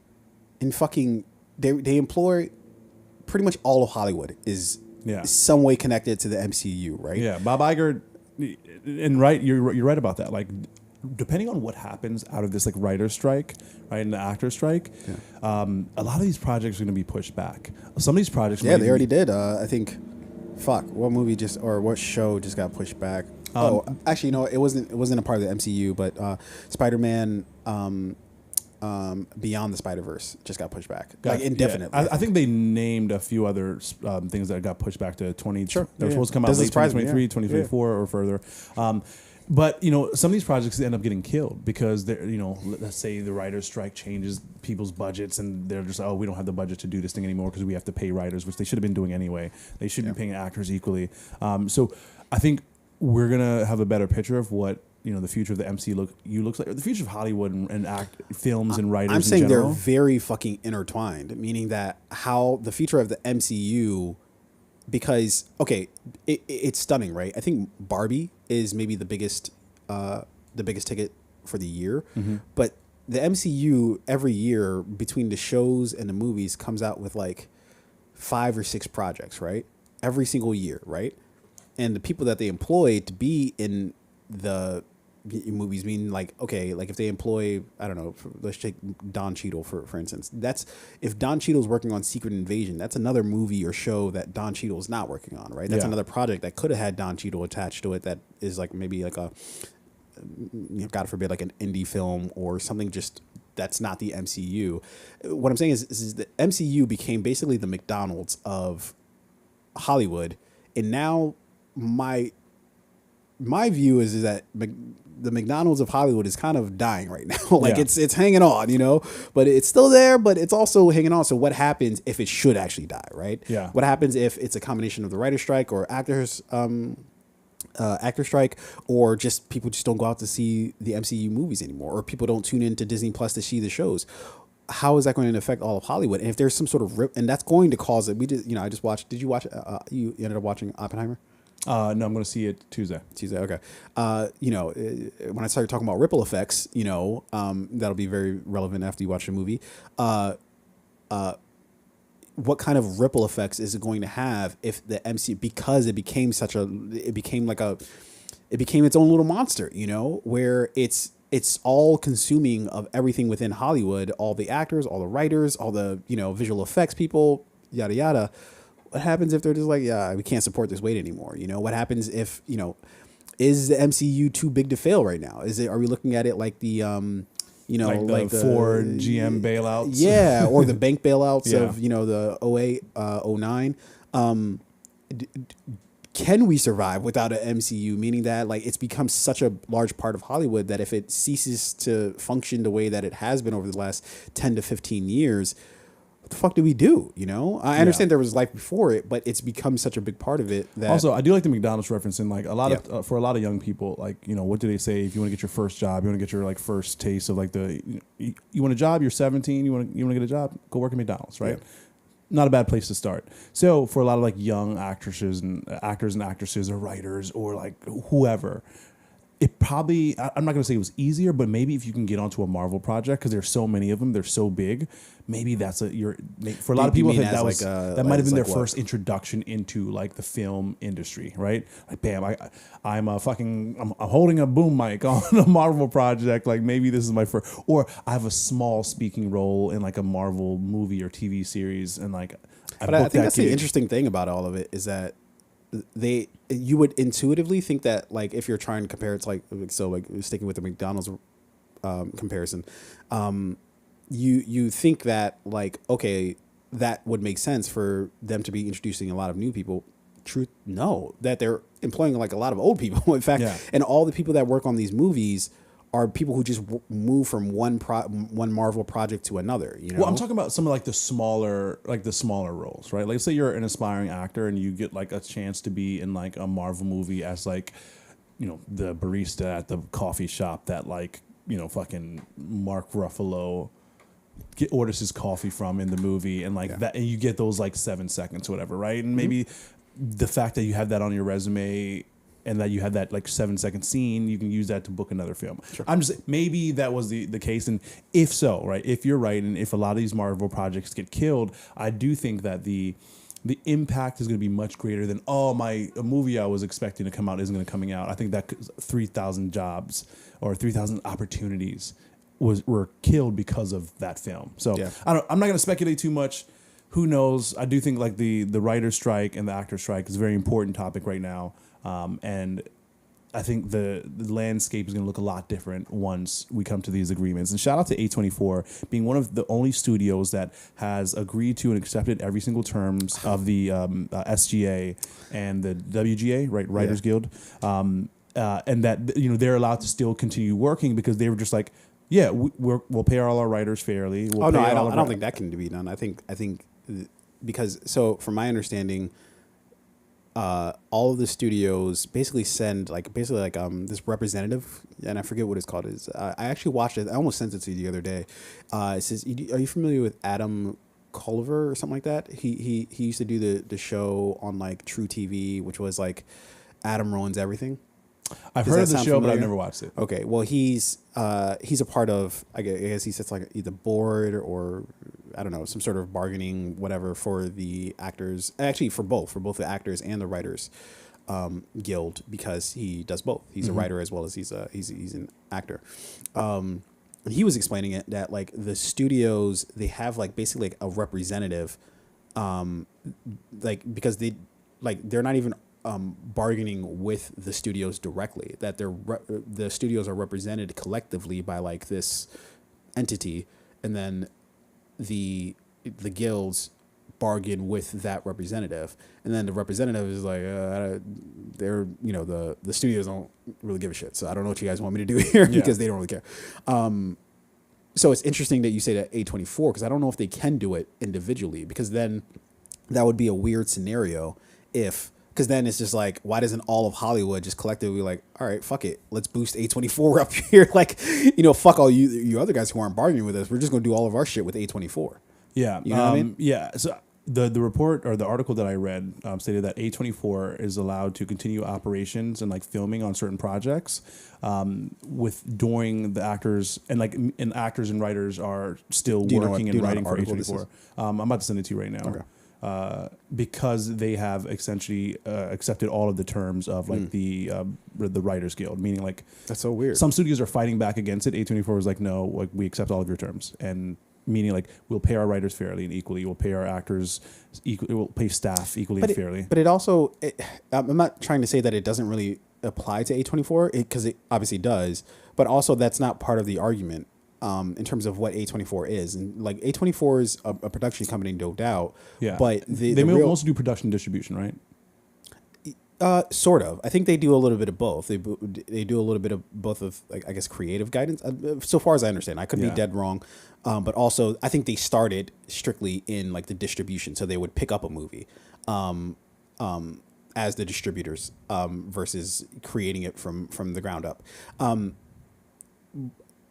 in fucking they employ pretty much all of Hollywood is some way connected to the MCU, right? Yeah, Bob Iger. And you're right about that. Like, depending on what happens out of this like writer strike, right, and the actor strike, a lot of these projects are going to be pushed back. Some of these projects, they already did. I think, what movie what show just got pushed back? Actually, no, it wasn't a part of the MCU, but Spider-Man. Beyond the Spider-Verse just got pushed back, like indefinitely. I think they named a few other things that got pushed back to 20. Sure, they were supposed to come out late 2023, 2024, or further. But some of these projects end up getting killed because they're let's say the writers' strike changes people's budgets, and they're just we don't have the budget to do this thing anymore because we have to pay writers, which they should have been doing anyway. They should be paying actors equally. So I think we're gonna have a better picture of what the future of the MCU looks like, or the future of Hollywood and films and writers. I'm saying in general. They're very fucking intertwined, meaning that how the future of the MCU, because it's stunning, right? I think Barbie is maybe the biggest ticket for the year, but the MCU every year between the shows and the movies comes out with like 5 or 6 projects, right? Every single year, right? And the people that they employ to be in the movies mean like if they employ, I don't know, let's take Don Cheadle for instance. That's if Don Cheadle's working on Secret Invasion, that's another movie or show that Don Cheadle is not working on, right? That's another project that could have had Don Cheadle attached to it that is like maybe like a God forbid like an indie film or something just that's not the MCU. What I'm saying is the MCU became basically the McDonald's of Hollywood, and now my view is that the McDonald's of Hollywood is kind of dying right now. Like Yeah. it's hanging on, you know, but it's still there, but it's also hanging on. So what happens if it should actually die, right? Yeah. What happens if it's a combination of the writer's strike or actor strike, or just people just don't go out to see the MCU movies anymore, or people don't tune into Disney Plus to see the shows? How is that going to affect all of Hollywood? And if there's some sort of and that's going to cause it. We just, I just watched. Did you watch? You ended up watching Oppenheimer? No, I'm going to see it Tuesday. Tuesday, okay. When I started talking about ripple effects, that'll be very relevant after you watch the movie. What kind of ripple effects is it going to have if the MCU, because it became its own little monster, where it's all consuming of everything within Hollywood, all the actors, all the writers, all the, visual effects people, yada, yada. What happens if they're just like, yeah, we can't support this weight anymore? What happens if, is the MCU too big to fail right now? Are we looking at it like the, like the Ford GM bailouts? Yeah. Or the bank bailouts Yeah. of, the 08, 09. Can we survive without an MCU? Meaning that like it's become such a large part of Hollywood that if it ceases to function the way that it has been over the last 10 to 15 years, what the fuck do we do? I understand there was life before it, but it's become such a big part of it that Also, I do like the McDonald's reference, and like a lot of for a lot of young people, like what do they say if you want to get your first job, you want to get your like first taste of like you want a job, you're 17, you want to get a job, go work at McDonald's, right? Yeah. Not a bad place to start. So for a lot of like young actors and actresses or writers or like whoever, it probably, I'm not going to say it was easier, but maybe if you can get onto a Marvel project, because there's so many of them, they're so big, maybe that's for a lot of people, I think that might have been their first introduction into like the film industry, right? Like, bam, I'm holding a boom mic on a Marvel project. Like maybe this is my first, or I have a small speaking role in like a Marvel movie or TV series. And like, I think that's the interesting thing about all of it is that you would intuitively think that like if you're trying to compare it to like sticking with the McDonald's comparison, you think that like, okay, that would make sense for them to be introducing a lot of new people. Truth, no, that they're employing like a lot of old people. In fact, and all the people that work on these movies are people who just move from one Marvel project to another. Well, I'm talking about some of like the smaller roles, right? Like say you're an aspiring actor and you get like a chance to be in like a Marvel movie as like, the barista at the coffee shop that like, fucking Mark Ruffalo orders his coffee from in the movie, and like that, and you get those like 7 seconds or whatever, right? And maybe the fact that you have that on your resume and that you had that like 7-second scene, you can use that to book another film. Sure. I'm just, maybe that was the case. And if so, right, if you're right, and if a lot of these Marvel projects get killed, I do think that the impact is going to be much greater than, a movie I was expecting to come out isn't going to coming out. I think that 3,000 jobs or 3,000 opportunities were killed because of that film. So I'm not going to speculate too much. Who knows? I do think like the writer's strike and the actor strike is a very important topic right now. And I think the landscape is going to look a lot different once we come to these agreements. And shout out to A24 being one of the only studios that has agreed to and accepted every single terms of the SGA and the WGA, right, Writers Guild, and that they're allowed to still continue working because they were just like, we'll pay all our writers fairly. I don't think that can be done. I think because from my understanding, all of the studios basically send this representative, and I forget what it's called. I actually watched it. I almost sent it to you the other day. It says, "Are you familiar with Adam Culver or something like that?" He used to do the show on like True TV, which was like Adam Ruins Everything. I've heard of the show, but I've never watched it. Okay, well he's a part of, I guess he sits like either board or I don't know, some sort of bargaining whatever for the actors. Actually, for both the actors and the writers guild, because he does both. He's a writer as well as he's an actor. He was explaining it that like the studios, they have like basically like a representative, like because they're not even bargaining with the studios directly, that the studios are represented collectively by like this entity, and then the guilds bargain with that representative, and then the representative is like, they're the studios don't really give a shit, so I don't know what you guys want me to do here because they don't really care. So it's interesting that you say that A24 because I don't know if they can do it individually because then that would be a weird scenario because then it's just like, why doesn't all of Hollywood just collectively be like, all right, fuck it, let's boost A24 up here, like, fuck all you other guys who aren't bargaining with us, we're just gonna do all of our shit with A24. Yeah, you know what I mean? Yeah. So the report or the article that I read stated that A24 is allowed to continue operations and like filming on certain projects, during the actors and actors and writers are still working and writing for A24. I'm about to send it to you right now. Okay. Because they have essentially accepted all of the terms of like the Writers Guild, meaning like that's so weird. Some studios are fighting back against it. A24 was like, no, like we accept all of your terms, and meaning like we'll pay our writers fairly and equally, we'll pay our actors equally, we'll pay staff equally and fairly. But it also, I'm not trying to say that it doesn't really apply to A24 because it obviously does, but also that's not part of the argument. In terms of what A24 is, and like A24 is a production company, no doubt. Yeah, but they mostly do production distribution, right? Sort of. I think they do a little bit of both. They do a little bit of both of, like, I guess, creative guidance. So far as I understand, I could be dead wrong, but also I think they started strictly in like the distribution, so they would pick up a movie, as the distributors, versus creating it from the ground up.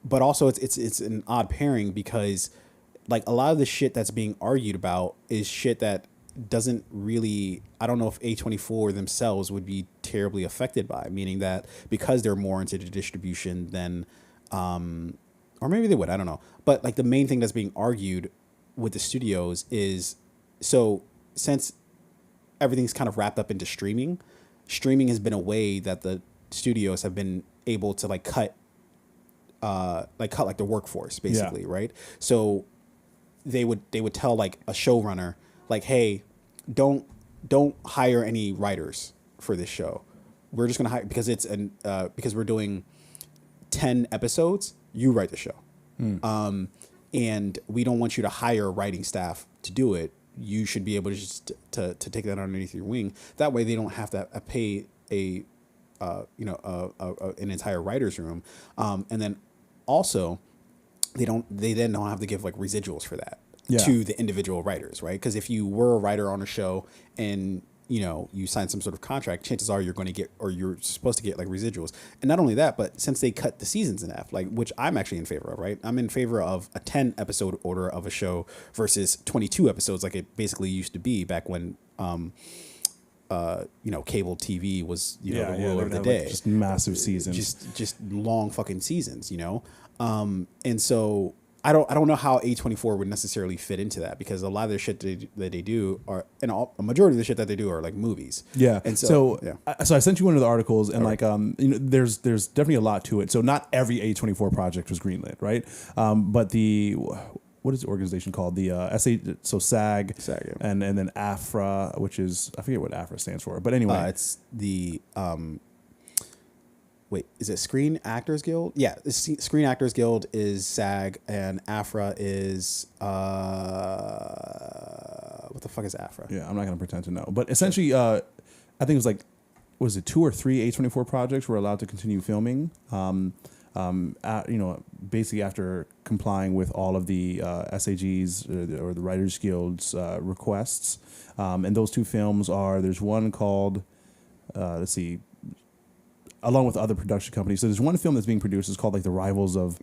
But also it's an odd pairing because like a lot of the shit that's being argued about is shit that doesn't really, I don't know if A24 themselves would be terribly affected by, meaning that because they're more into the distribution than, or maybe they would, I don't know. But like the main thing that's being argued with the studios is, so since everything's kind of wrapped up into streaming has been a way that the studios have been able to like cut the workforce basically, right? So they would tell like a showrunner like, hey, don't hire any writers for this show. We're just gonna hire because because we're doing 10 episodes. You write the show, and we don't want you to hire a writing staff to do it. You should be able to just to take that underneath your wing. That way, they don't have to pay an entire writer's room, and then also they then don't have to give like residuals for that. To the individual writers, right? Because if you were a writer on a show and you sign some sort of contract, chances are you're going to get, or you're supposed to get like residuals. And not only that, but since they cut the seasons in half, like, which I'm actually in favor of, right? I'm in favor of a 10 episode order of a show versus 22 episodes, like it basically used to be back when cable TV was the rule of the day. Like just massive seasons, just long fucking seasons, and so. I don't know how A24 would necessarily fit into that because a lot of the shit that they do are, and a majority of the shit that they do are like movies. Yeah. And so I sent you one of the articles and there's definitely a lot to it. So not every A24 project was greenlit, right? But what is the organization called? The SAG, and then AFRA, which is, I forget what AFRA stands for, but anyway, it's the wait, is it Screen Actors Guild? Yeah, the Screen Actors Guild is SAG, and AFRA is what the fuck is AFRA? Yeah, I'm not gonna pretend to know, but essentially, I think it was like, was it 2 or 3 A24 projects were allowed to continue filming? Basically after complying with all of the SAG's or the Writers Guild's requests, and those 2 films are, there's one called, let's see, along with other production companies. So there's one film that's being produced. It's called like The Rivals of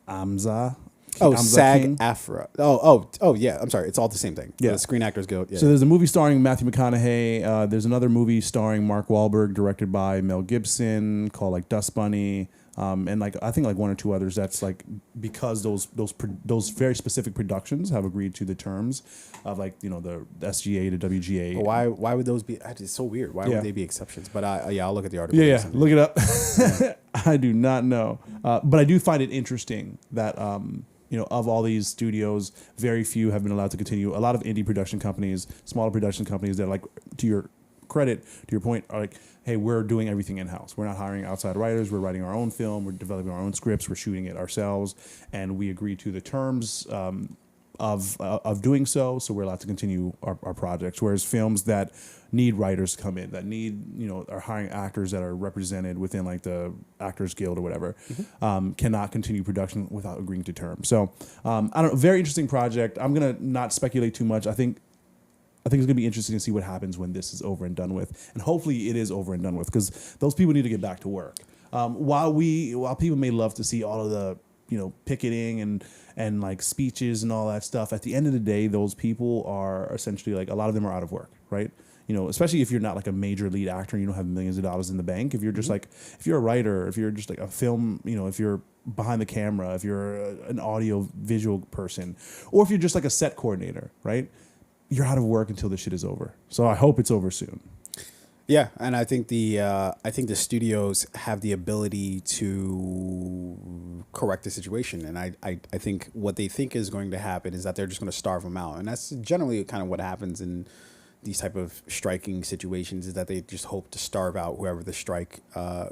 Amza. SAG AFRA. Oh, yeah. I'm sorry. It's all the same thing. Yeah. The Screen Actors Guild. Yeah. So there's a movie starring Matthew McConaughey. There's another movie starring Mark Wahlberg, directed by Mel Gibson, called like Dust Bunny. And like I think like 1 or 2 others. That's like because those very specific productions have agreed to the terms of like the SGA to WGA. But why would those be? It's so weird. Why would they be exceptions? But I'll look at the article. Yeah, look it up. I do not know, but I do find it interesting that of all these studios, very few have been allowed to continue. A lot of indie production companies, smaller production companies that, like, to your credit, to your point, are like, hey, we're doing everything in-house. We're not hiring outside writers. We're writing our own film. We're developing our own scripts. We're shooting it ourselves. And we agree to the terms of doing so. So we're allowed to continue our projects. Whereas films that need writers to come in, that need, are hiring actors that are represented within like the Actors Guild or whatever, cannot continue production without agreeing to terms. So I don't know, very interesting project. I'm gonna not speculate too much. I think it's going to be interesting to see what happens when this is over and done with. And hopefully it is over and done with, because those people need to get back to work. While people may love to see all of the, picketing and like speeches and all that stuff, at the end of the day, those people are essentially like, a lot of them are out of work, right? Especially if you're not like a major lead actor and you don't have millions of dollars in the bank. If you're just like, if you're a writer, if you're just like a film, if you're behind the camera, if you're an audio visual person, or if you're just like a set coordinator, right? You're out of work until this shit is over. So I hope it's over soon. Yeah, and I think the studios have the ability to correct the situation, and I think what they think is going to happen is that they're just going to starve them out, and that's generally kind of what happens in these type of striking situations, is that they just hope to starve out whoever the strike,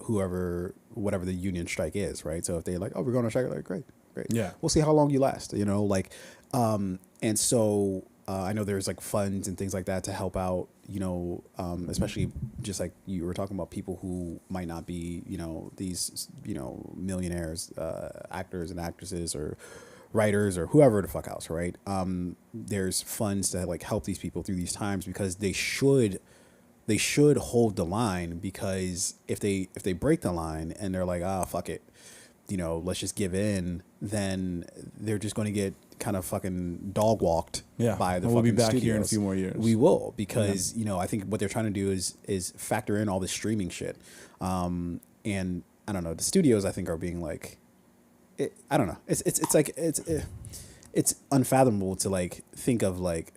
whatever the union strike is, right? So if they're like, oh, we're going to strike, like great, yeah, we'll see how long you last, and so. I know there's like funds and things like that to help out, especially just like you were talking about people who might not be, these, millionaires, actors and actresses or writers or whoever the fuck else, right? There's funds to like help these people through these times, because they should hold the line, because if they break the line and they're like, fuck it, let's just give in, then they're just going to get kind of fucking dog walked by the fucking studios. We'll be back here in a few more years. We will, because, I think what they're trying to do is factor in all this streaming shit. And I don't know, the studios I think are being like, I don't know. It's unfathomable to like think of like,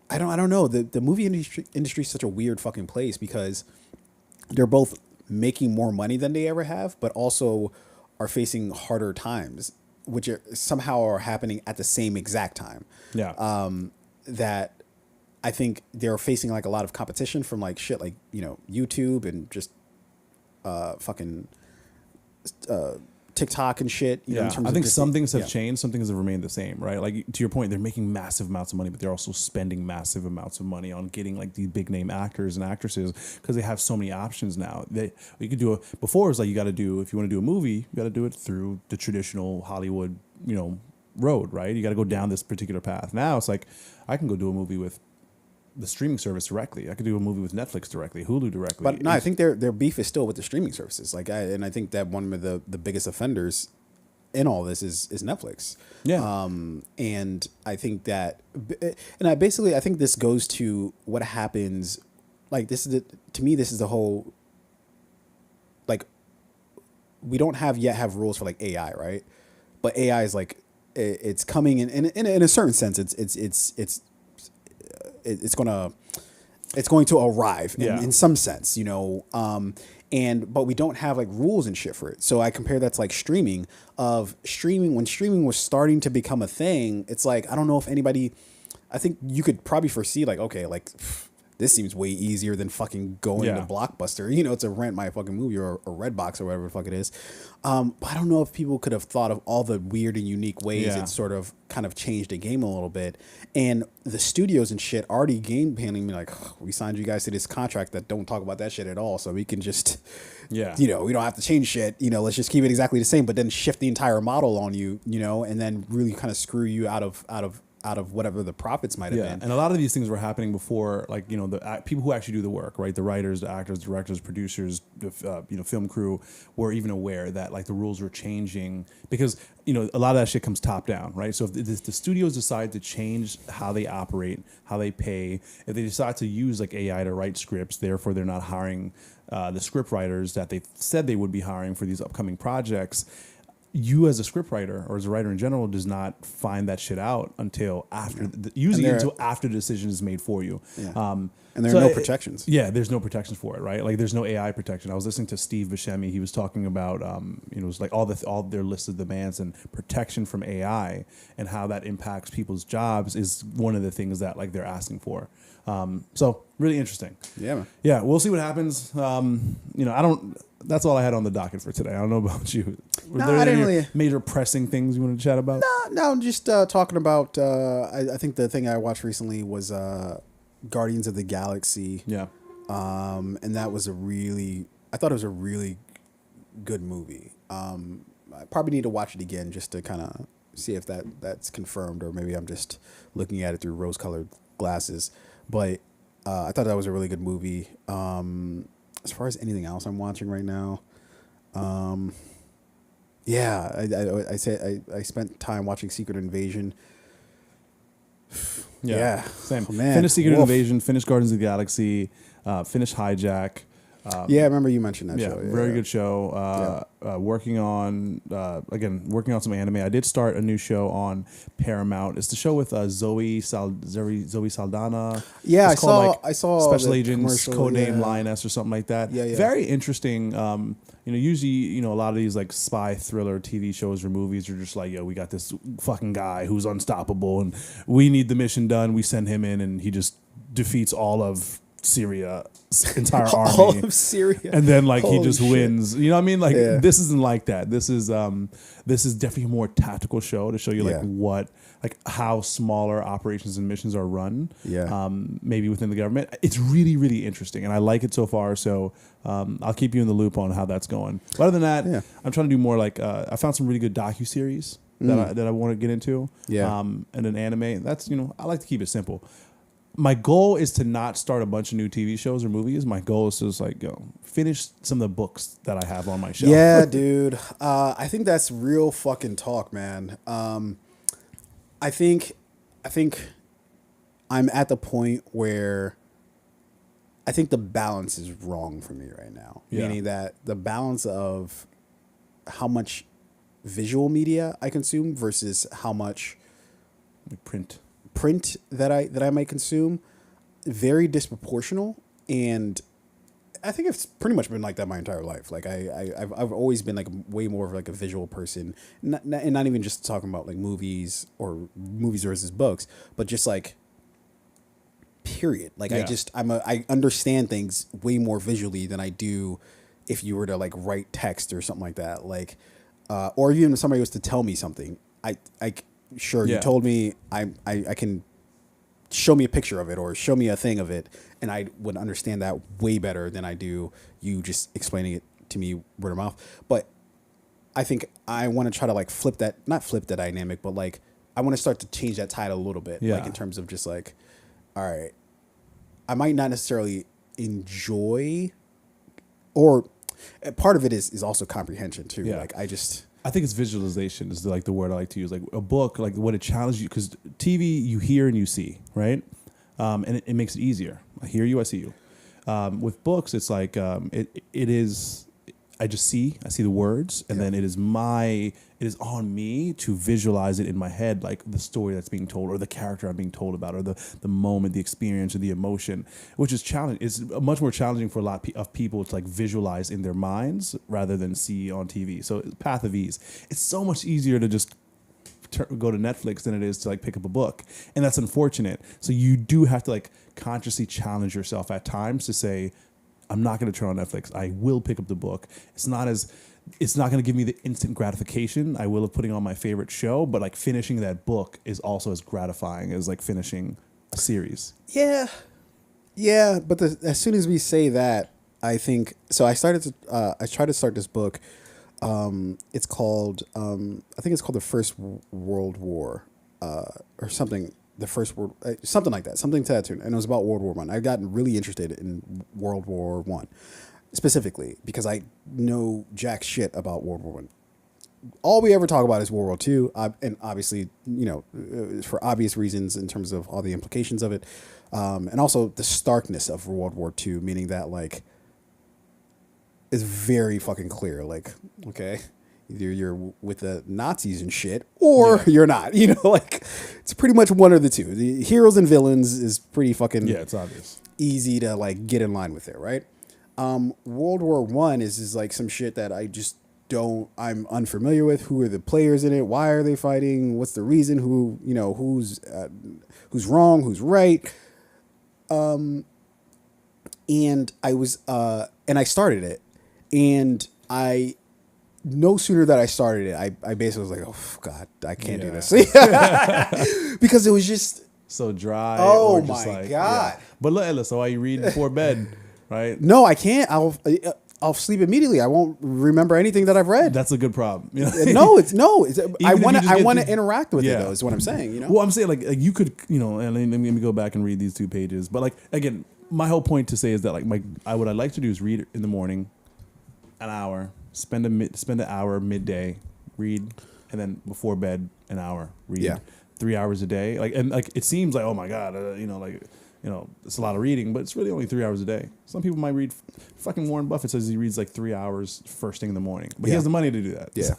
I don't know. The movie industry is such a weird fucking place, because they're both making more money than they ever have, but also are facing harder times, which somehow are happening at the same exact time. Yeah. That I think they're facing like a lot of competition from like shit like, YouTube and just fucking TikTok and shit. I think some things have changed, some things have remained the same, right? Like to your point, they're making massive amounts of money, but they're also spending massive amounts of money on getting like these big name actors and actresses, because they have so many options now. You could do before it was like you got to do, if you want to do a movie, you got to do it through the traditional Hollywood, road, right? You got to go down this particular path. Now it's like I can go do a movie with the streaming service directly. I could do a movie with Netflix directly, Hulu directly. But no, I think their beef is still with the streaming services. I think that one of the biggest offenders in all this is Netflix. Yeah. And I think that, and I think this goes to what happens. Like this is to me, this is the whole. Like, we don't have rules for like AI, right? But AI is like, it's coming in a certain sense. It's going to arrive in some sense, but we don't have like rules and shit for it. So I compare that to like streaming. When streaming was starting to become a thing, it's like, I don't know if anybody, I think you could probably foresee like, okay, like this seems way easier than fucking going to Blockbuster, to rent my fucking movie or Redbox or whatever the fuck it is. But I don't know if people could have thought of all the weird and unique ways it sort of kind of changed the game a little bit. And the studios and shit already game planning me like, we signed you guys to this contract that don't talk about that shit at all. So we can just, we don't have to change shit. Let's just keep it exactly the same, but then shift the entire model on you, and then really kind of screw you out of whatever the profits might have been. And a lot of these things were happening before, like, the people who actually do the work, right? The writers, the actors, directors, producers, the film crew were even aware that like the rules were changing, because, a lot of that shit comes top down, right? So if the studios decide to change how they operate, how they pay, if they decide to use like AI to write scripts, therefore they're not hiring the script writers that they said they would be hiring for these upcoming projects, you as a scriptwriter or as a writer in general does not find that shit out until after, usually until after the decision is made for you. Yeah. And there are no protections. There's no protections for it, right? Like there's no AI protection. I was listening to Steve Buscemi. He was talking about, it was like all their list of demands and protection from AI and how that impacts people's jobs is one of the things that like they're asking for. So really interesting. Yeah, man. Yeah, we'll see what happens. that's all I had on the docket for today. I don't know about you. No, I didn't really. Major pressing things you want to chat about? No, just talking about. I think the thing I watched recently was Guardians of the Galaxy. Yeah. And that was I thought it was a really good movie. I probably need to watch it again just to kind of see if that's confirmed, or maybe I'm just looking at it through rose-colored glasses. But I thought that was a really good movie. As far as anything else I'm watching right now, I spent time watching Secret Invasion. Yeah. Same. Oh, man. Finish Secret Woof. Invasion, finish Guardians of the Galaxy, finish Hijack. I remember you mentioned that show. Very good show. Working on some anime. I did start a new show on Paramount. It's the show with Zoe Saldana. Yeah, it's I saw Special the Agents commercial, Codename Lioness or something like that. Yeah. Very interesting. Usually, a lot of these like spy thriller TV shows or movies are just like, yo, we got this fucking guy who's unstoppable and we need the mission done. We send him in and he just defeats all of Syria's entire army. All of Syria. And then he Holy just shit. wins. You know what I mean? This isn't like that. This is definitely a more tactical show to show you how smaller operations and missions are run. Yeah. Maybe within the government. It's really, really interesting. And I like it so far. So I'll keep you in the loop on how that's going. But other than that, I'm trying to do more I found some really good docuseries that I want to get into. Yeah. And an anime. That's, I like to keep it simple. My goal is to not start a bunch of new TV shows or movies. My goal is to just finish some of the books that I have on my shelf. Yeah, dude. I think that's real fucking talk, man. I think I'm at the point where I think the balance is wrong for me right now. Yeah. Meaning that the balance of how much visual media I consume versus how much Print that I might consume, very disproportional. And I think it's pretty much been like that my entire life. I've always been way more of a visual person, and not even just talking about movies versus books, but just period. I understand things way more visually than I do if you were to write text or something like that. Or even if somebody was to tell me something, Sure, you told me I can show me a picture of it or show me a thing of it, and I would understand that way better than I do you just explaining it to me word of mouth. But I think I want to try to not flip that dynamic, but I want to start to change that tide a little bit, in terms of just all right, I might not necessarily enjoy, or part of it is also comprehension too. Yeah. I think it's visualization is the word I like to use. A book, what it challenges you, because TV you hear and you see, right? And it makes it easier. I hear you, I see you. With books, it's it is. I see the words, and then it is on me to visualize it in my head, the story that's being told, or the character I'm being told about, or the moment, the experience, or the emotion, which is challenging. It's much more challenging for a lot of people to visualize in their minds rather than see on TV. So path of ease. It's so much easier to just go to Netflix than it is to pick up a book, and that's unfortunate. So you do have to consciously challenge yourself at times to say, I'm not going to turn on Netflix. I will pick up the book. It's not going to give me the instant gratification I will of putting on my favorite show, but finishing that book is also as gratifying as finishing a series. Yeah. Yeah, but as soon as we say that, I think so. I tried to start this book. It's called I think it's called The First World War, or something. The First World, something like that, something to that tune, and it was about World War I. I've gotten really interested in World War I, specifically because I know jack shit about World War I. All we ever talk about is World War II, and obviously, for obvious reasons in terms of all the implications of it, and also the starkness of World War II, meaning that it's very fucking clear. Okay, either you're with the Nazis and shit, or you're not. It's pretty much one or the two. The heroes and villains is pretty fucking it's obvious, easy to get in line with it, right? World War I is some shit that I just I'm unfamiliar with. Who are the players in it? Why are they fighting? What's the reason? Who's wrong? Who's right? And I was and I started it, And no sooner that I started it, I basically was like, oh God, I can't do this. Because it was just so dry. Oh or just my God. But look, so while you read before bed, right? No, I can't. I'll sleep immediately. I won't remember anything that I've read. That's a good problem. No, it's I want to to interact with it though. Is what I'm saying. Well, I'm saying like you could, and let me go back and read these 2 pages. But like again, my whole point to say is that like what I like to do is read in the morning, an hour, spend an hour midday, read, and then before bed an hour, read. Yeah. 3 hours a day. Like it seems like, oh my God, it's a lot of reading, but it's really only 3 hours a day. Some people might read. Fucking Warren Buffett says he reads like 3 hours first thing in the morning, but he has the money to do that. Yeah.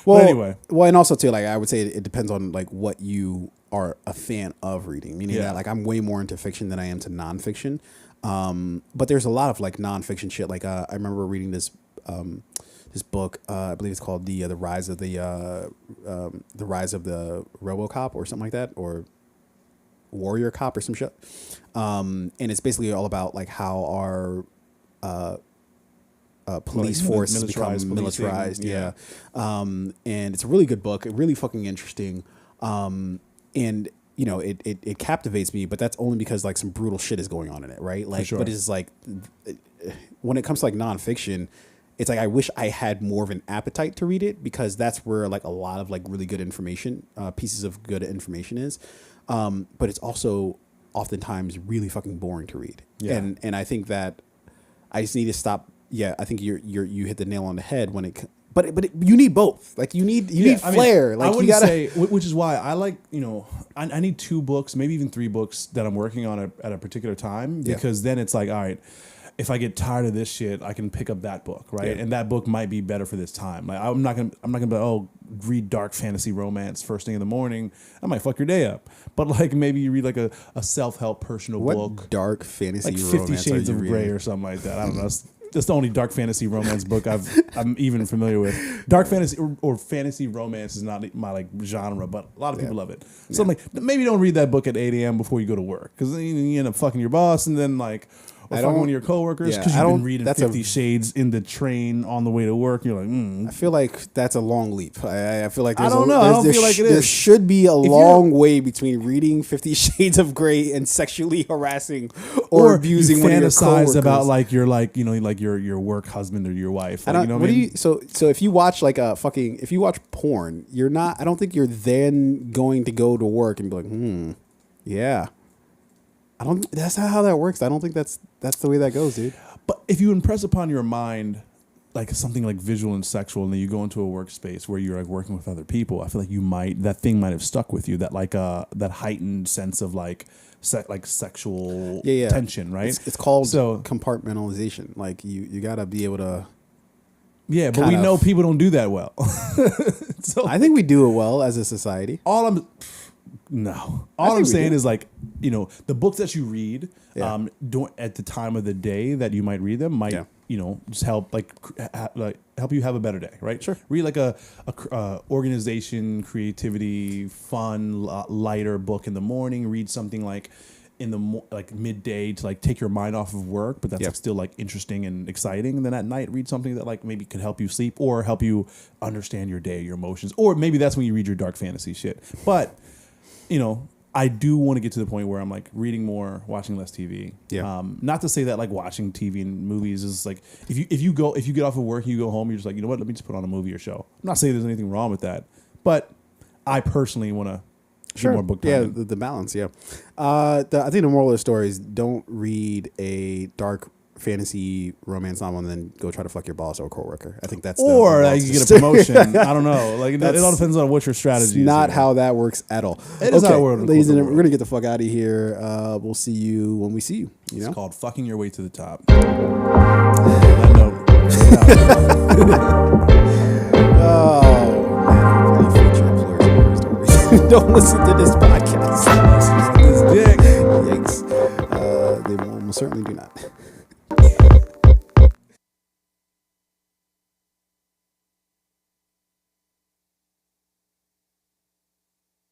Well, anyway. Well, and also too, like I would say, it depends on like what you are a fan of reading. Meaning that like I'm way more into fiction than I am to nonfiction. But there's a lot of like nonfiction shit. Like I remember reading this book. I believe it's called the rise of the RoboCop or something like that, or Warrior Cop or some shit. And it's basically all about like how our police force has become militarized. Yeah. And it's a really good book. Really fucking interesting. And it captivates me, but that's only because like some brutal shit is going on in it, right? Like, but it's like when it comes to like nonfiction, it's like I wish I had more of an appetite to read it, because that's where like a lot of like really good information, pieces of good information is. But it's also oftentimes really fucking boring to read. Yeah. And I think that I just need to stop. Yeah, I think you hit the nail on the head when it. But you need both. Like you need flair. Like I wouldn't say, which is why I like I need 2 books, maybe even 3 books that I'm working on at a particular time, because then it's like, all right, if I get tired of this shit, I can pick up that book, right? Yeah. And that book might be better for this time. Like I'm not gonna be read dark fantasy romance first thing in the morning. I might fuck your day up. But like maybe you read like a self-help personal book. What dark fantasy like romance 50 Shades of Grey or something like that. I don't know. That's the only dark fantasy romance book I'm even familiar with. Dark fantasy or fantasy romance is not my like genre, but a lot of people love it. So I'm like, maybe don't read that book at 8 a.m. before you go to work, because then you end up fucking your boss, and then like, or fucking one of your coworkers because you've been reading 50 Shades in the train on the way to work. You're like, I feel like that's a long leap. I feel like I don't know. I don't feel like it is. There should be a long way between reading 50 Shades of Grey and sexually harassing or abusing one of your coworkers. About like your your work husband or your wife. Like, so if you watch like if you watch porn, you're not. I don't think you're then going to go to work and be like, yeah. That's not how that works. I don't think that's the way that goes, dude. But if you impress upon your mind like something like visual and sexual, and then you go into a workspace where you're like working with other people, I feel like that thing might have stuck with you. That like that heightened sense of like sexual tension, right? It's called compartmentalization. Like you gotta be able to. Yeah, but we know people don't do that well. So I think we do it well as a society. All I'm saying is like, the books that you read at the time of the day that you might read them might, just help help you have a better day, right? Sure. Read like a organization, creativity, fun, lighter book in the morning. Read something like in the like midday to like take your mind off of work, but that's like still like interesting and exciting. And then at night, read something that like maybe could help you sleep or help you understand your day, your emotions, or maybe that's when you read your dark fantasy shit. But I do want to get to the point where I'm like reading more, watching less TV. Yeah. Not to say that like watching TV and movies is like if you get off of work and you go home, you're just like, you know what, let me just put on a movie or show. I'm not saying there's anything wrong with that, but I personally want to get more book time. Yeah, the balance. Yeah. I think the moral of the story is don't read a dark fantasy romance novel and then go try to fuck your boss or coworker. I think that's or you get a promotion. I don't know. Like it all depends on what your strategy is. Not how that works at all. It is how it works. Ladies and gentlemen, we're gonna get the fuck out of here. We'll see you when we see you. It's called fucking your way to the top. Oh man, future employers don't listen to this podcast. This dick. Yikes. They almost certainly do not.